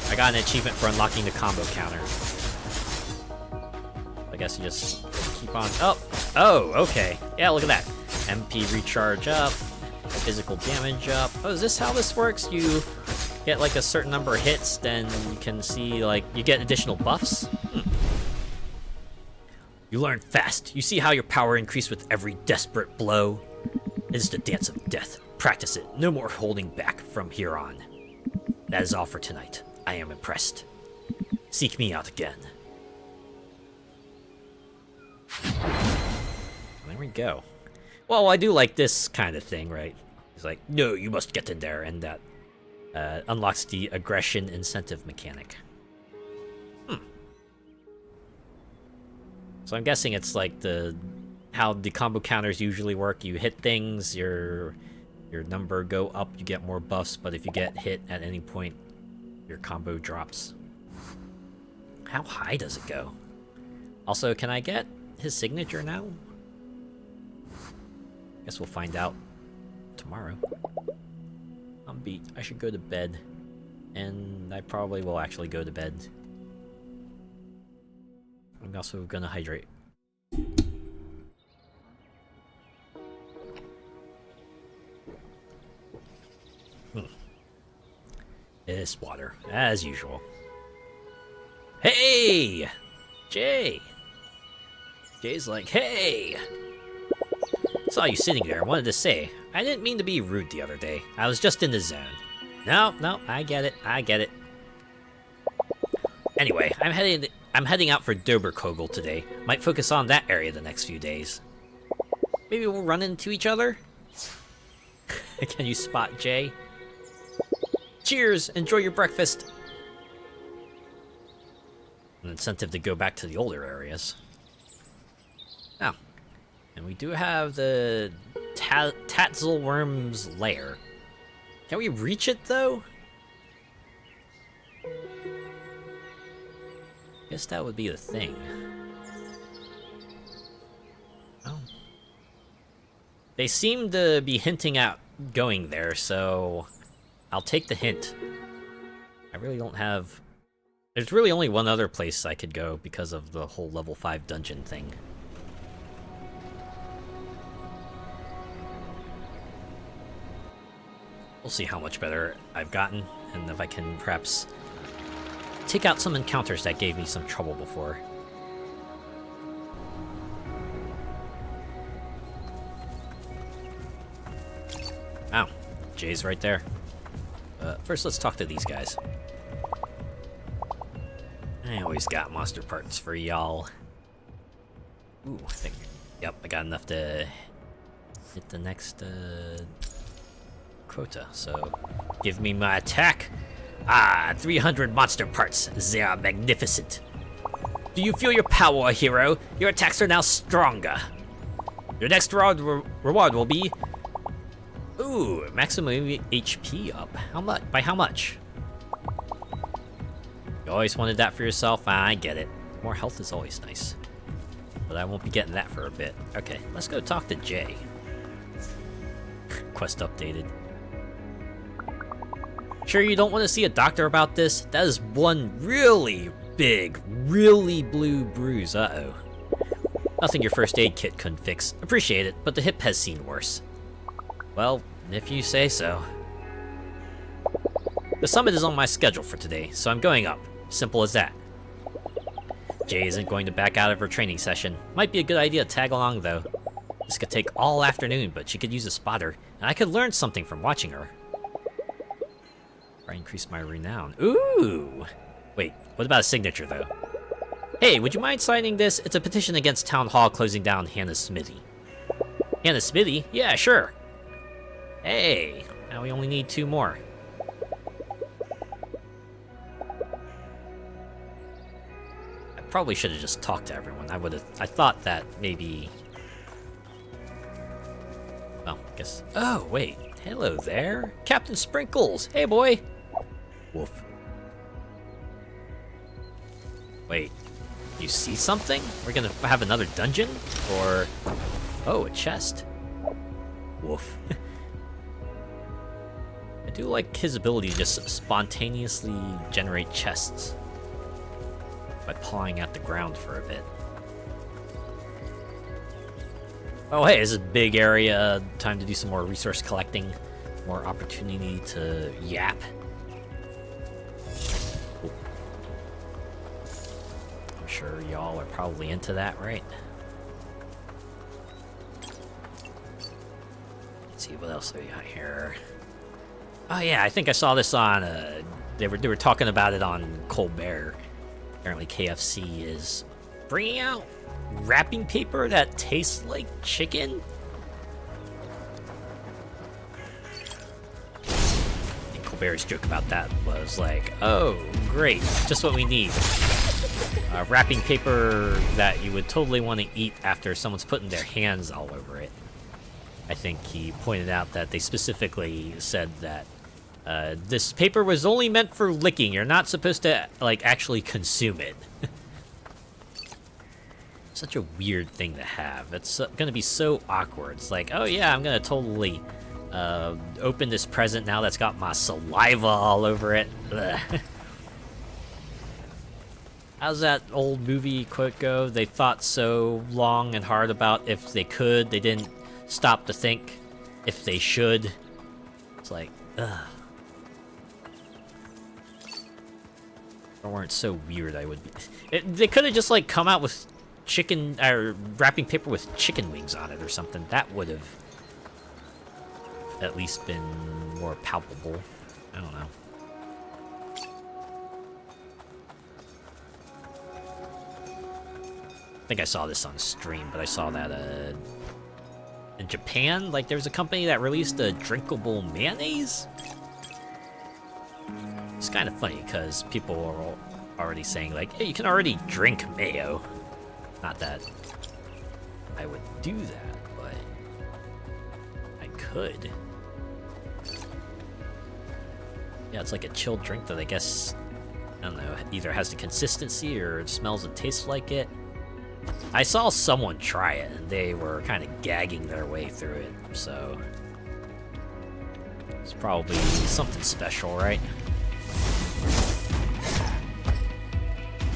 [SPEAKER 1] I got an achievement for unlocking the combo counter. I guess you just keep on, oh, okay. Yeah, look at that. MP recharge up, physical damage up. Oh, is this how this works? You get like a certain number of hits, then you can see, like, you get additional buffs? You learn fast. You see how your power increased with every desperate blow? It is the dance of death. Practice it. No more holding back from here on. That is all for tonight. I am impressed. Seek me out again. There we go. Well, I do like this kind of thing, right? It's like, no, you must get in there, and that unlocks the aggression incentive mechanic. So I'm guessing it's like how the combo counters usually work. You hit things, your number go up, you get more buffs, but if you get hit at any point, your combo drops. How high does it go? Also, can I get his signature now? Guess we'll find out tomorrow. I'm beat. I should go to bed. And I probably will actually go to bed. I'm also gonna hydrate. This water, as usual. Hey! Jay! Jay's like, hey! Saw you sitting there, wanted to say, I didn't mean to be rude the other day. I was just in the zone. No, I get it. Anyway, I'm heading out for Doberkogel today. Might focus on that area the next few days. Maybe we'll run into each other? Can you spot Jay? Cheers! Enjoy your breakfast! An incentive to go back to the older areas. Oh. And we do have the Tatzelworm's lair. Can we reach it, though? Guess that would be the thing. Oh. They seem to be hinting at going there, so I'll take the hint. I really don't have... There's really only one other place I could go because of the whole level 5 dungeon thing. We'll see how much better I've gotten, and if I can perhaps take out some encounters that gave me some trouble before. Ow, Jay's right there. First, let's talk to these guys. I always got monster parts for y'all. Ooh, I think... Yep, I got enough to hit the next, quota, so... Give me my attack! Ah, 300 monster parts. They are magnificent. Do you feel your power, hero? Your attacks are now stronger. Your next reward will be... Ooh, maximum HP up. How much? By how much? You always wanted that for yourself? Ah, I get it. More health is always nice. But I won't be getting that for a bit. Okay, let's go talk to Jay. Quest updated. Sure you don't want to see a doctor about this? That is one really big, really blue bruise. Uh-oh. Nothing your first aid kit couldn't fix. Appreciate it, but the hip has seen worse. Well, if you say so. The summit is on my schedule for today, so I'm going up. Simple as that. Jay isn't going to back out of her training session. Might be a good idea to tag along, though. This could take all afternoon, but she could use a spotter, and I could learn something from watching her. Or increase my renown. Ooh! Wait, what about a signature, though? Hey, would you mind signing this? It's a petition against Town Hall closing down Hannah's Smithy. Hannah's Smithy? Yeah, sure. Hey, now we only need 2 more. I probably should have just talked to everyone. I thought that maybe... Oh, I guess... Oh, wait. Hello there. Captain Sprinkles. Hey, boy. Woof. Wait. You see something? We're gonna have another dungeon? Or... Oh, a chest. Woof. I do like his ability to just spontaneously generate chests by pawing at the ground for a bit. Oh hey, this is a big area. Time to do some more resource collecting. More opportunity to yap. Ooh. I'm sure y'all are probably into that, right? Let's see, what else do we got here? Oh yeah, I think I saw this on, they were talking about it on Colbert. Apparently KFC is bringing out wrapping paper that tastes like chicken? And Colbert's joke about that was like, oh, great, just what we need. Wrapping paper that you would totally want to eat after someone's putting their hands all over it. I think he pointed out that they specifically said that this paper was only meant for licking. You're not supposed to, like, actually consume it. Such a weird thing to have. It's gonna be so awkward. It's like, oh yeah, I'm gonna totally open this present now that's got my saliva all over it. Ugh. How's that old movie quote go? They thought so long and hard about if they could. They didn't stop to think if they should. It's like, ugh. If it weren't so weird, I would be. They could have just like come out with chicken or wrapping paper with chicken wings on it or something. That would have at least been more palpable. I don't know. I think I saw this on stream, but I saw that in Japan, like, there was a company that released a drinkable mayonnaise. It's kind of funny because people are already saying like, hey, you can already drink mayo. Not that I would do that, but I could. Yeah, it's like a chilled drink that I guess, I don't know, either has the consistency or it smells and tastes like it. I saw someone try it, and they were kind of gagging their way through it, so it's probably something special, right?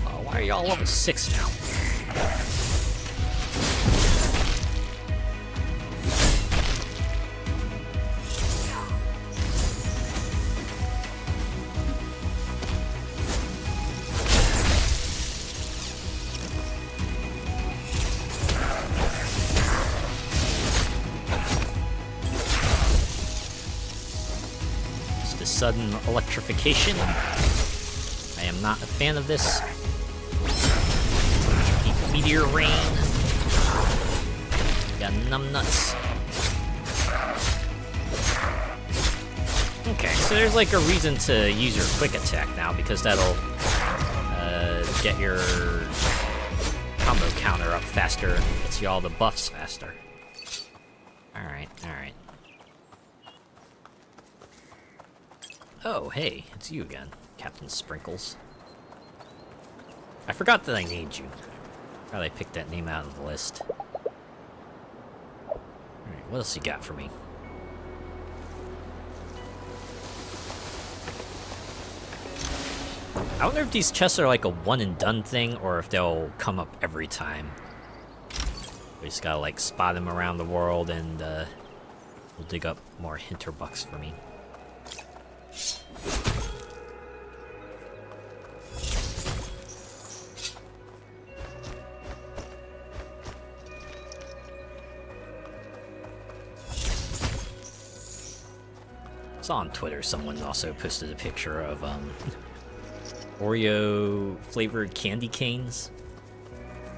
[SPEAKER 1] Oh, why are y'all level 6 now? Sudden electrification. I am not a fan of this. Deep meteor rain. Got numbnuts. Okay, so there's like a reason to use your quick attack now because that'll get your combo counter up faster and gets you all the buffs faster. Alright, alright. Oh, hey, it's you again, Captain Sprinkles. I forgot that I named you. How did I pick that name out of the list? Alright, what else you got for me? I wonder if these chests are like a one and done thing, or if they'll come up every time. We just gotta like spot him around the world, and we'll dig up more Hinterbucks for me. I saw on Twitter someone also posted a picture of Oreo flavored candy canes.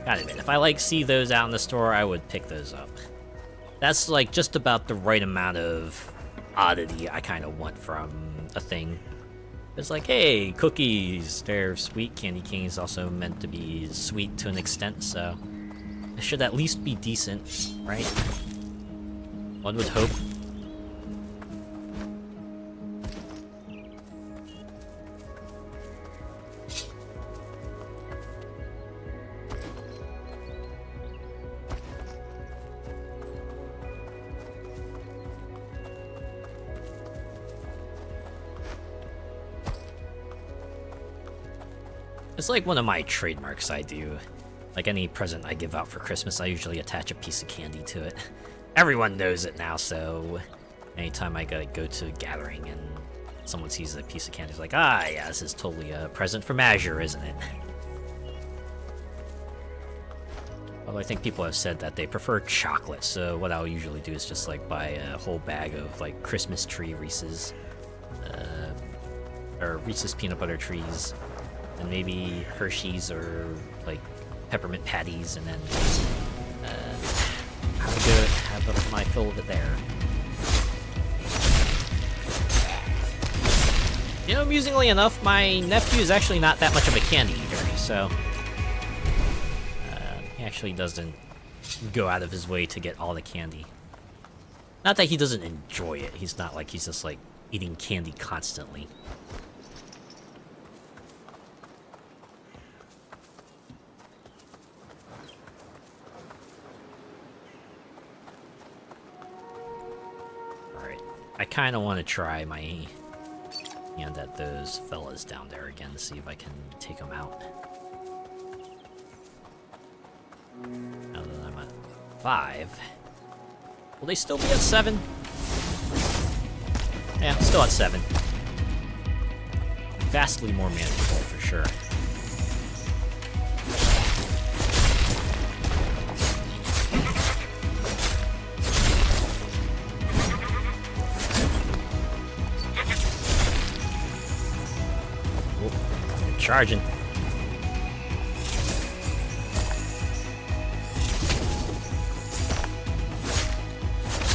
[SPEAKER 1] Gotta admit, if I like see those out in the store, I would pick those up. That's like just about the right amount of oddity I kind of want from a thing. It's like, hey, cookies, they're sweet. Candy canes also meant to be sweet to an extent, so it should at least be decent, right? One would hope. It's like one of my trademarks I do. Like any present I give out for Christmas, I usually attach a piece of candy to it. Everyone knows it now, so anytime I go to a gathering and someone sees a piece of candy, it's like, ah, yeah, this is totally a present from Azure, isn't it? Although I think people have said that they prefer chocolate, so what I'll usually do is just like buy a whole bag of like Christmas tree Reese's, or Reese's peanut butter trees, and maybe Hershey's or like peppermint patties, and then have my fill of it there. You know, amusingly enough, my nephew is actually not that much of a candy eater, so he actually doesn't go out of his way to get all the candy. Not that he doesn't enjoy it, he's not like he's just like eating candy constantly. I kind of want to try my hand at those fellas down there again to see if I can take them out. Now that I'm at 5, will they still be at 7? Yeah, still at 7. Vastly more manageable for sure. Charging.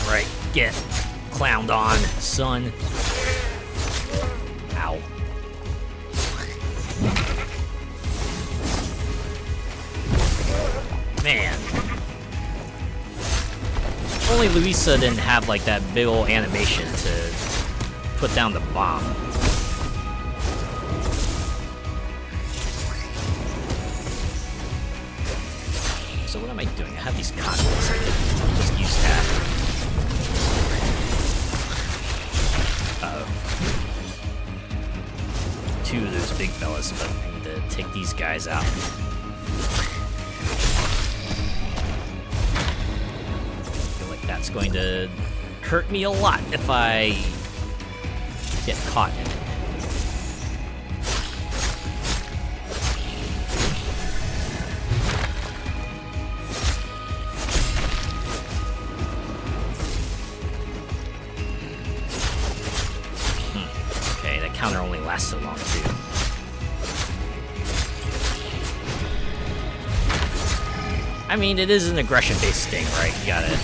[SPEAKER 1] Right, get clowned on, son. Ow. Man. If only Luisa didn't have like that big ol' animation to put down the bomb. So what am I doing? I have these conduits I can just use that. Uh-oh. 2 of those big fellas, but I need to take these guys out. I feel like that's going to hurt me a lot if I get caught in it. Counter only lasts so long too. I mean, it is an aggression-based thing, right? You gotta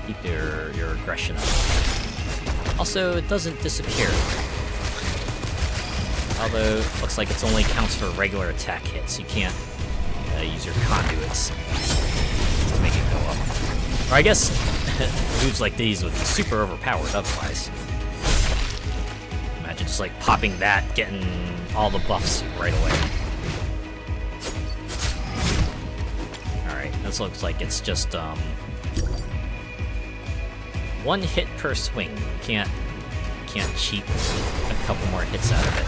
[SPEAKER 1] keep your aggression up. Also, it doesn't disappear. Although, it looks like it only counts for regular attack hits. You can't use your conduits to make it go up. Or I guess moves like these would be super overpowered otherwise. Just like popping that, getting all the buffs right away. Alright, this looks like it's just 1 hit per swing. You can't cheat a couple more hits out of it.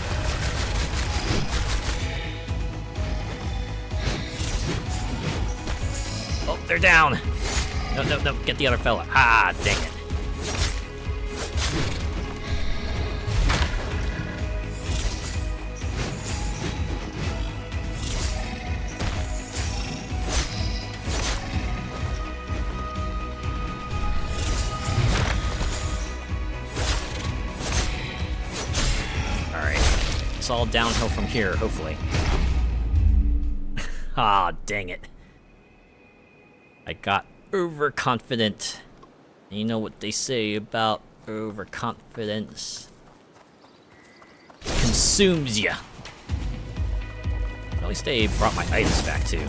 [SPEAKER 1] Oh, they're down! No, no, no, get the other fella. Ah, dang it. Alright. It's all downhill from here, hopefully. Ah, dang it. I got overconfident. You know what they say about overconfidence? Consumes ya. At least they brought my items back too.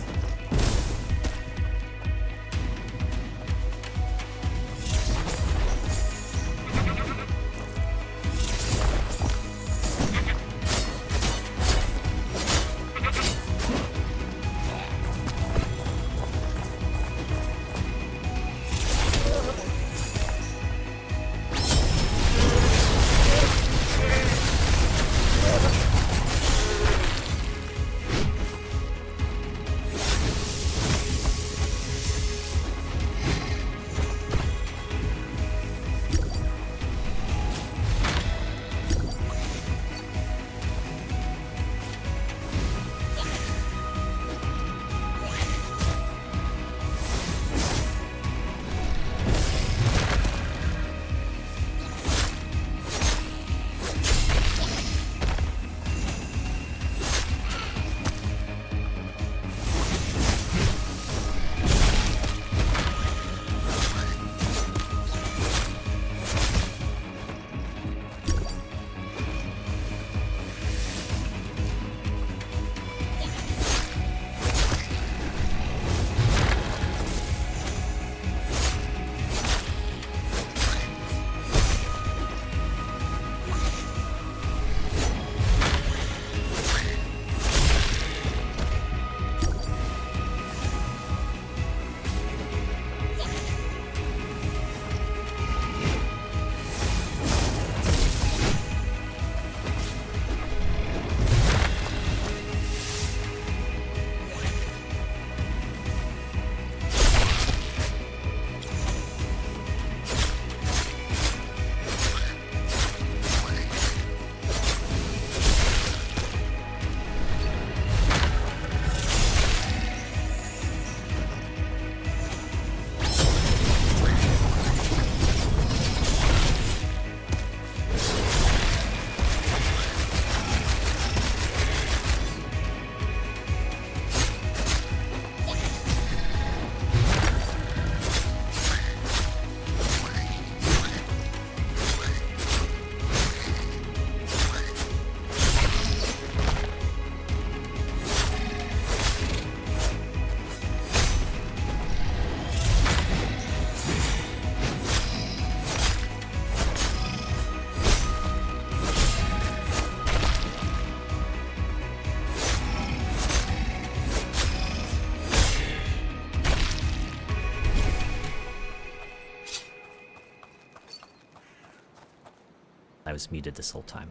[SPEAKER 1] I was muted this whole time.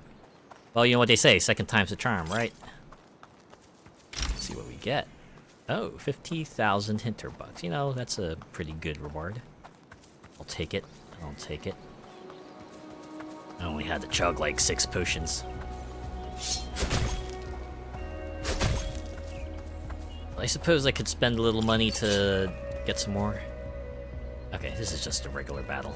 [SPEAKER 1] Well, you know what they say, second time's the charm, right? Let's see what we get. Oh, 50,000 Hinterbugs. You know, that's a pretty good reward. I'll take it. I'll take it. I only had to chug like 6 potions. I suppose I could spend a little money to get some more. Okay, this is just a regular battle.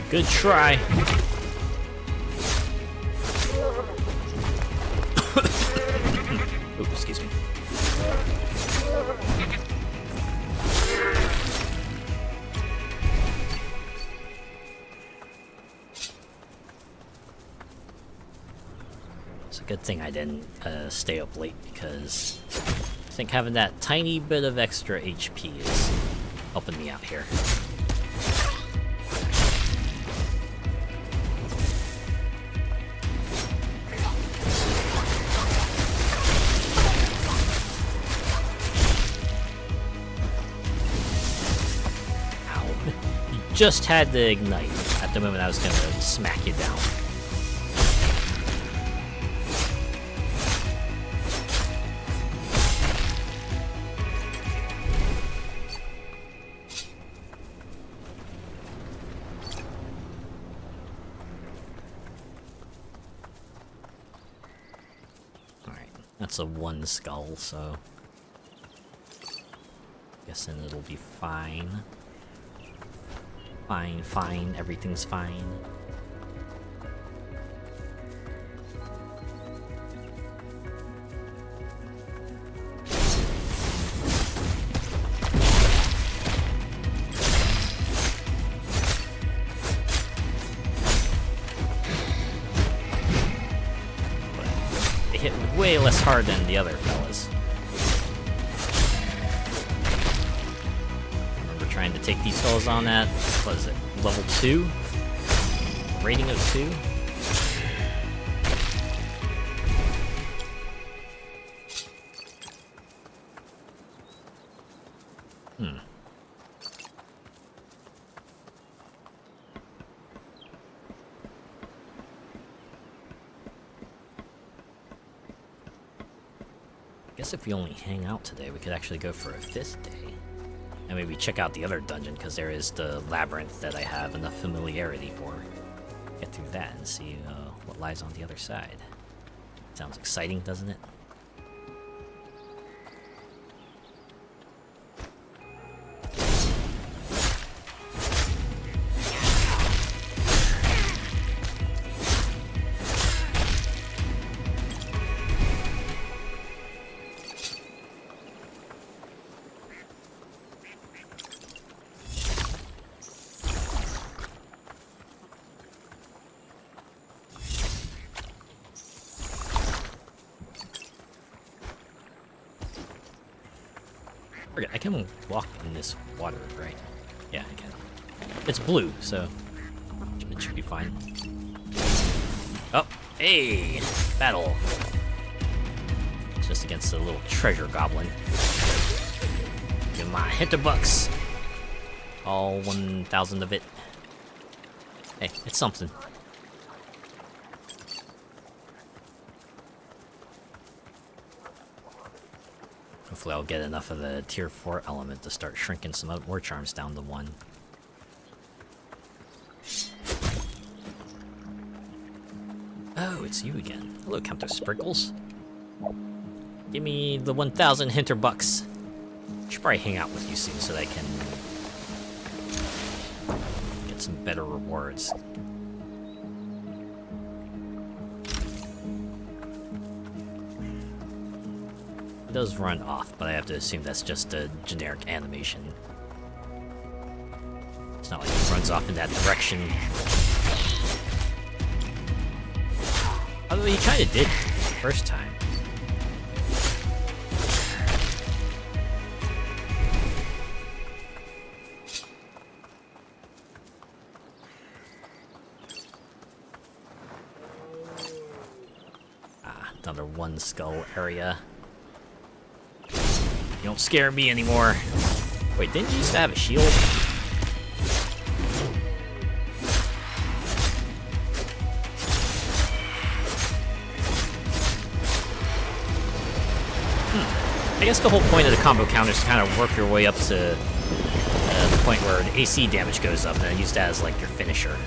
[SPEAKER 1] Good try. Oops, excuse me. It's a good thing I didn't stay up late because think having that tiny bit of extra HP is helping me out here. Just had to ignite at the moment I was gonna smack you down. Alright, that's a 1 skull, so guessing it'll be fine. Fine, everything's fine. But they hit way less hard than the other fellas. Trying to take these fellas on at, what is it, level 2? Rating of 2? I guess if we only hang out today, we could actually go for a 5th day. And maybe check out the other dungeon, because there is the labyrinth that I have enough familiarity for. Get through that and see what lies on the other side. Sounds exciting, doesn't it? I can walk in this water, right? Yeah, I can. It's blue, so it should be fine. Oh, hey! Battle! It's just against a little treasure goblin. Give my Hinterbucks! All 1,000 of it. Hey, it's something. Hopefully I'll get enough of the tier 4 element to start shrinking some more charms down to 1. Oh, it's you again. Hello, Counter Sprinkles. Give me the 1,000 Hinterbucks. Should probably hang out with you soon so that I can get some better rewards. It does run off, but I have to assume that's just a generic animation. It's not like it runs off in that direction. Although he kinda did the first time. Ah, another 1 skull area. You don't scare me anymore. Wait, didn't you used to have a shield? I guess the whole point of the combo counter is to kind of work your way up to the point where the AC damage goes up, and use that as like your finisher.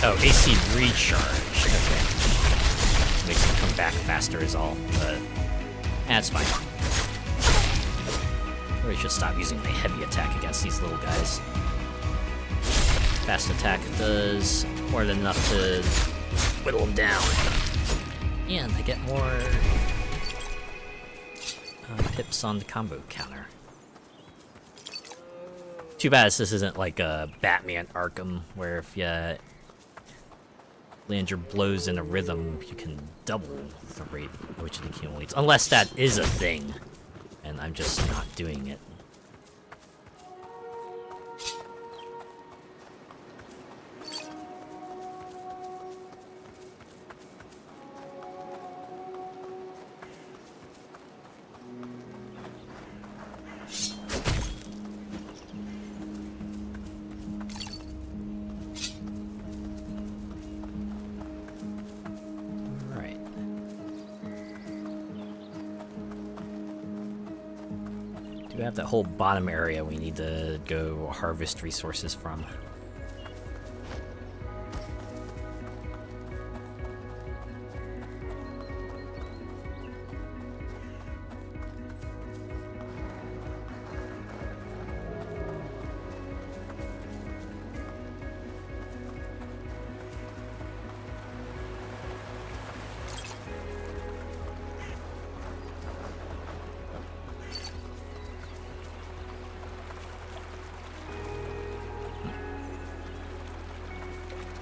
[SPEAKER 1] Oh, AC recharge. Okay. Makes it come back faster is all, but that's fine. Really should stop using my heavy attack against these little guys. Fast attack does more than enough to whittle them down. And I get more pips on the combo counter. Too bad this isn't like a Batman Arkham, where if you land your blows in a rhythm, you can double the rate at which it accumulates. Unless that is a thing, and I'm just not doing it. We have that whole bottom area we need to go harvest resources from.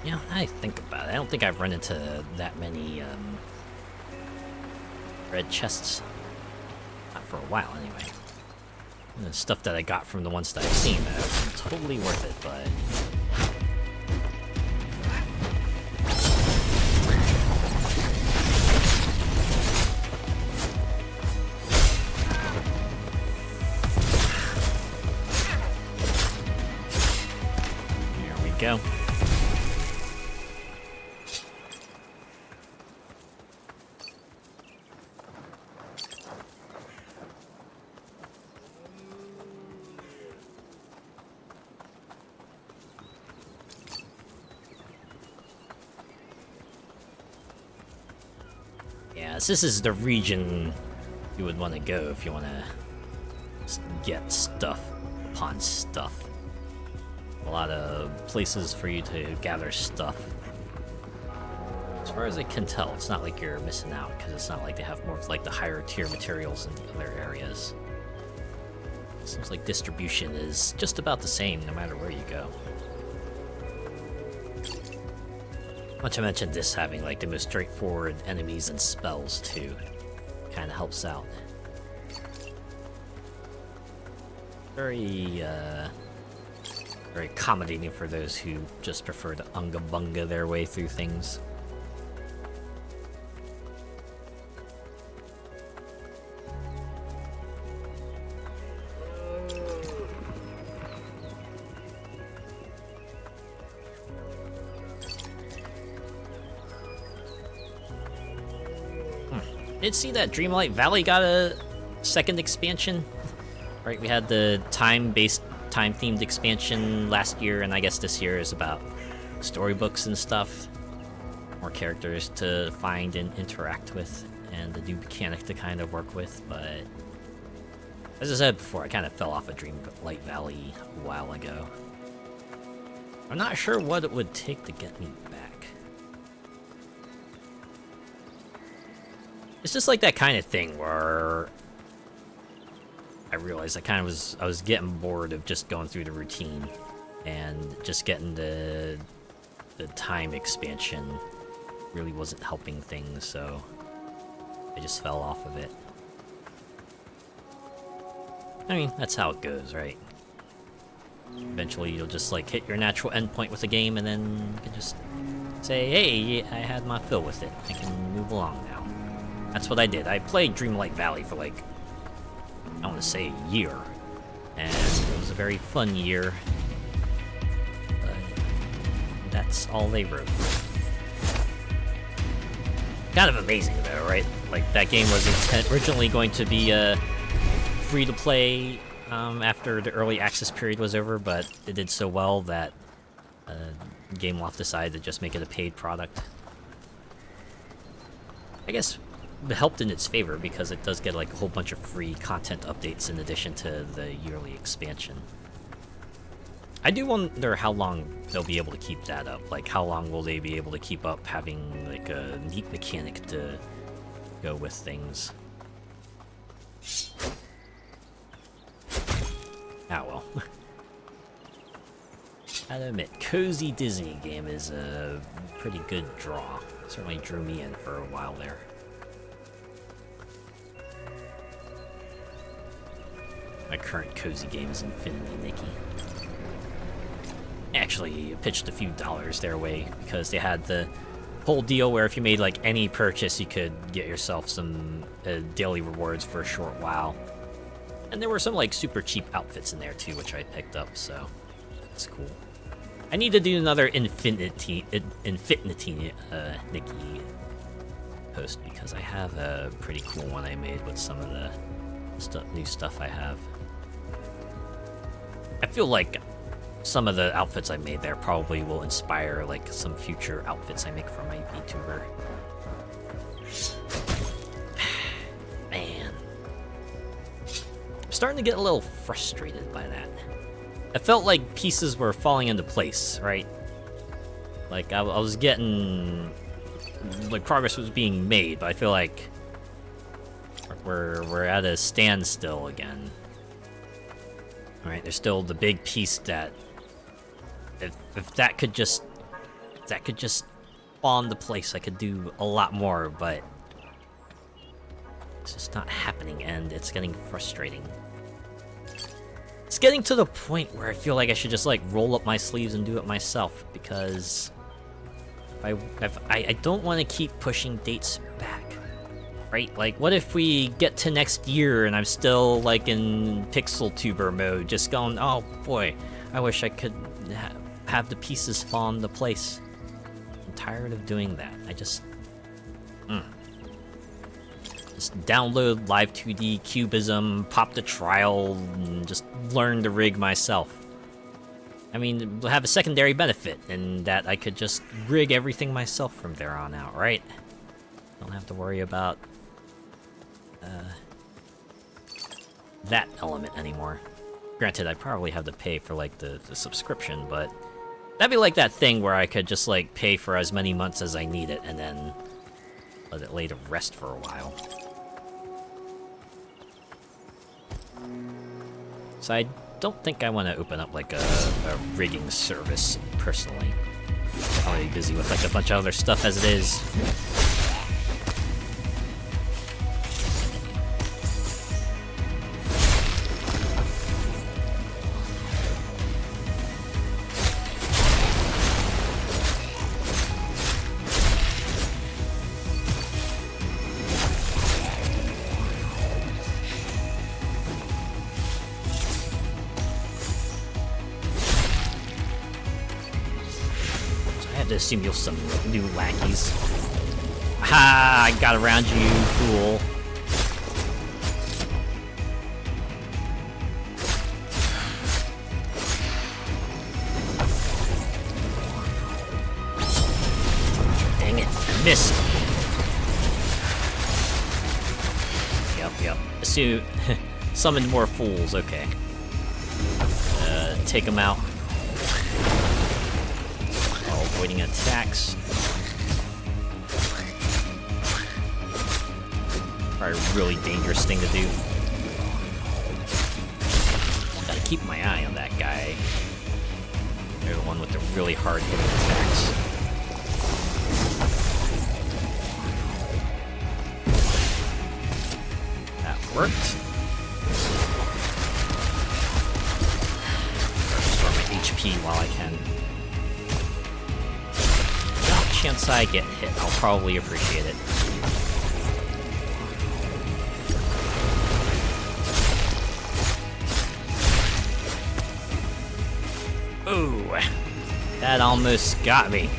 [SPEAKER 1] Yeah, I think about it. I don't think I've run into that many red chests. Not for a while, anyway. The stuff that I got from the ones that I've seen, totally worth it, but... Here we go. This is the region you would want to go if you want to get stuff upon stuff. A lot of places for you to gather stuff. As far as I can tell, it's not like you're missing out, because it's not like they have more of like the higher tier materials in other areas. Seems like distribution is just about the same no matter where you go. Not to mention this having like the most straightforward enemies and spells too. Kind of helps out. Very accommodating for those who just prefer to unga bunga their way through things. Did see that Dreamlight Valley got a second expansion? Right, we had the time-themed expansion last year, and I guess this year is about storybooks and stuff. More characters to find and interact with, and a new mechanic to kind of work with, but... As I said before, I kind of fell off of Dreamlight Valley a while ago. I'm not sure what it would take to get me back. It's just like that kind of thing where I realized I was getting bored of just going through the routine and just getting the time expansion really wasn't helping things, so I just fell off of it. I mean, that's how it goes, right? Eventually you'll just like hit your natural endpoint with the game and then you can just say, hey, I had my fill with it. I can move along now. That's what I did. I played Dreamlight Valley for like, I want to say a year. And it was a very fun year. But that's all they wrote. Kind of amazing though, right? Like that game was originally going to be free to play after the early access period was over, but it did so well that Gameloft decided to just make it a paid product. I guess it helped in its favor because it does get like a whole bunch of free content updates in addition to the yearly expansion. I do wonder how long they'll be able to keep that up. Like, how long will they be able to keep up having like a neat mechanic to go with things? Ah well. I'd admit, Cozy Disney game is a pretty good draw. Certainly drew me in for a while there. My current cozy game is Infinity Nikki. Actually, I pitched a few dollars their way because they had the whole deal where if you made like any purchase, you could get yourself some daily rewards for a short while. And there were some like super cheap outfits in there too, which I picked up, so that's cool. I need to do another Infinity Nikki post because I have a pretty cool one I made with some of the new stuff I have. I feel like some of the outfits I made there probably will inspire like some future outfits I make for my vtuber. Man. I'm starting to get a little frustrated by that. I felt like pieces were falling into place, right? Like I was getting, like progress was being made, but I feel like we're at a standstill again. All right, there's still the big piece that if that could just fall into place, I could do a lot more, but it's just not happening, and it's getting frustrating. It's getting to the point where I feel like I should just like roll up my sleeves and do it myself, because I don't want to keep pushing dates back, right? Like, what if we get to next year and I'm still like in pixel tuber mode, just going, oh boy, I wish I could have the pieces fall into place. I'm tired of doing that. I just download Live 2D Cubism, pop the trial, and just learn to rig myself. I mean, it'll have a secondary benefit in that I could just rig everything myself from there on out, right? Don't have to worry about that element anymore. Granted, I'd probably have to pay for like the subscription, but that'd be like that thing where I could just like pay for as many months as I need it and then let it lay to rest for a while. So I don't think I want to open up like a rigging service personally. I'm probably busy with like a bunch of other stuff as it is. Assume you'll some new lackeys. Ha! I got around you, fool. Dang it, I missed. Yep. Assume summon more fools, okay. Take them out. Avoiding attacks. Probably a really dangerous thing to do. Gotta keep my eye on that guy. They're the one with the really hard hitting attacks. That worked. Restore my HP while I can. Chance I get hit, I'll probably appreciate it. Ooh, that almost got me.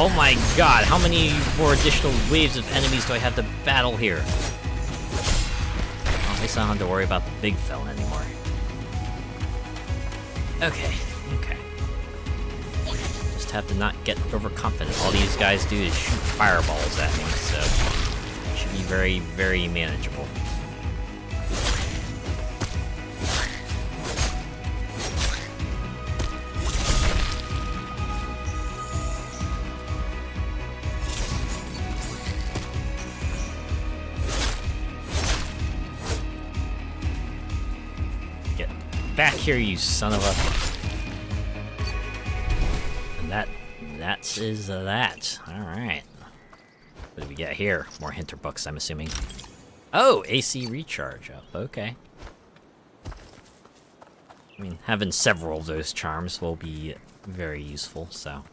[SPEAKER 1] Oh my god, how many more additional waves of enemies do I have to battle here? Well, at least I don't have to worry about the big fella anymore. Okay, okay. Just have to not get overconfident. All these guys do is shoot fireballs at me, so it should be very, very manageable. Get back here, you son of a... Is that. Alright. What do we get here? More Hinterbooks, I'm assuming. Oh, AC recharge up. Okay. I mean, having several of those charms will be very useful, so...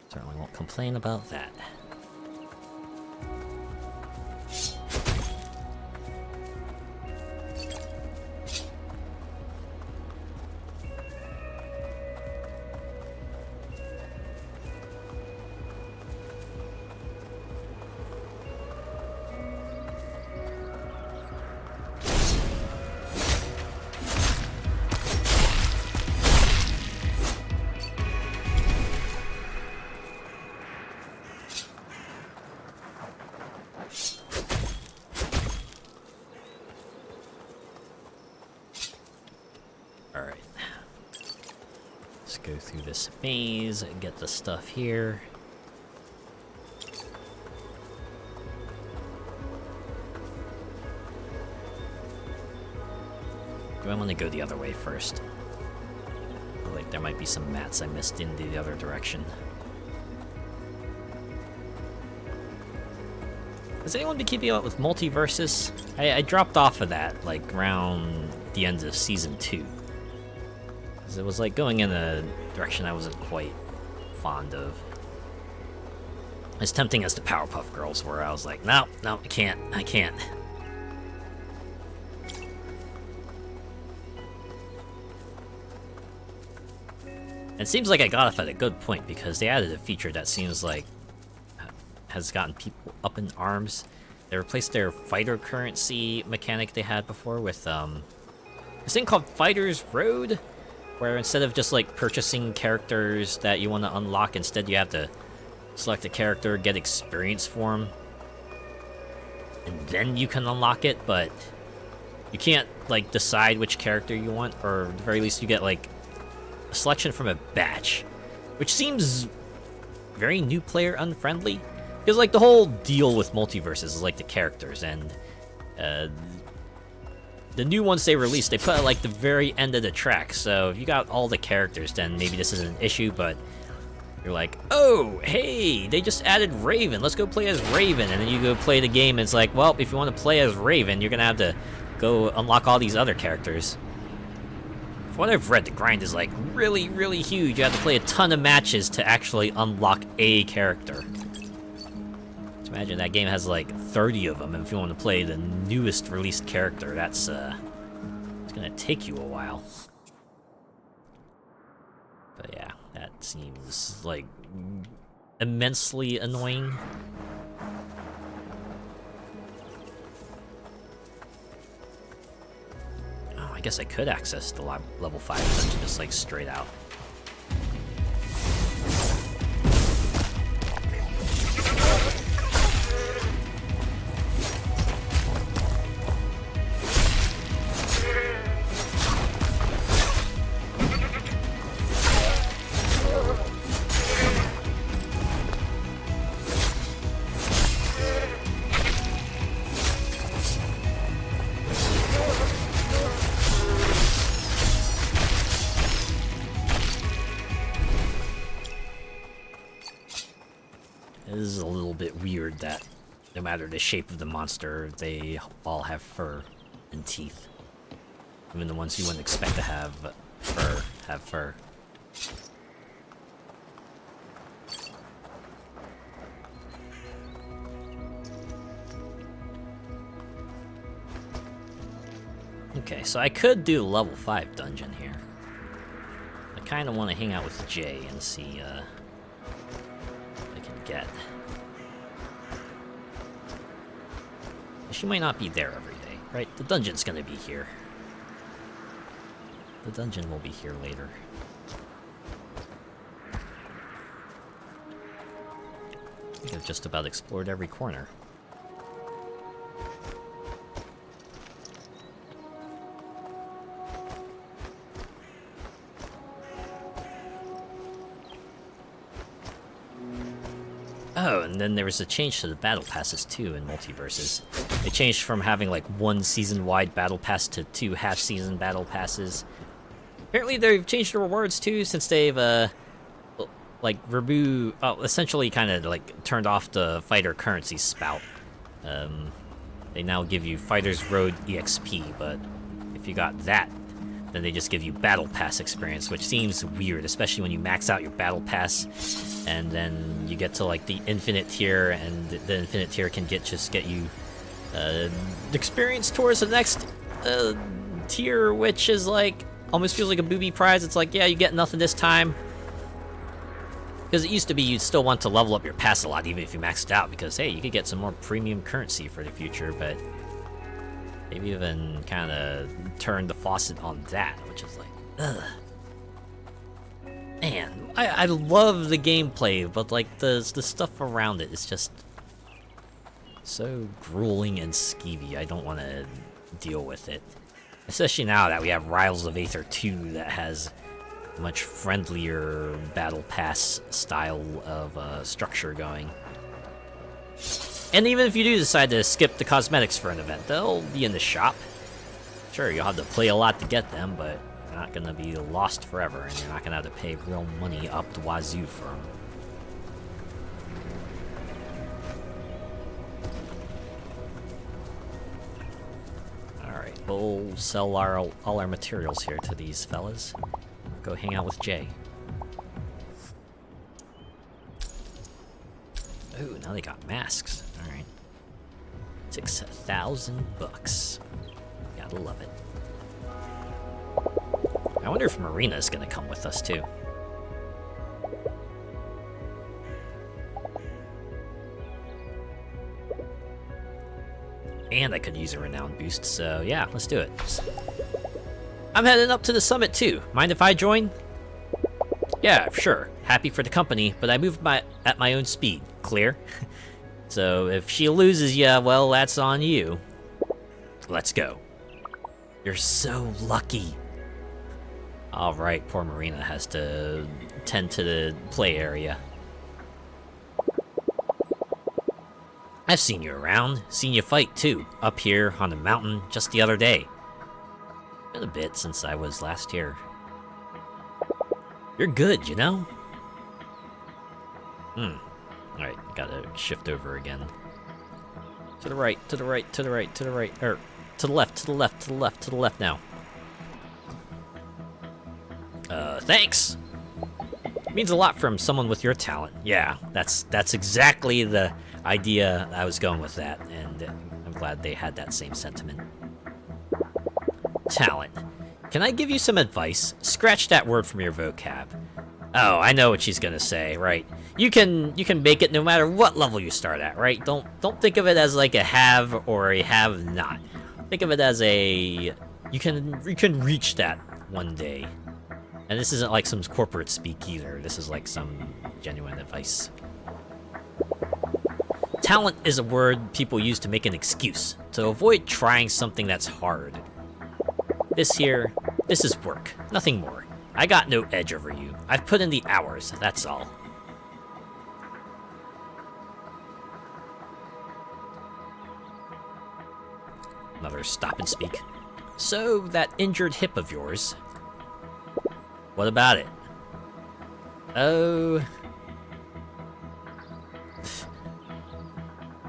[SPEAKER 1] certainly won't complain about that. Alright. Let's go through this maze and get the stuff here. Do I want to go the other way first? I feel like there might be some mats I missed in the other direction. Has anyone been keeping up with multiverses? I dropped off of that, like, around the end of Season 2. Because it was, like, going in a direction I wasn't quite fond of. As tempting as the Powerpuff Girls were, I was like, no, I can't. It seems like I got off at a good point, because they added a feature that seems like has gotten people up in arms. They replaced their fighter currency mechanic they had before with this thing called Fighter's Road, where instead of just like purchasing characters that you want to unlock, instead you have to select a character, get experience for him, and then you can unlock it, but you can't like decide which character you want, or at the very least you get like a selection from a batch, which seems very new player unfriendly. Because, like, the whole deal with multiverses is, like, the characters, and the new ones they released, they put at, like, the very end of the track, so if you got all the characters, then maybe this isn't an issue, but you're like, oh, hey, they just added Raven, let's go play as Raven, and then you go play the game, and it's like, well, if you want to play as Raven, you're gonna have to go unlock all these other characters. From what I've read, the grind is, like, really, really huge. You have to play a ton of matches to actually unlock a character. Imagine that game has like 30 of them, and if you want to play the newest released character, that's it's gonna take you a while. But yeah, that seems like immensely annoying. Oh, I guess I could access the level 5 dungeon just like straight out. This is a little bit weird that no matter the shape of the monster, they all have fur and teeth. Even the ones you wouldn't expect to have fur, have fur. Okay, so I could do a level 5 dungeon here. I kind of want to hang out with Jay and see what I can get. She might not be there every day, right? The dungeon's gonna be here. the dungeon will be here later. I think I've just about explored every corner. Oh, and then there was a change to the battle passes too in Multiverses. They changed from having like one season-wide battle pass to 2 half-season battle passes. Apparently they've changed the rewards too, since they've like essentially kind of like turned off the fighter currency spout. They now give you Fighter's Road EXP, but if you got that, then they just give you battle pass experience, which seems weird, especially when you max out your battle pass and then you get to like the infinite tier, and the infinite tier can get you experience towards the next tier, which is like almost feels like a booby prize. It's like, yeah, you get nothing this time, because it used to be you'd still want to level up your pass a lot even if you maxed out, because hey, you could get some more premium currency for the future. But they've even kind of turned the faucet on that, which is like, ugh. Man, I love the gameplay, but like the stuff around it is just so grueling and skeevy. I don't want to deal with it, especially now that we have Riles of Aether 2 that has much friendlier battle pass style of structure going. And even if you do decide to skip the cosmetics for an event, they'll be in the shop. Sure, you'll have to play a lot to get them, but they're not gonna be lost forever, and you're not gonna have to pay real money up the wazoo for them. Alright, we'll sell all our materials here to these fellas. Go hang out with Jay. Ooh, now they got masks. Alright. 6,000 bucks. Gotta love it. I wonder if Marina's gonna come with us too. And I could use a renown boost, so yeah, let's do it. I'm heading up to the summit too. Mind if I join? Yeah, sure. Happy for the company, but I move at my own speed. Clear? So if she loses ya, well, that's on you. Let's go. You're so lucky. Alright, poor Marina has to tend to the play area. I've seen you around. Seen you fight too. Up here on the mountain just the other day. Been a bit since I was last here. You're good, you know? Alright, gotta shift over again. To the right, to the right, to the right, to the right. Or, to the left, to the left, to the left, to the left now. Thanks! Means a lot from someone with your talent. Yeah, that's exactly the idea I was going with that, and I'm glad they had that same sentiment. Talent. Can I give you some advice? Scratch that word from your vocab. Oh, I know what she's gonna say, right? You can make it no matter what level you start at, right? Don't think of it as like a have or a have not. Think of it as a you can reach that one day. And this isn't like some corporate speak either. This is like some genuine advice. Talent is a word people use to make an excuse, to avoid trying something that's hard. This is work, nothing more. I got no edge over you. I've put in the hours, that's all. Another stop and speak. So, that injured hip of yours, what about it? Oh...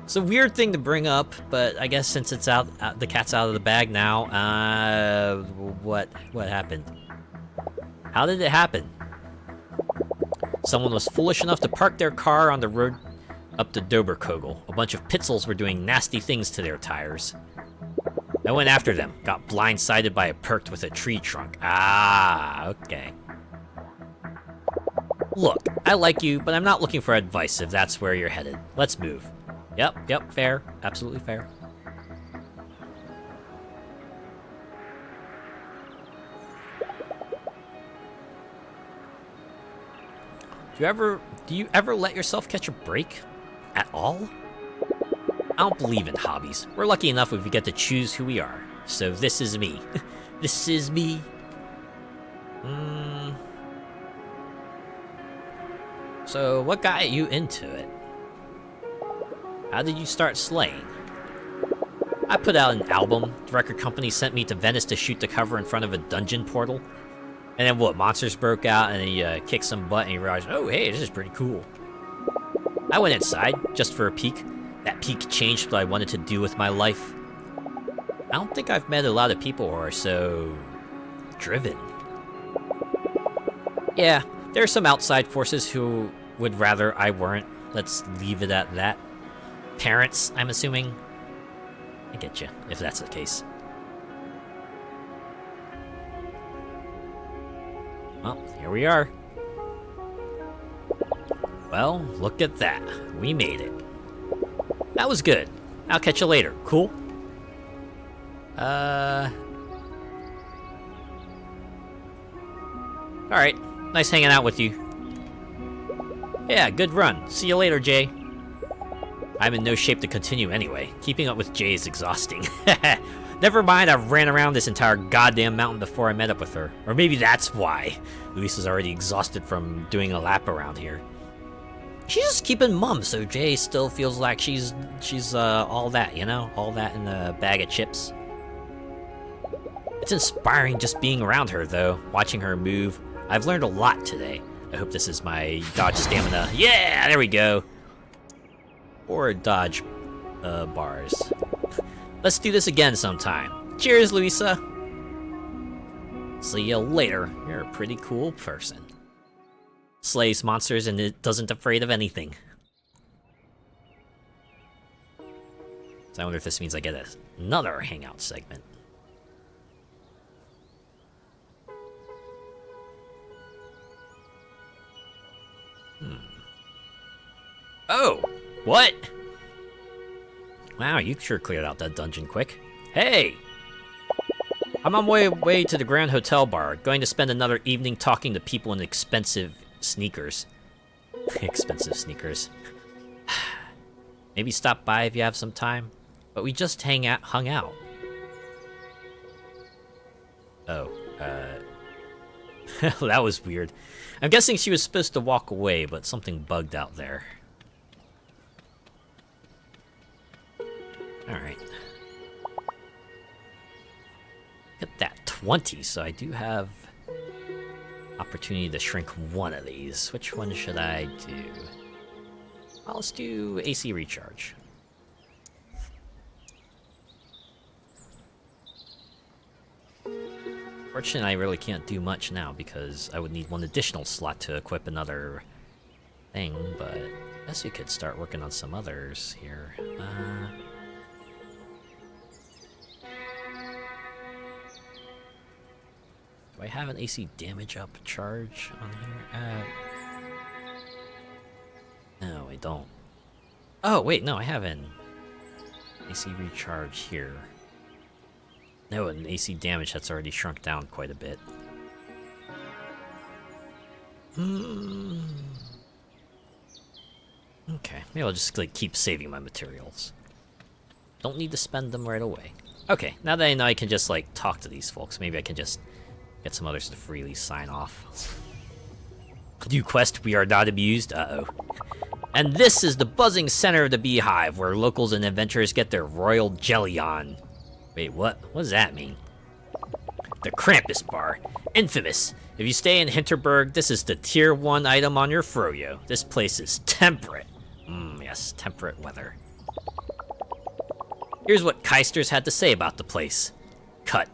[SPEAKER 1] It's a weird thing to bring up, but I guess since it's out, the cat's out of the bag now, what happened? How did it happen? Someone was foolish enough to park their car on the road up to Doberkogel. A bunch of Pitzels were doing nasty things to their tires. I went after them, got blindsided by a perk with a tree trunk. Ah, okay. Look, I like you, but I'm not looking for advice if that's where you're headed. Let's move. Yep, fair. Absolutely fair. Do you ever let yourself catch a break? At all? I don't believe in hobbies. We're lucky enough if we get to choose who we are. So this is me. This is me. So what got you into it? How did you start slaying? I put out an album. The record company sent me to Venice to shoot the cover in front of a dungeon portal. And then what, monsters broke out and he kicked some butt and he realized, oh hey, this is pretty cool. I went inside, just for a peek. That peek changed what I wanted to do with my life. I don't think I've met a lot of people who are so... driven. Yeah, there are some outside forces who would rather I weren't. Let's leave it at that. Parents, I'm assuming. I get you, if that's the case. Well, here we are. Well, look at that. We made it. That was good. I'll catch you later. Cool? Alright. Nice hanging out with you. Yeah, good run. See you later, Jay. I'm in no shape to continue anyway. Keeping up with Jay is exhausting. Never mind, I've ran around this entire goddamn mountain before I met up with her. Or maybe that's why. Luisa's already exhausted from doing a lap around here. She's just keeping mum, so Jay still feels like she's all that, you know? All that in a bag of chips. It's inspiring just being around her, though. Watching her move. I've learned a lot today. I hope this is my dodge stamina. Yeah, there we go. Or dodge bars. Let's do this again sometime. Cheers, Luisa. See you later. You're a pretty cool person. Slays monsters and it doesn't afraid of anything. So I wonder if this means I get another hangout segment. Oh! What? Wow, you sure cleared out that dungeon quick. Hey! I'm on my way to the Grand Hotel Bar, going to spend another evening talking to people in expensive sneakers. Expensive sneakers. Maybe stop by if you have some time. But we just hung out. Oh, that was weird. I'm guessing she was supposed to walk away, but something bugged out there. Alright. Get that 20, so I do have opportunity to shrink one of these. Which one should I do? Well, let's do AC recharge. Fortunately, I really can't do much now because I would need one additional slot to equip another thing, but I guess we could start working on some others here. Do I have an AC damage up charge on here? No, I don't. Oh, wait, no, I have an AC recharge here. No, an AC damage that's already shrunk down quite a bit. Okay, maybe I'll just like keep saving my materials. Don't need to spend them right away. Okay, now that I know I can just like talk to these folks, maybe I can just get some others to freely sign off. New quest, we are not abused. Uh-oh. And this is the buzzing center of the beehive, where locals and adventurers get their royal jelly on. Wait, what? What does that mean? The Krampus Bar. Infamous. If you stay in Hinterberg, this is the tier 1 item on your froyo. This place is temperate. Yes, temperate weather. Here's what Keisters had to say about the place. Cut.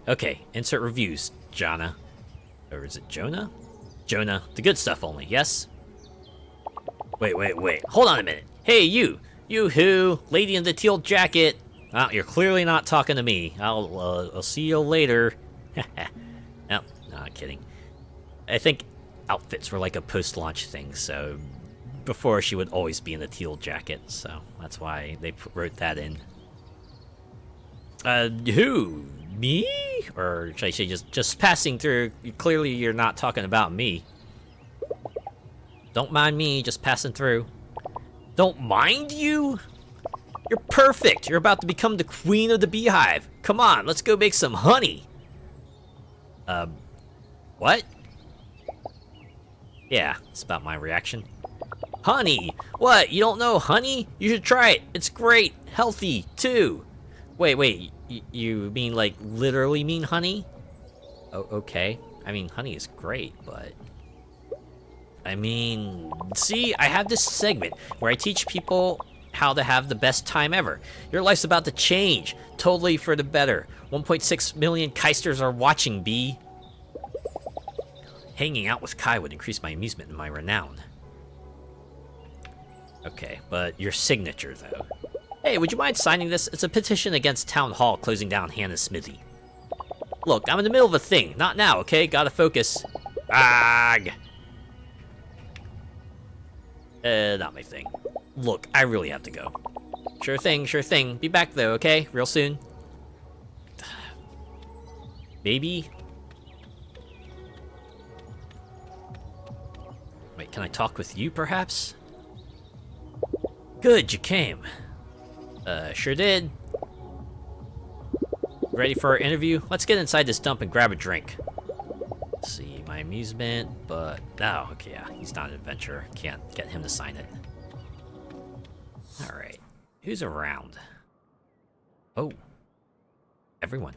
[SPEAKER 1] Okay, insert reviews, Jonah. Or is it Jonah? Jonah, the good stuff only, yes? Wait. Hold on a minute. Hey, you! You who? Lady in the teal jacket! Oh, you're clearly not talking to me. I'll see you later. No, not kidding. I think outfits were like a post-launch thing, so... Before, she would always be in the teal jacket, so that's why they wrote that in. Who? Me? Or should I say just passing through? Clearly you're not talking about me. Don't mind me, just passing through. Don't mind you? You're perfect. You're about to become the queen of the beehive. Come on, let's go make some honey. What? Yeah, that's about my reaction. Honey? What? You don't know honey? You should try it. It's great. Healthy, too. Wait. You mean, like, literally mean honey? Oh, okay. I mean, honey is great, but... I mean... See, I have this segment where I teach people how to have the best time ever. Your life's about to change. Totally for the better. 1.6 million Keisters are watching, B. Hanging out with Kai would increase my amusement and my renown. Okay, but your signature, though. Hey, would you mind signing this? It's a petition against Town Hall closing down Hannah's smithy. Look, I'm in the middle of a thing. Not now, okay? Gotta focus. Not my thing. Look, I really have to go. Sure thing. Be back, though, okay? Real soon. Maybe? Wait, can I talk with you, perhaps? Good, you came. Sure did. Ready for our interview? Let's get inside this dump and grab a drink. Let's see, my amusement, but... Oh, okay, yeah, he's not an adventurer. Can't get him to sign it. Alright. Who's around? Oh. Everyone.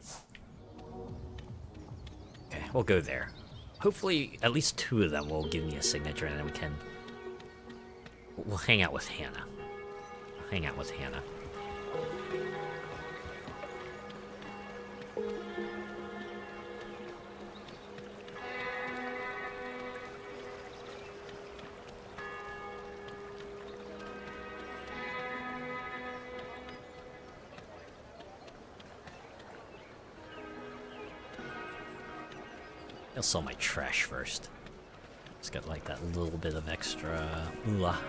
[SPEAKER 1] Okay, we'll go there. Hopefully, at least 2 of them will give me a signature, and then we can... We'll hang out with Hannah. Hang out with Hannah. I'll sell my trash first. It's got like that little bit of extra moolah.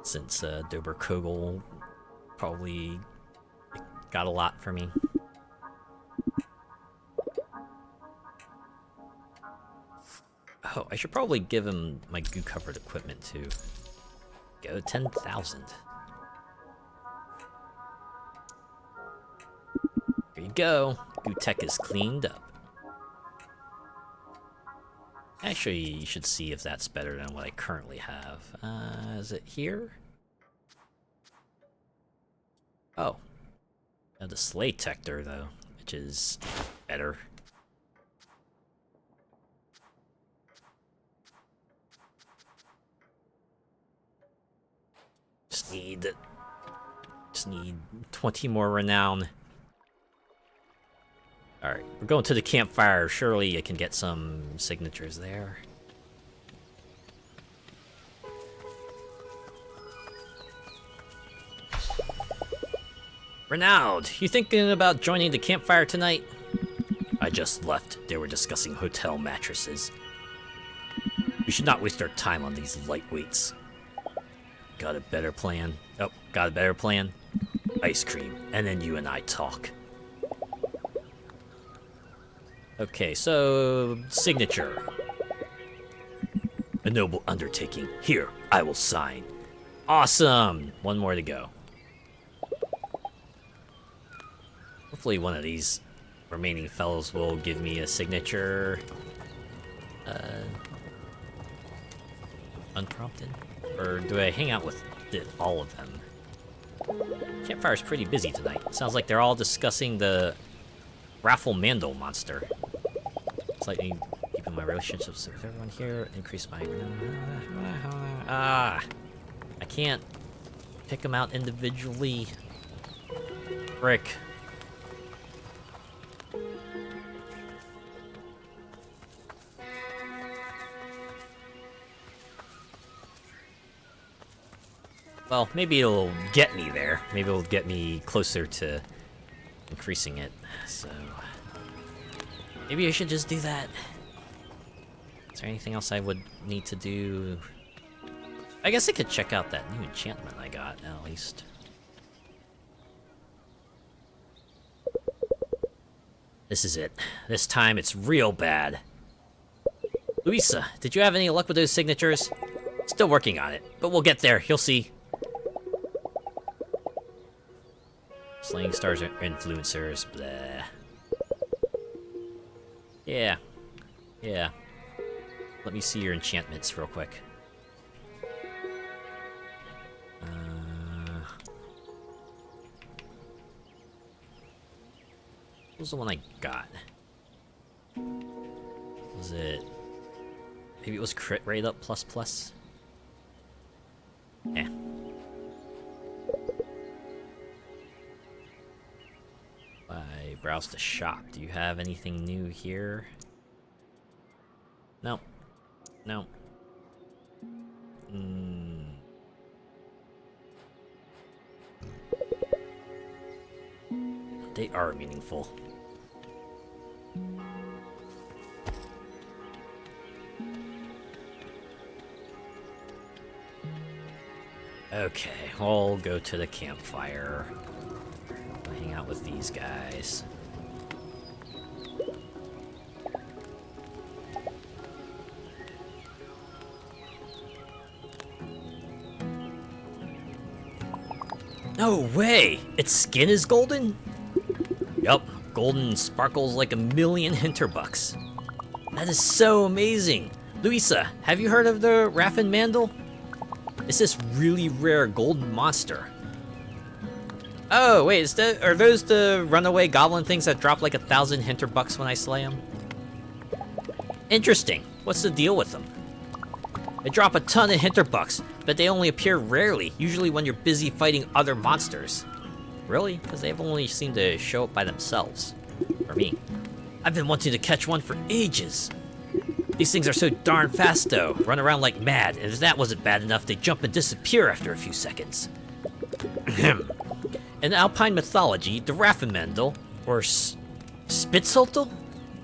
[SPEAKER 1] Since Dober Kogel probably got a lot for me. Oh, I should probably give him my goo-covered equipment too. Go 10,000. Here you go. Goo Tech is cleaned up. Actually, you should see if that's better than what I currently have. Is it here? Oh. Now the Slay Tector, though, which is better. Just need 20 more renown. Alright, we're going to the campfire. Surely I can get some signatures there. Renowned, you thinking about joining the campfire tonight? I just left. They were discussing hotel mattresses. We should not waste our time on these lightweights. Got a better plan? Oh, got a better plan? Ice cream, and then you and I talk. Okay, so... signature. A noble undertaking. Here, I will sign. Awesome! One more to go. Hopefully one of these remaining fellows will give me a signature... unprompted? Or do I hang out with all of them? Campfire's pretty busy tonight. Sounds like they're all discussing the Raffle Mandel monster. Slightly deepen my relationships with everyone here. Increase my... I can't pick them out individually. Frick. Well, maybe it'll get me there. Maybe it'll get me closer to increasing it. So... maybe I should just do that. Is there anything else I would need to do? I guess I could check out that new enchantment I got, at least. This is it. This time it's real bad. Luisa, did you have any luck with those signatures? Still working on it, but we'll get there, you'll see. Slaying stars are influencers, blah. Yeah. Yeah. Let me see your enchantments real quick. What was the one I got? Was it... Maybe it was crit rate up ++? Eh. I browse the shop. Do you have anything new here? No. No. They are meaningful. Okay, we'll go to the campfire. We'll hang out with these guys. No way! Its skin is golden? Yup, golden sparkles like a million hinterbucks. That is so amazing! Luisa, have you heard of the Raffen Mandel? It's this really rare golden monster. Oh, wait, are those the runaway goblin things that drop like 1,000 hinterbucks when I slay them? Interesting. What's the deal with them? They drop a ton of hinterbucks, but they only appear rarely, usually when you're busy fighting other monsters. Really? Because they've only seemed to show up by themselves. For me. I've been wanting to catch one for ages. These things are so darn fast, though. Run around like mad, and if that wasn't bad enough, they jump and disappear after a few seconds. In Alpine mythology, the Raffenmandel, or Spitzhultel?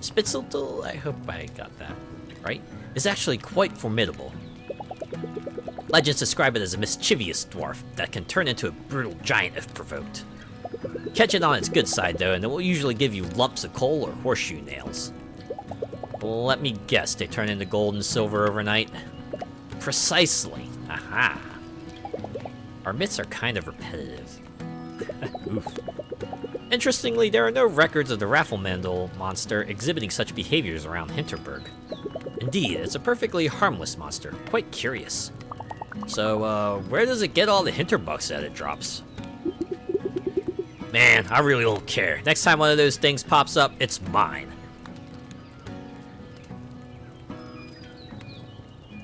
[SPEAKER 1] Spitzhultel? I hope I got that right. Is actually quite formidable. Legends describe it as a mischievous dwarf that can turn into a brutal giant if provoked. Catch it on its good side, though, and it will usually give you lumps of coal or horseshoe nails. Let me guess, they turn into gold and silver overnight? Precisely. Aha. Our myths are kind of repetitive. Oof. Interestingly, there are no records of the Raffenmandel monster exhibiting such behaviors around Hinterberg. Indeed, it's a perfectly harmless monster. Quite curious. So, where does it get all the hinterbucks that it drops? Man, I really don't care. Next time one of those things pops up, it's mine.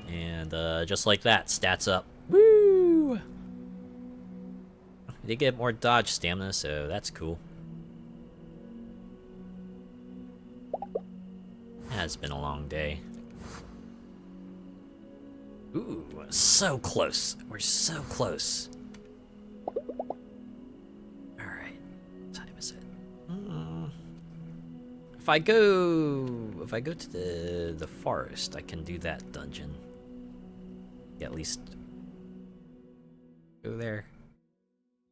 [SPEAKER 1] And, just like that, stats up. Woo! They get more dodge stamina, so that's cool. Has been a long day. Ooh, so close. We're so close. Alright. What time is it? If I go to the forest, I can do that dungeon. Yeah, at least go there.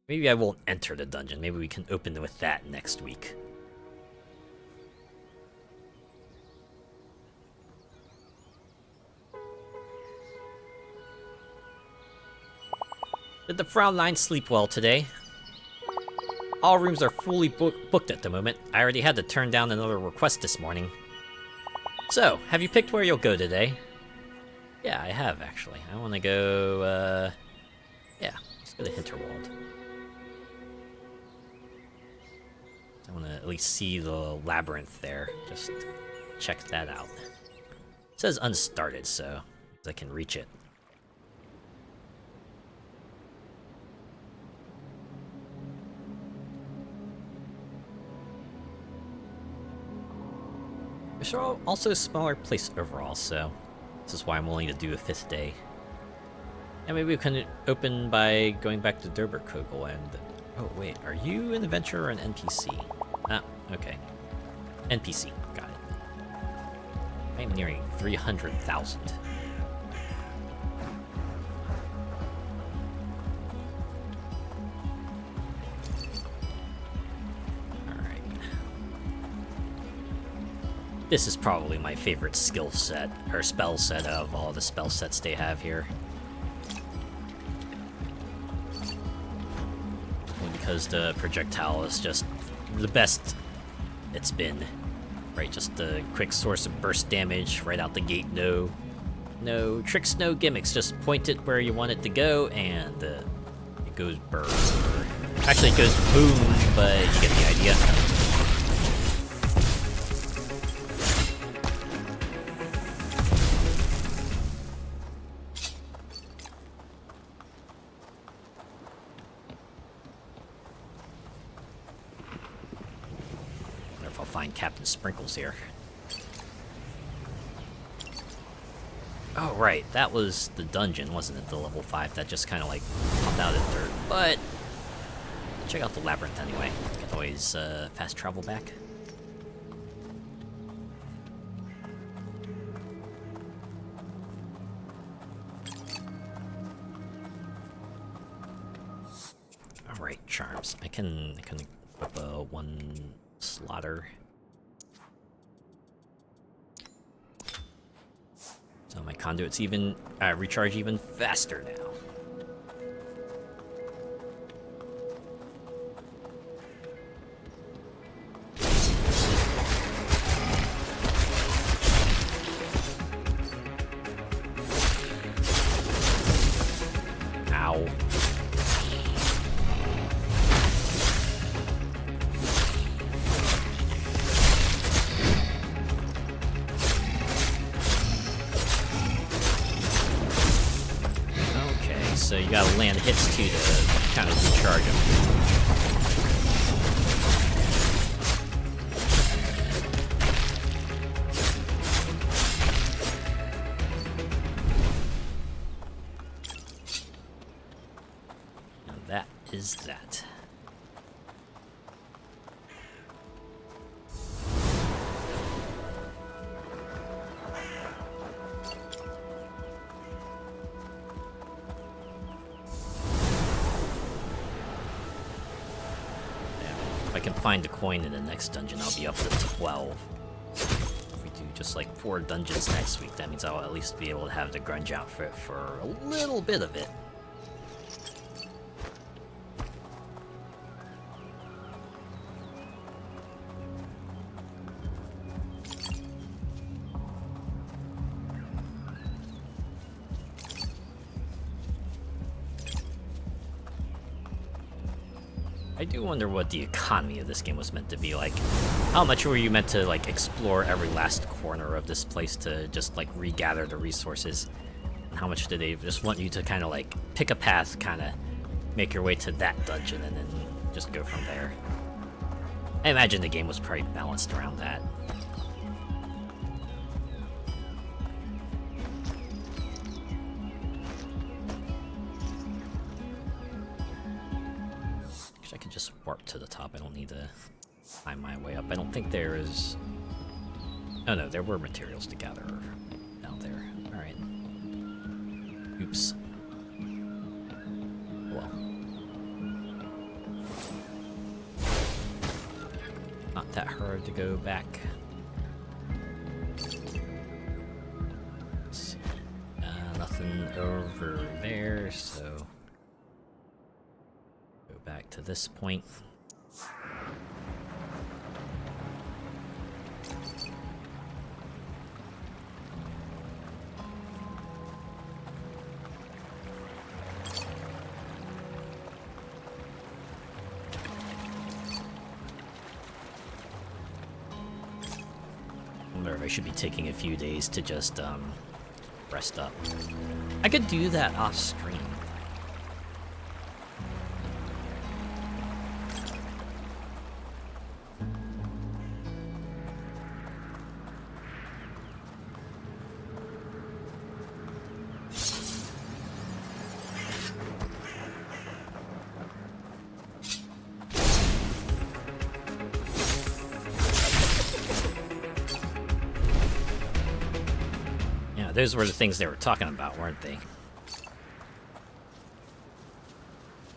[SPEAKER 1] Maybe I won't enter the dungeon. Maybe we can open with that next week. Did the Fraulein sleep well today? All rooms are fully booked at the moment. I already had to turn down another request this morning. So, have you picked where you'll go today? Yeah, I have, actually. I want to go, yeah, let's go to Hinterwald. I want to at least see the labyrinth there. Just check that out. It says unstarted, so I can reach it. It's also a smaller place overall, so this is why I'm willing to do a 5th day. And maybe we can open by going back to Derberkogel and... Oh, wait, are you an adventurer or an NPC? Ah, okay. NPC, got it. I'm nearing 300,000. This is probably my favorite skill set, or spell set of all the spell sets they have here. Because the projectile is just the best it's been. Right, just the quick source of burst damage right out the gate. No tricks, no gimmicks. Just point it where you want it to go, and it goes brr. Actually, it goes boom, but you get the idea. Find Captain Sprinkles here. Oh, right. That was the dungeon, wasn't it? The level 5 that just kind of like popped out of dirt. But check out the labyrinth anyway. You can always fast travel back. All right, charms. I can equip one slaughter. So my conduits even recharge even faster now. Ow. So you gotta land hits too to kind of recharge them. And that is that. If I can find the coin in the next dungeon, I'll be up to 12. If we do just like 4 dungeons next week, that means I'll at least be able to have the grunge outfit for a little bit of it. I do wonder what the economy of this game was meant to be like. How much were you meant to like explore every last corner of this place to just like regather the resources? And how much did they just want you to kind of like pick a path, kind of make your way to that dungeon and then just go from there? I imagine the game was probably balanced around that. I could just warp to the top. I don't need to climb my way up. I don't think there is... Oh no, there were materials to gather down there. Alright. Oops. Well. Not that hard to go back. Let's see. Nothing over there, so... back to this point. I wonder if I should be taking a few days to just rest up. I could do that off stream. Those were the things they were talking about, weren't they?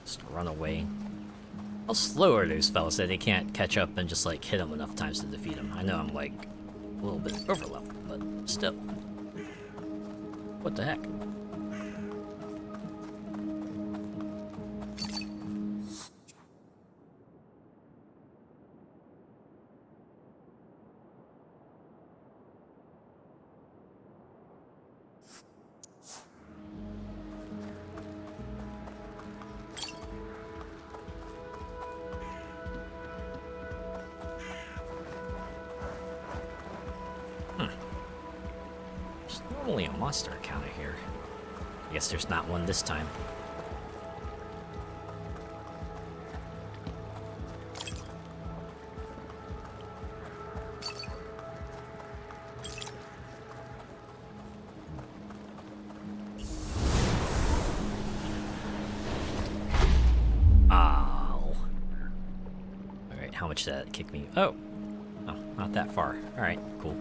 [SPEAKER 1] Just run away. How slow are those fellas that they can't catch up and just like hit them enough times to defeat them? I know I'm like little bit over level, but still. What the heck? Only a monster encounter here. I guess there's not one this time. Oh. Alright, how much did that kick me? Oh, not that far. Alright, cool.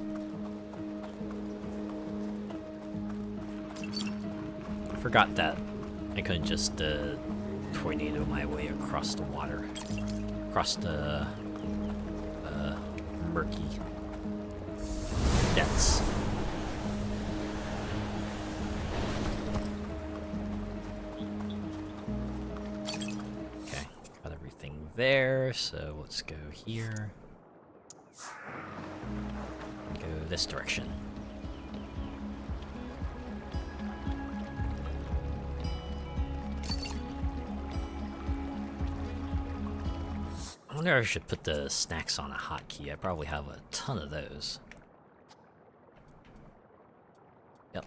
[SPEAKER 1] Forgot that I couldn't just tornado my way across the water, across the murky depths. Okay, got everything there, so let's go here. Go this direction. I wonder if I should put the snacks on a hotkey. I probably have a ton of those. Yep.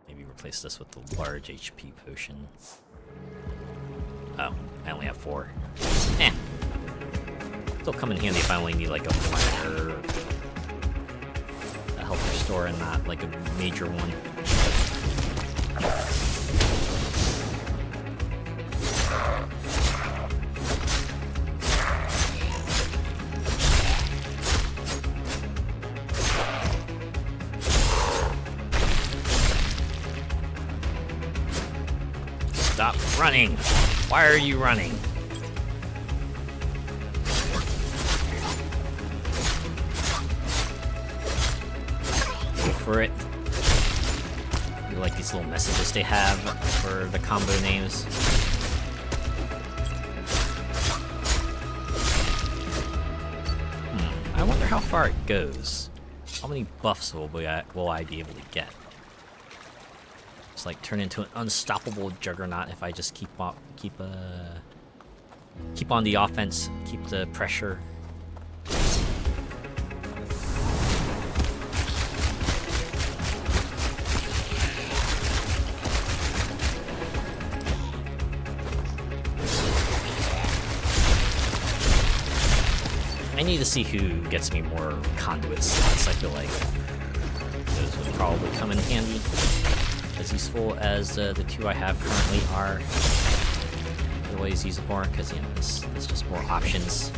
[SPEAKER 1] Maybe replace this with the large HP potion. Oh, I only have 4. Eh. Still come in handy if I only need like a minor a health restore and not like a major one. Stop running! Why are you running? Go for it. You like these little messages they have for the combo names. I wonder how far it goes. How many buffs will I be able to get? It's like turn into an unstoppable juggernaut if I just keep on the offense, keep the pressure. I need to see who gets me more conduit slots. I feel like those would probably come in handy. As useful as the 2 I have currently are. They're always usable because, you know, there's just more options.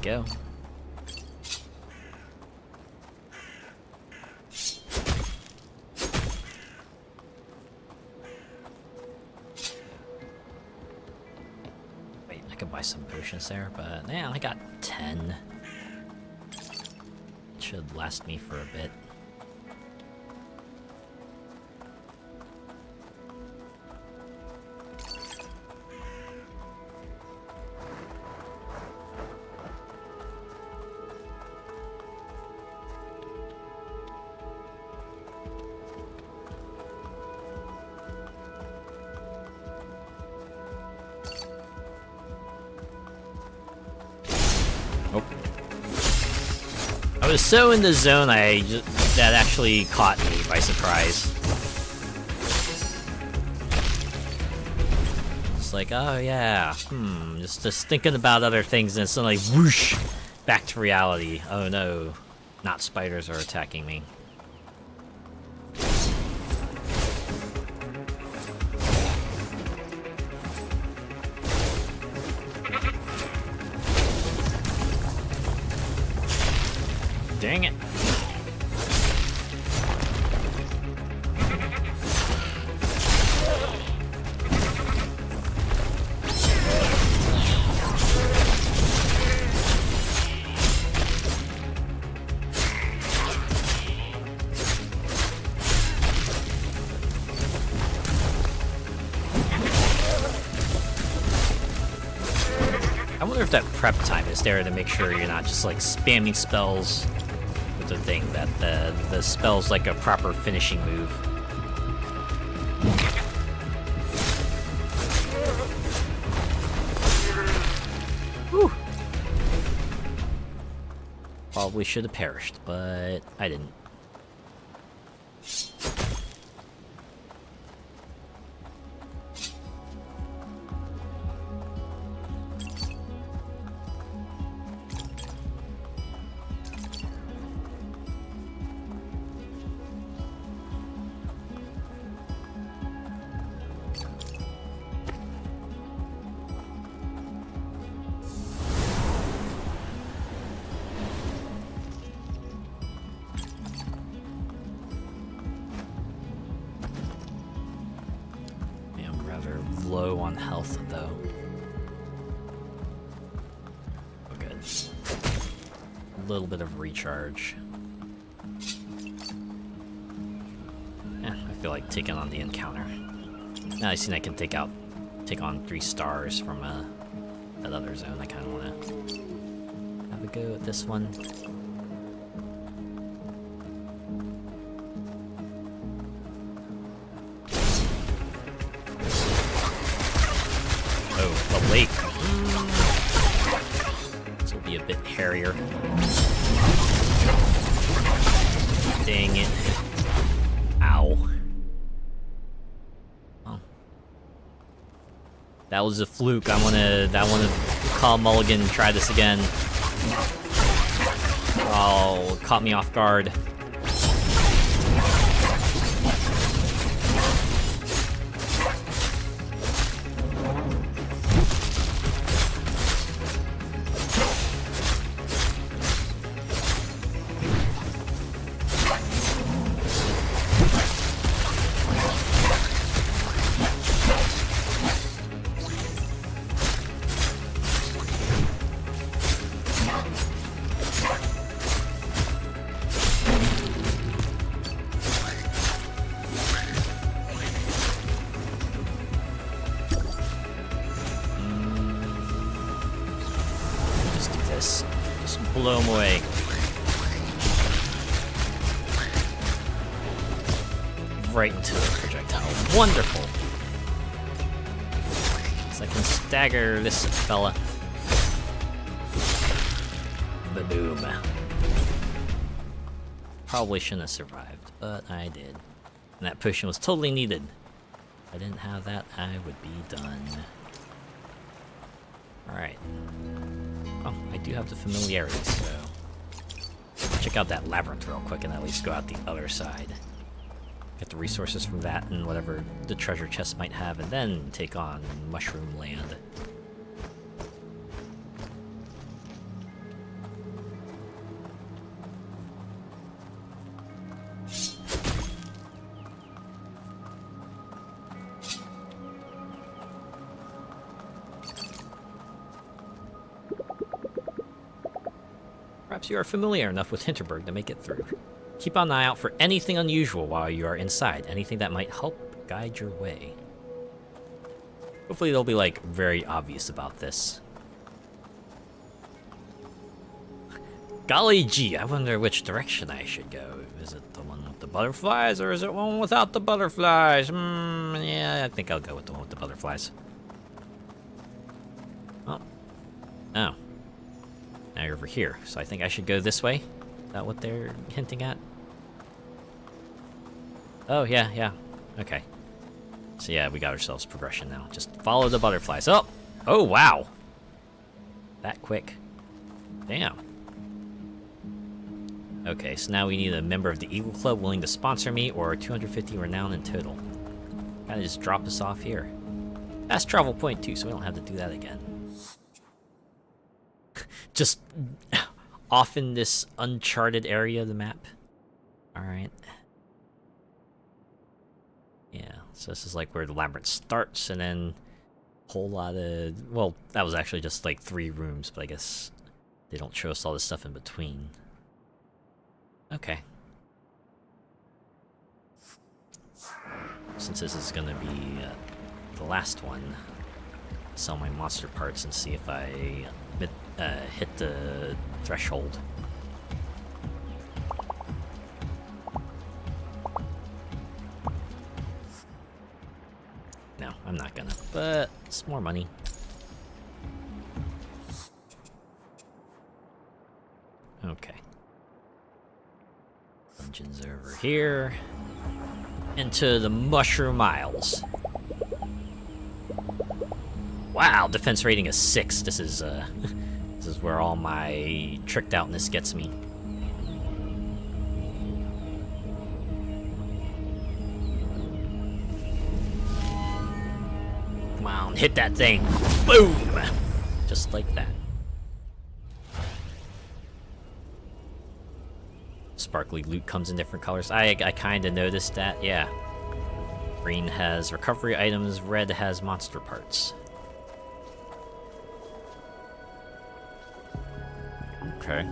[SPEAKER 1] Go. Wait, I could buy some potions there, but yeah, I got 10. It should last me for a bit. I was so in the zone, that actually caught me by surprise. It's like, oh yeah, just thinking about other things, and suddenly whoosh, back to reality. Oh no, not spiders are attacking me. Dang it. I wonder if that prep time is there to make sure you're not just like spamming spells with the thing, that the spell's like a proper finishing move. Whew. Probably should have perished, but I didn't. Low on health, though. Oh, good. A little bit of recharge. Yeah, I feel like taking on the encounter. Now I've seen I can take on 3 stars from that other zone. I kind of want to have a go at this one. Lake. This will be a bit hairier. Dang it. Ow. Oh. That was a fluke. I wanna call Mulligan and try this again. Oh, caught me off guard. Just blow him away. Right into the projectile. Wonderful. So I can stagger this fella. Ba-boom. Probably shouldn't have survived, but I did. And that potion was totally needed. If I didn't have that, I would be done. Alright. Oh, I do have the familiarity, so... check out that labyrinth real quick and at least go out the other side. Get the resources from that and whatever the treasure chest might have, and then take on Mushroom Land. Perhaps you are familiar enough with Hinterberg to make it through. Keep an eye out for anything unusual while you are inside, anything that might help guide your way. Hopefully they'll be, like, very obvious about this. Golly gee, I wonder which direction I should go. Is it the one with the butterflies, or is it one without the butterflies? Yeah, I think I'll go with the one with the butterflies. Oh. Oh. Now you're over here, so I think I should go this way? Is that what they're hinting at? Oh, yeah. Okay. So yeah, we got ourselves progression now. Just follow the butterflies. Oh! Oh, wow! That quick. Damn. Okay, so now we need a member of the Eagle Club willing to sponsor me, or 250 renown in total. Gotta just drop us off here. Fast travel point too, so we don't have to do that again. Just off in this uncharted area of the map. Alright. Yeah, so this is like where the labyrinth starts, and then a whole lot of... Well, that was actually just like 3 rooms, but I guess they don't show us all the stuff in between. Okay. Since this is gonna be the last one, sell my monster parts and see if I hit the threshold. No, I'm not gonna, but it's more money. Okay. Dungeons over here. Into the Mushroom Isles. Wow, defense rating is 6. This is this is where all my tricked outness gets me. Come on, hit that thing. Boom! Just like that. Sparkly loot comes in different colors. I kind of noticed that, yeah. Green has recovery items, red has monster parts. Okay.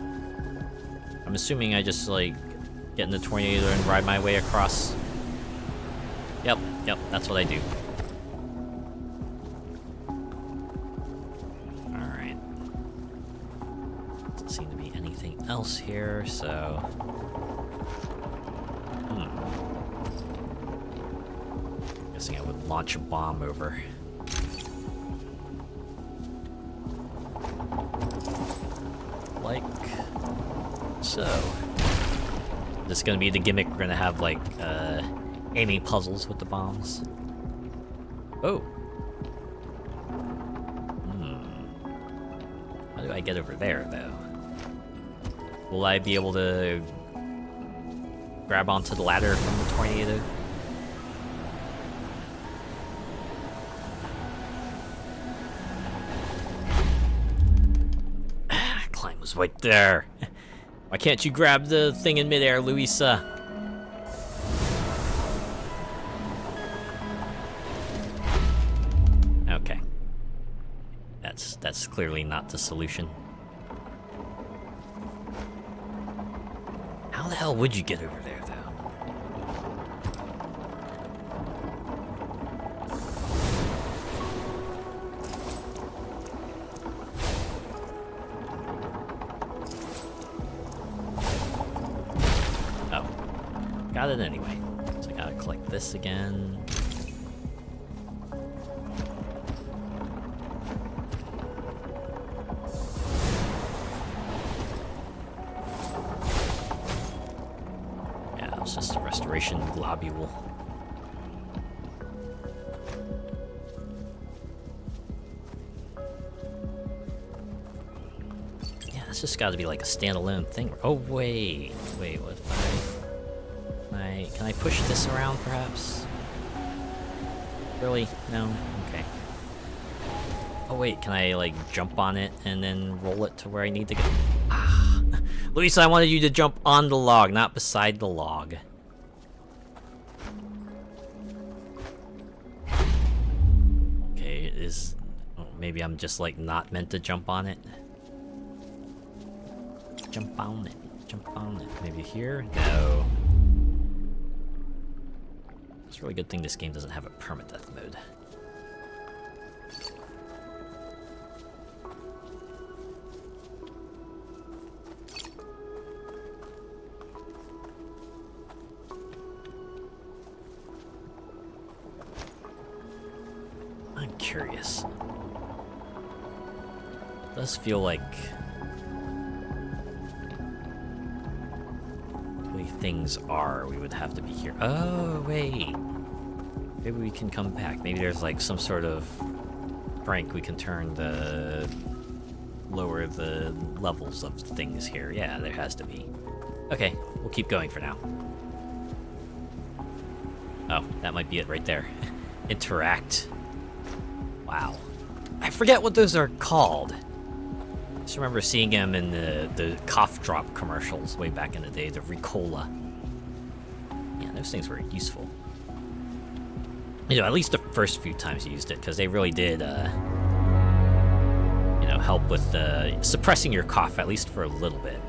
[SPEAKER 1] I'm assuming I just, like, get in the tornado and ride my way across. Yep, that's what I do. Alright. Doesn't seem to be anything else here, so... Guessing I would launch a bomb over. Like so. This is gonna be the gimmick. We're gonna have like aiming puzzles with the bombs. Oh. How do I get over there though? Will I be able to grab onto the ladder from the tornado? Climb was right there. Why can't you grab the thing in midair, Luisa? Okay. That's clearly not the solution. How the hell would you get over there, though? Oh. Got it anyway. So I gotta collect this again. It's just a restoration globule. Yeah, it's just got to be like a standalone thing. Oh wait, what if can I push this around perhaps? Really? No? Okay. Oh wait, can I like jump on it and then roll it to where I need to go? Ah, Luisa, I wanted you to jump on the log, not beside the log. Okay, it is... Oh, maybe I'm just like not meant to jump on it. Jump on it. Jump on it. Maybe here? No. It's a really good thing this game doesn't have a permadeath mode. I'm curious. It does feel like the way things are, we would have to be here. Oh, wait. Maybe we can come back. Maybe there's like some sort of crank we can turn to lower the levels of things here. Yeah, there has to be. Okay, we'll keep going for now. Oh, that might be it right there. Interact. Wow. I forget what those are called. just remember seeing him in the cough drop commercials way back in the day, the Ricola. Yeah, those things were useful. You know, at least the first few times you used it, because they really did, you know, help with suppressing your cough, at least for a little bit.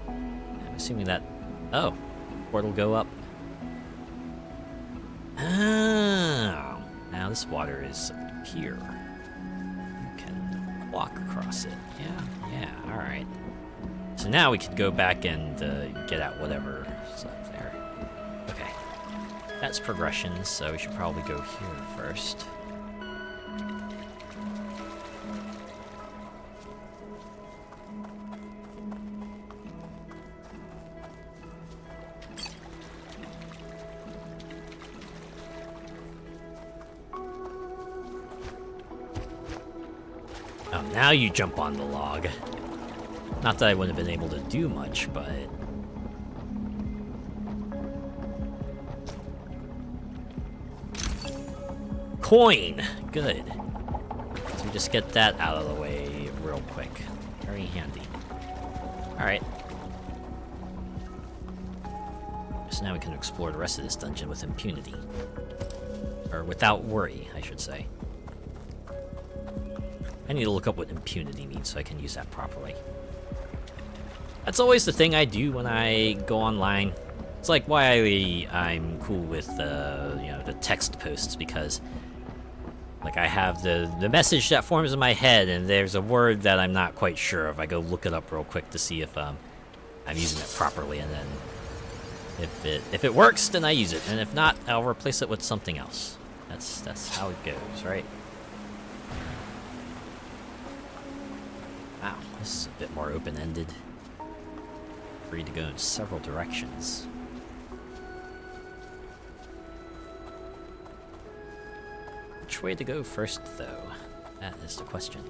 [SPEAKER 1] I'm assuming that... Oh, portal go up. Oh, now this water is here. You can walk across it. Yeah, alright. So now we could go back and get at whatever is up there. Okay. That's progression, so we should probably go here first. Oh, now you jump on the log. Not that I wouldn't have been able to do much, but... Coin! Good. So we just get that out of the way real quick. Very handy. Alright. So now we can explore the rest of this dungeon with impunity. Or without worry, I should say. I need to look up what impunity means so I can use that properly. That's always the thing I do when I go online. It's like why I'm cool with you know, the text posts, because like I have the message that forms in my head, and there's a word that I'm not quite sure of. I go look it up real quick to see if I'm using it properly, and then if it works, then I use it, and if not, I'll replace it with something else. That's how it goes, right? Wow, this is a bit more open-ended. Free to go in several directions. Which way to go first, though? That is the question.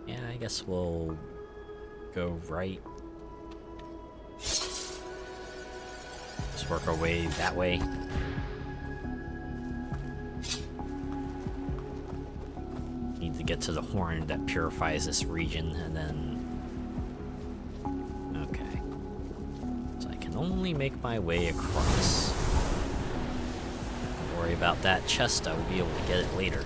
[SPEAKER 1] Yeah, I guess we'll go right. Just work our way that way. Need to get to the horn that purifies this region, and then... Okay. So I can only make my way across. Don't worry about that chest, I will be able to get it later.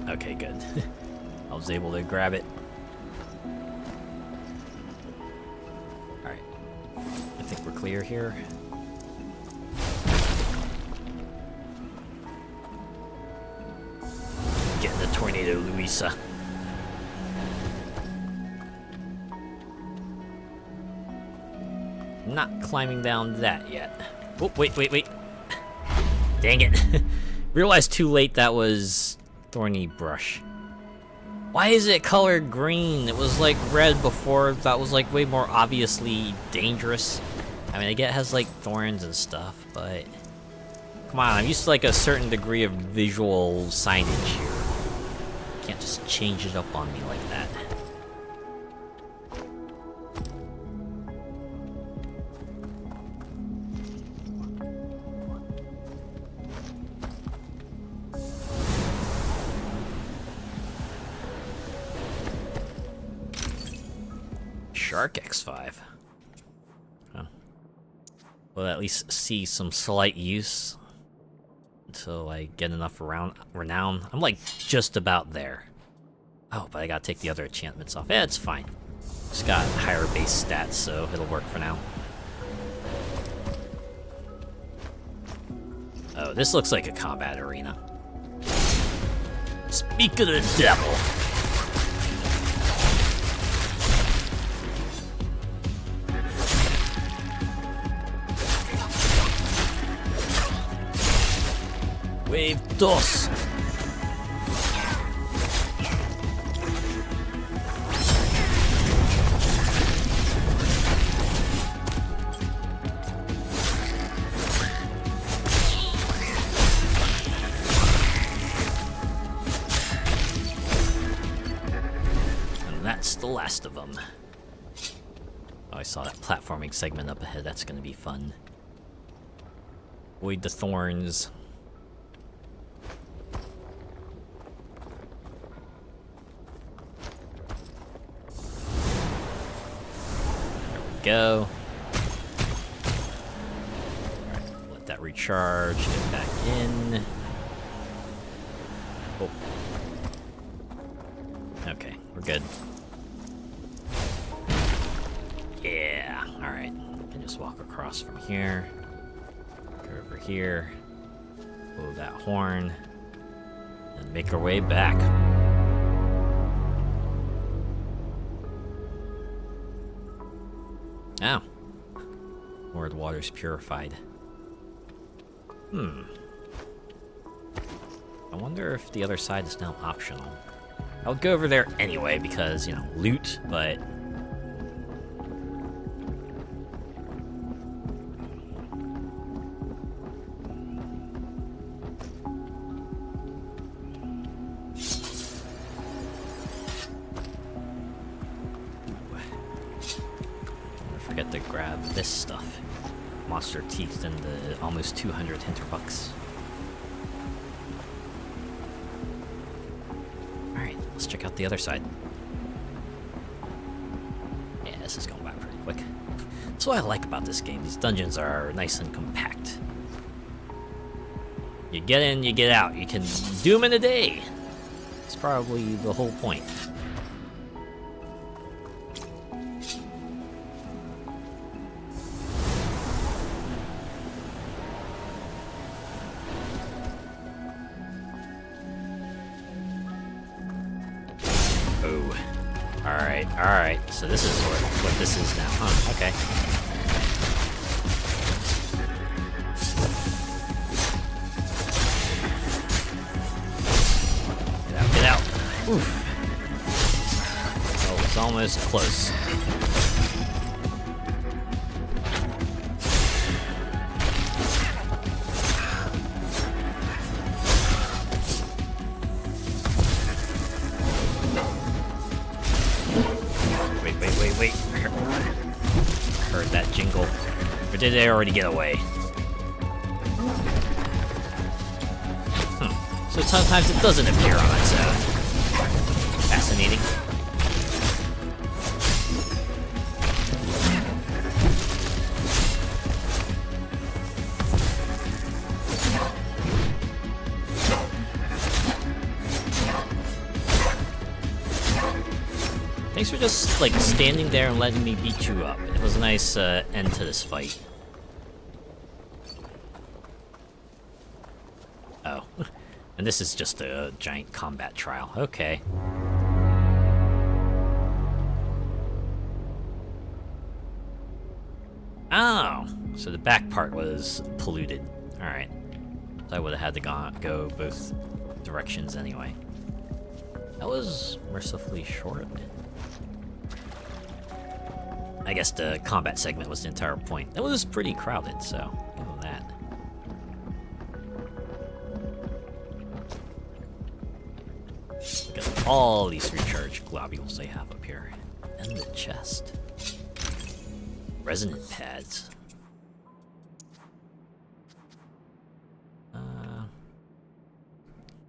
[SPEAKER 1] Okay, good. I was able to grab it. Alright. I think we're clear here. Get in the tornado, Luisa. Not climbing down that yet. Oh, wait. Dang it. Realized too late that was thorny brush. Why is it colored green? It was like red before. That was like way more obviously dangerous. I mean, I get it has like thorns and stuff, but come on, I'm used to like a certain degree of visual signage here. You can't just change it up on me like that. Shark X5. Oh. We'll at least see some slight use until I get enough renown. I'm like just about there. Oh, but I gotta take the other enchantments off. Yeah, it's fine. Just got higher base stats, so it'll work for now. Oh, this looks like a combat arena. Speak of the devil. Wave dos. last of them. Oh, I saw that platforming segment up ahead. That's gonna be fun. Avoid the thorns. There we go. Alright, let that recharge. Get back in. Oh. Okay, we're good. Yeah, alright. Can just walk across from here. Go over here. Blow that horn. And make our way back. Oh. More of the water's purified. I wonder if the other side is now optional. I would go over there anyway because, you know, loot, but... Don't forget to grab this stuff. Monster teeth and the almost 200 Hinterbucks. Let's check out the other side. Yeah, this is going by pretty quick. That's what I like about this game. These dungeons are nice and compact. You get in, you get out. You can do them in a day. It's probably the whole point. Alright, so this is what this is now, huh? Okay. Get out. Oof. Oh, it's almost close. Wait. Heard that jingle. Or did they already get away? So sometimes it doesn't appear on its own. Fascinating. Thanks for just, like, standing there and letting me beat you up. It was a nice end to this fight. Oh. And this is just a giant combat trial. Okay. Oh! So the back part was polluted. Alright. So I would have had to go both directions anyway. That was mercifully short. I guess the combat segment was the entire point. It was pretty crowded, so give them that. Look at all these recharge globules they have up here. And the chest. Resonant pads.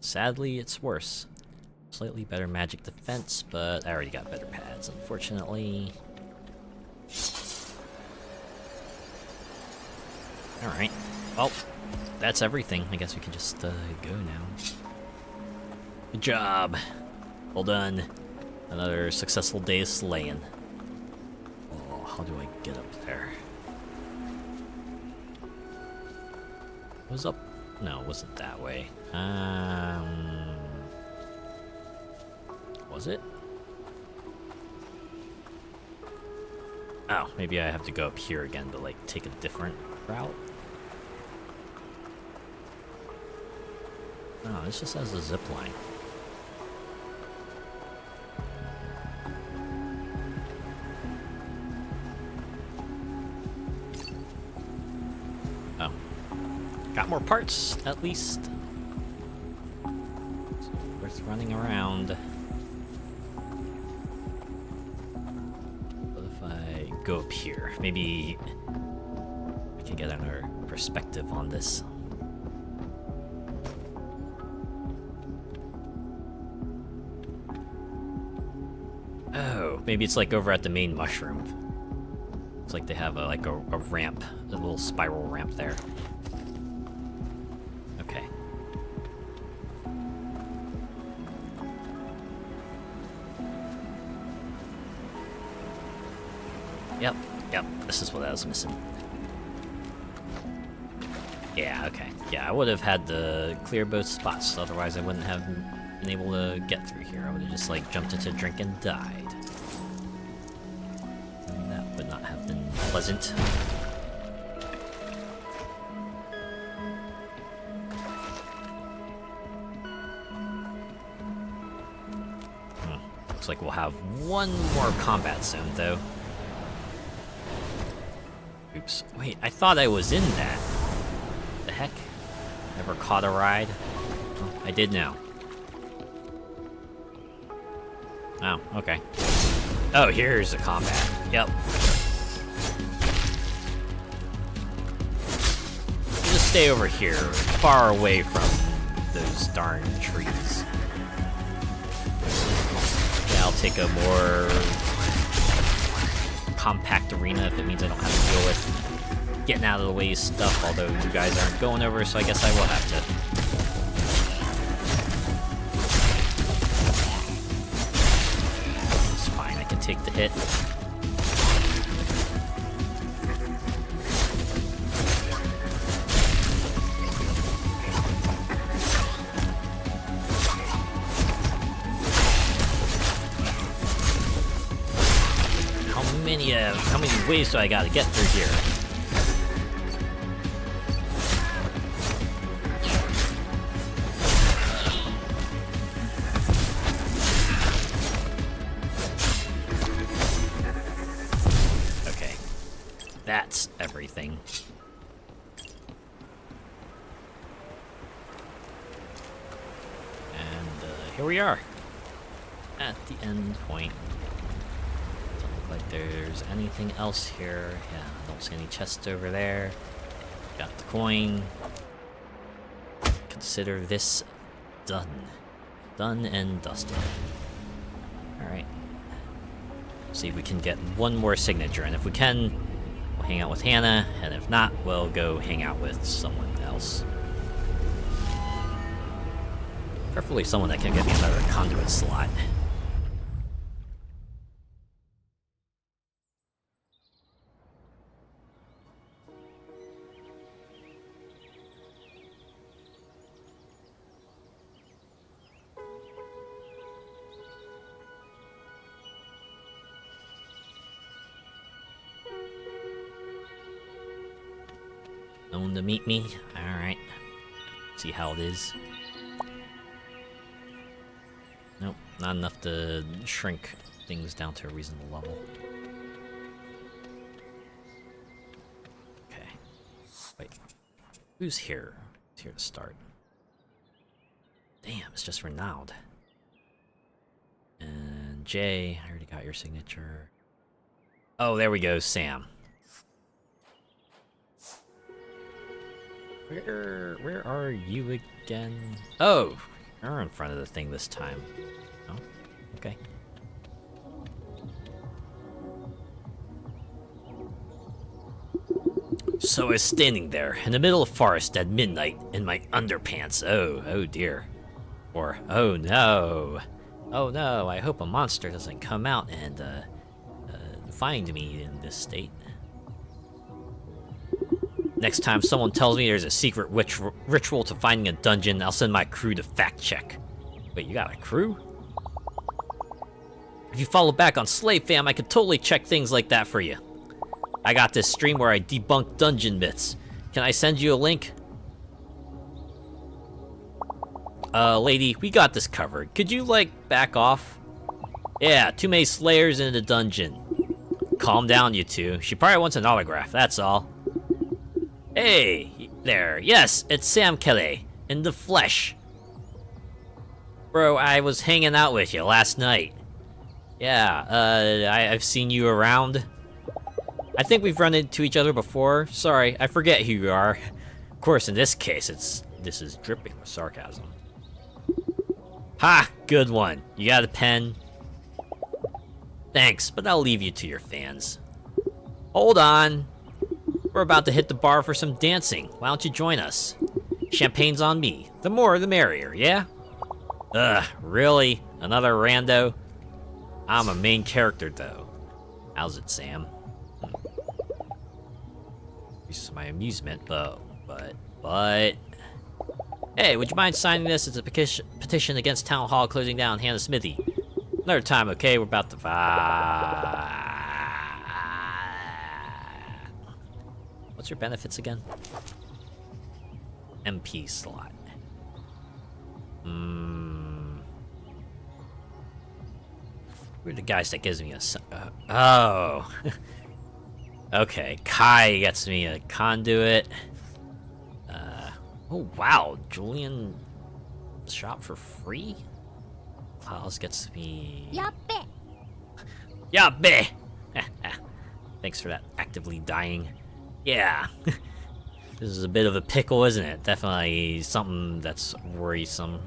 [SPEAKER 1] Sadly, it's worse. Slightly better magic defense, but I already got better pads, unfortunately. Alright. Well, that's everything. I guess we can just go now. Good job. Well done. Another successful day of slaying. Oh, how do I get up there? Was up? No, it wasn't that way. Was it? Oh, maybe I have to go up here again to, like, take a different route? Oh, this just has a zip line. Oh. Got more parts, at least. So worth running around. go up here. Maybe we can get another perspective on this. Oh, maybe it's like over at the main mushroom. It's like they have a ramp, a little spiral ramp there. Okay. Yep, this is what I was missing. Yeah, okay. Yeah, I would have had to clear both spots, otherwise I wouldn't have been able to get through here. I would have just, like, jumped into a drink and died. And that would not have been pleasant. Looks like we'll have one more combat zone, though. Oops. Wait, I thought I was in that. The heck? Never caught a ride? Oh, I did now. Oh, okay. Oh, here's the combat. Yep. Just stay over here, far away from those darn trees. Yeah, I'll take a more compact arena if it means I don't have to deal with getting out of the way stuff, although you guys aren't going over, so I guess I will have to. It's fine, I can take the hit. How many ways do I gotta get through here? Okay. That's everything. And here we are. At the end point. Like there's anything else here. Yeah, I don't see any chests over there. Got the coin. Consider this done. Done and dusted. Alright. See if we can get one more signature, and if we can, we'll hang out with Hannah, and if not, we'll go hang out with someone else. Preferably someone that can get me another conduit slot. No one to meet me? Alright. See how it is. Nope, not enough to shrink things down to a reasonable level. Okay. Wait. Who's here? Who's here to start? Damn, it's just Renaud. And Jay, I already got your signature. Oh, there we go, Sam. Where are you again? Oh, you're in front of the thing this time. Oh, okay. So I was standing there in the middle of the forest at midnight in my underpants. Oh dear. Or, oh no, I hope a monster doesn't come out and find me in this state. Next time someone tells me there's a secret ritual to finding a dungeon, I'll send my crew to fact check. Wait, you got a crew? If you follow back on Slave Fam, I could totally check things like that for you. I got this stream where I debunk dungeon myths. Can I send you a link? Lady, we got this covered. Could you, like, back off? Yeah, too many slayers in the dungeon. Calm down, you two. She probably wants an autograph, that's all. Hey, there. Yes, it's Sam Kelly, in the flesh. Bro, I was hanging out with you last night. Yeah, I've seen you around. I think we've run into each other before. Sorry, I forget who you are. Of course, in this case, this is dripping with sarcasm. Ha! Good one. You got a pen? Thanks, but I'll leave you to your fans. Hold on. We're about to hit the bar for some dancing. Why don't you join us? Champagne's on me. The more, the merrier, yeah? Ugh, really? Another rando? I'm a main character, though. How's it, Sam? This is my amusement, though. But... Hey, would you mind signing this? It's a petition against Town Hall closing down Hannah Smithy. Another time, okay? We're about to... What's your benefits again? MP slot. Who are the guys that gives me a... oh. Okay, Kai gets me a conduit. Oh, wow. Julian shop for free? Piles gets me...
[SPEAKER 2] Yappe!
[SPEAKER 1] Yappe! Thanks for that actively dying. Yeah. This is a bit of a pickle, isn't it? Definitely something that's worrisome.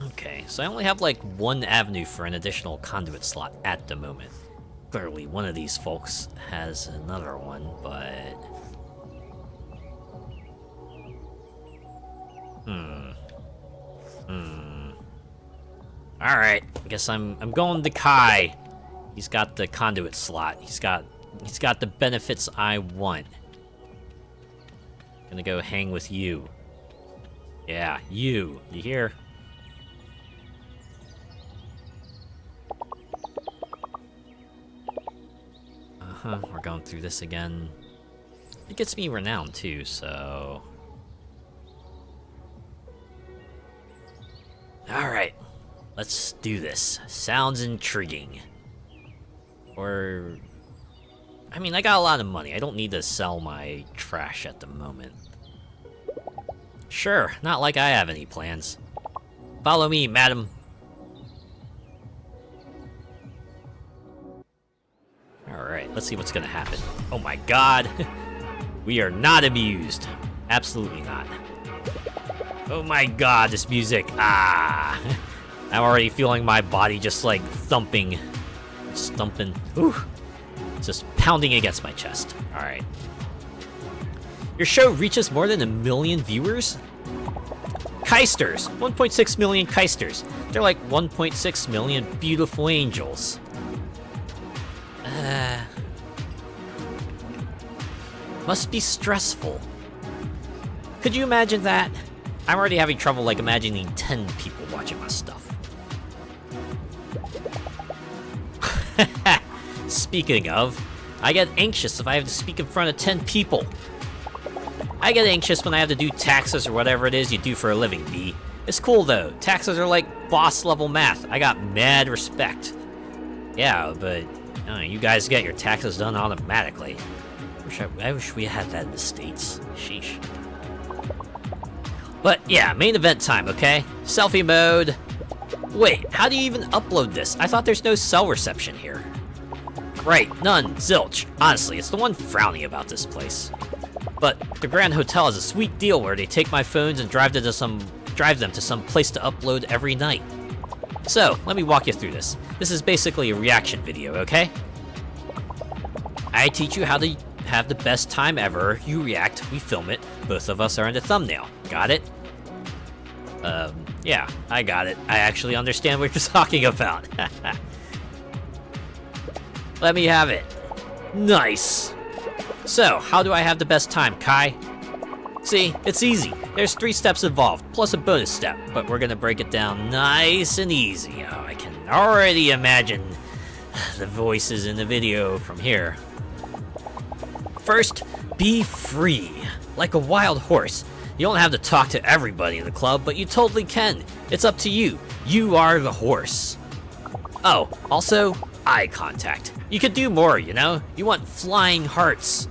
[SPEAKER 1] Okay, so I only have like one avenue for an additional conduit slot at the moment. Clearly, one of these folks has another one, but... Alright, I guess I'm going to Kai. He's got the conduit slot. He's got the benefits I want. Gonna go hang with you. Yeah, you hear? We're going through this again. It gets me renowned too, so... Alright, let's do this. Sounds intriguing. Or... I mean, I got a lot of money. I don't need to sell my trash at the moment. Sure, not like I have any plans. Follow me, madam. Alright, let's see what's gonna happen. Oh my god! We are not amused. Absolutely not. Oh my god, this music. Ah! I'm already feeling my body just like thumping. Stumping. Ooh. Just pounding against my chest. Alright. Your show reaches more than 1 million viewers? Keisters! 1.6 million Keisters. They're like 1.6 million beautiful angels. Must be stressful. Could you imagine that? I'm already having trouble, like, imagining 10 people watching my stuff. Speaking of, I get anxious if I have to speak in front of 10 people. I get anxious when I have to do taxes or whatever it is you do for a living, B. It's cool, though. Taxes are like boss-level math. I got mad respect. Yeah, but you guys get your taxes done automatically. I wish we had that in the States. Sheesh. But yeah, main event time, okay? Selfie mode. Wait, how do you even upload this? I thought there's no cell reception here. Right, none, zilch. Honestly, it's the one frowny about this place. But the Grand Hotel has a sweet deal where they take my phones and drive them to some place to upload every night. So, let me walk you through this. This is basically a reaction video, okay? I teach you how to have the best time ever. You react, we film it. Both of us are in the thumbnail. Got it? Yeah, I got it. I actually understand what you're talking about. Let me have it. Nice. So, how do I have the best time, Kai? See, it's easy. There's 3 steps involved, plus a bonus step, but we're gonna break it down nice and easy. Oh, I can already imagine the voices in the video from here. First, be free, like a wild horse. You don't have to talk to everybody in the club, but you totally can. It's up to you. You are the horse. Oh, also, eye contact. You could do more, you know? You want flying hearts.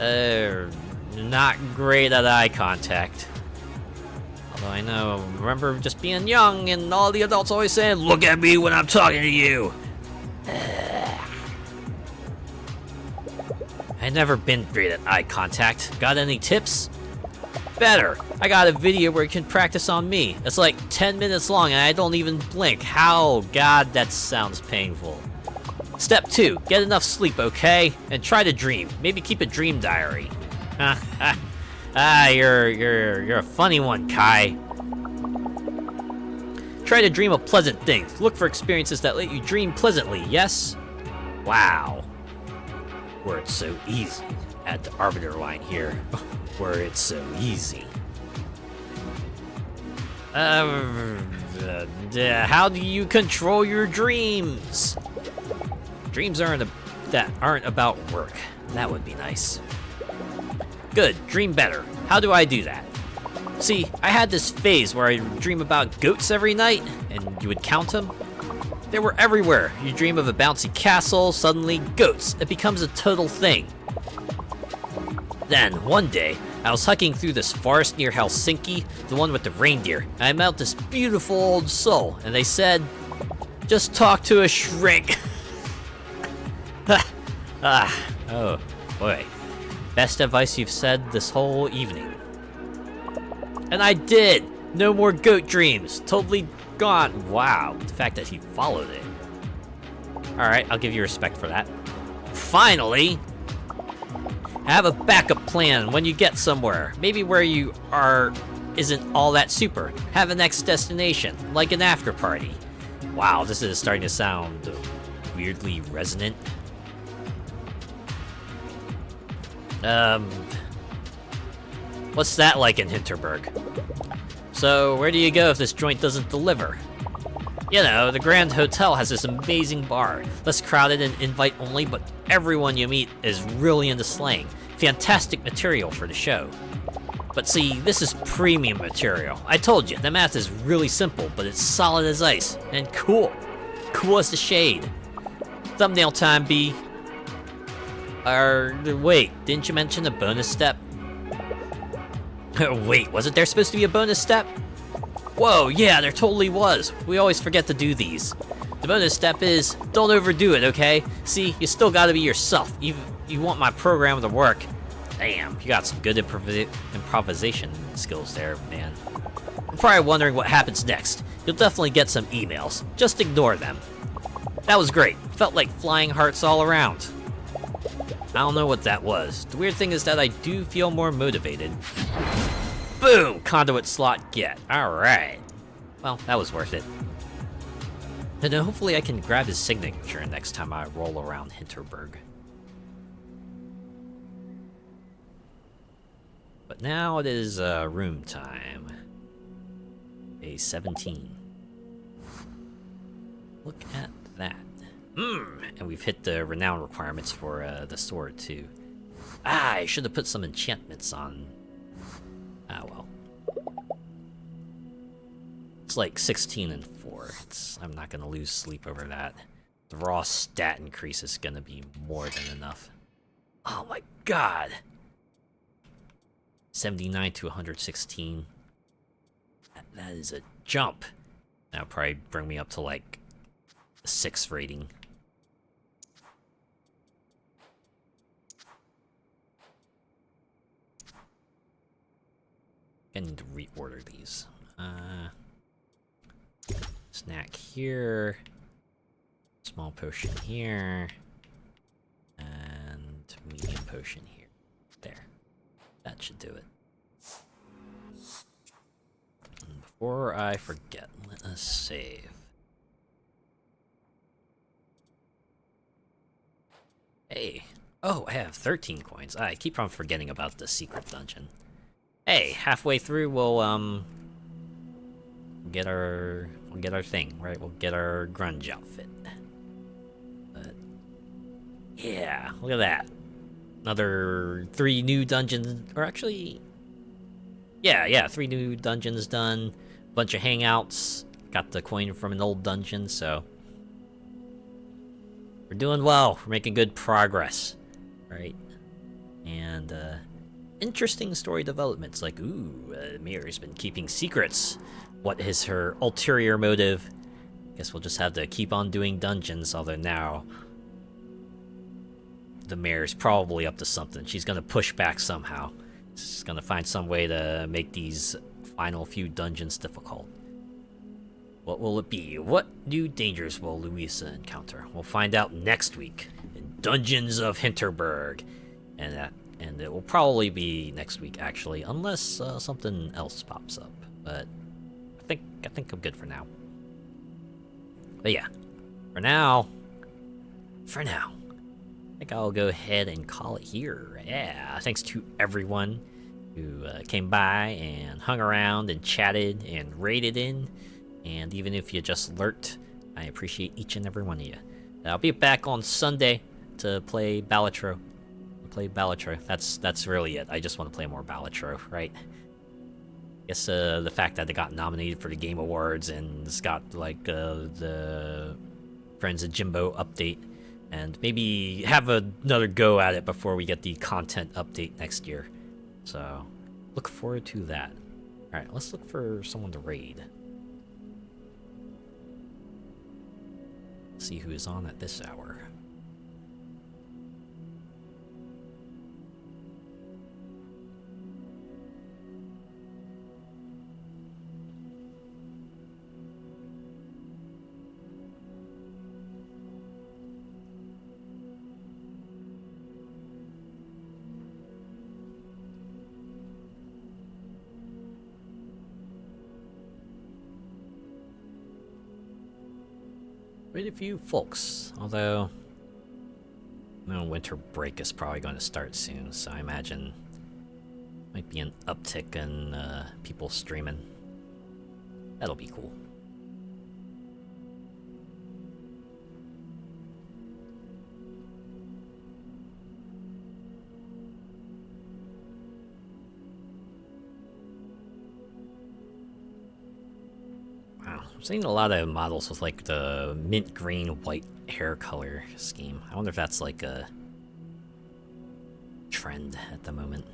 [SPEAKER 1] Not great at eye contact. Although I remember just being young and all the adults always saying, "Look at me when I'm talking to you." I've never been great at eye contact. Got any tips? Better. I got a video where you can practice on me. It's like 10 minutes long and I don't even blink. How? God, that sounds painful. Step 2. Get enough sleep, okay? And try to dream. Maybe keep a dream diary. You're a funny one, Kai. Try to dream of pleasant things. Look for experiences that let you dream pleasantly, yes? Wow. Where it's so easy. Add the arbiter line here. Where it's so easy. How do you control your dreams? Dreams that aren't about work. That would be nice. Good, dream better. How do I do that? See, I had this phase where I dream about goats every night, and you would count them. They were everywhere. You dream of a bouncy castle, suddenly goats. It becomes a total thing. Then, one day, I was hiking through this forest near Helsinki, the one with the reindeer, and I met this beautiful old soul, and they said, just talk to a shrink. Oh, boy. Best advice you've said this whole evening. And I did! No more goat dreams. Totally gone. Wow, the fact that he followed it. Alright, I'll give you respect for that. Finally! Have a backup plan when you get somewhere. Maybe where you are isn't all that super. Have a next destination, like an after party. Wow, this is starting to sound weirdly resonant. What's that like in Hinterberg? So, where do you go if this joint doesn't deliver? You know, the Grand Hotel has this amazing bar. Less crowded and invite only, but everyone you meet is really into slang. Fantastic material for the show. But see, this is premium material. I told you, the math is really simple, but it's solid as ice. And cool. Cool as the shade. Thumbnail time, B. Wait, didn't you mention a bonus step? Wait, wasn't there supposed to be a bonus step? Whoa, yeah, there totally was. We always forget to do these. The bonus step is, don't overdo it, okay? See, you still gotta be yourself. You want my program to work. Damn, you got some good improvisation skills there, man. You're probably wondering what happens next. You'll definitely get some emails. Just ignore them. That was great. Felt like flying hearts all around. I don't know what that was. The weird thing is that I do feel more motivated. Boom! Conduit slot get. Alright. Well, that was worth it. And then hopefully I can grab his signature next time I roll around Hinterberg. But now it is room time. Day 17. Look at that. And we've hit the renown requirements for the sword too. I should have put some enchantments on. Ah well. It's like 16 and 4. I'm not gonna lose sleep over that. The raw stat increase is gonna be more than enough. Oh my god! 79 to 116. That is a jump. That'll probably bring me up to like a 6 rating. I need to reorder these. Snack here. Small potion here. And medium potion here. There. That should do it. And before I forget, let us save. Hey. Oh, I have 13 coins. I keep on forgetting about the secret dungeon. Hey, halfway through we'll get our thing, right? We'll get our grunge outfit. But yeah, look at that. Another 3 new dungeons, or actually, yeah, 3 new dungeons done. Bunch of hangouts. Got the coin from an old dungeon, so we're doing well. We're making good progress, right? And interesting story developments, like, ooh, Mirror's been keeping secrets. What is her ulterior motive? Guess we'll just have to keep on doing dungeons, although now the mayor's probably up to something. She's gonna push back somehow. She's gonna find some way to make these final few dungeons difficult. What will it be? What new dangers will Luisa encounter? We'll find out next week in Dungeons of Hinterberg. And it will probably be next week, actually, unless something else pops up. But I think I'm good for now. But yeah, for now, I think I'll go ahead and call it here. Yeah, thanks to everyone who came by and hung around and chatted and raided in. And even if you just lurked, I appreciate each and every one of you. I'll be back on Sunday to play Balatro. That's really it. I just want to play more Balatro, right? I guess the fact that it got nominated for the Game Awards and it's got like the Friends of Jimbo update, and maybe have another go at it before we get the content update next year. So look forward to that. All right, let's look for someone to raid. See who is on at this hour. Quite a few folks, although no, winter break is probably going to start soon, so I imagine might be an uptick in people streaming. That'll be cool. I'm seeing a lot of models with like the mint green white hair color scheme. I wonder if that's like a trend at the moment.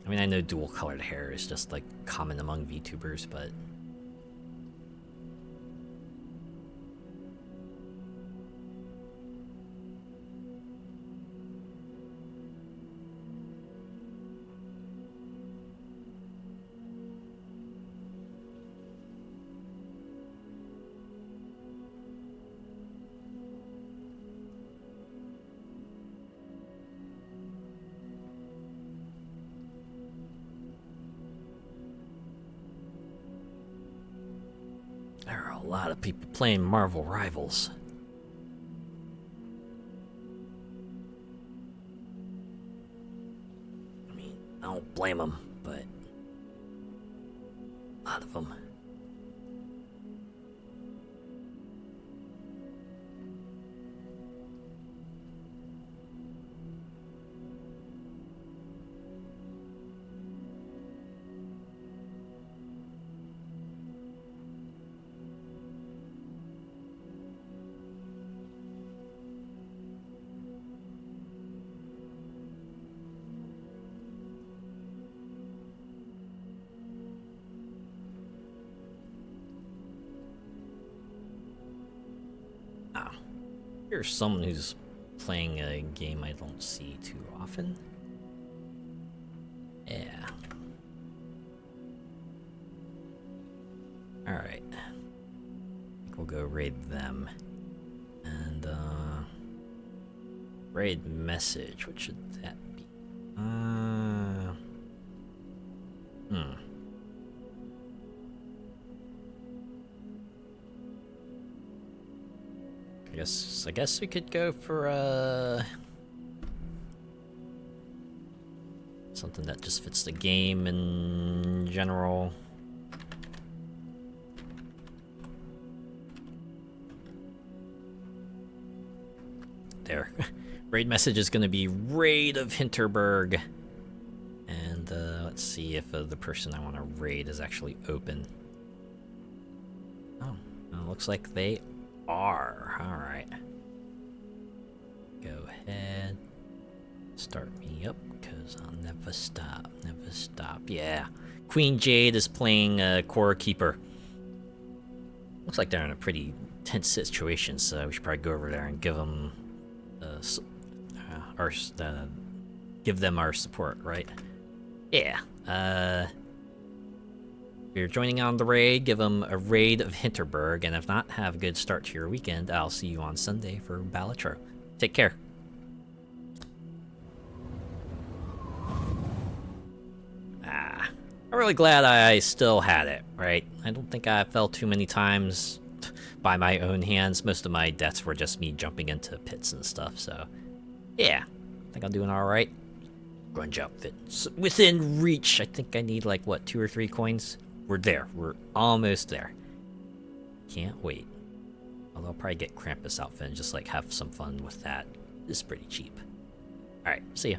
[SPEAKER 1] I mean, I know dual colored hair is just like common among VTubers, but there are a lot of people playing Marvel Rivals. I mean, I don't blame them, but a lot of them. Here's someone who's playing a game I don't see too often. Yeah. Alright. I think we'll go raid them. And, raid message. What should that be? I guess we could go for something that just fits the game in general. There. Raid message is gonna be Raid of Hinterberg. And let's see if the person I want to raid is actually open. Oh, well, looks like they are. Alright. Go ahead. Start me up, because I'll never stop. Never stop. Yeah. Queen Jade is playing Core Keeper. Looks like they're in a pretty tense situation, so we should probably go over there and give them give them our support, right? Yeah. If you're joining on the raid, give them a raid of Hinterberg, and if not, have a good start to your weekend. I'll see you on Sunday for Balatro. Take care. I'm really glad I still had it, right? I don't think I fell too many times by my own hands. Most of my deaths were just me jumping into pits and stuff, so yeah, I think I'm doing alright. Grunge outfit. Within reach. I think I need like, what, 2 or 3 coins? We're there. We're almost there. Can't wait. Although I'll probably get Krampus outfit and just like have some fun with that. It's pretty cheap. Alright, see ya.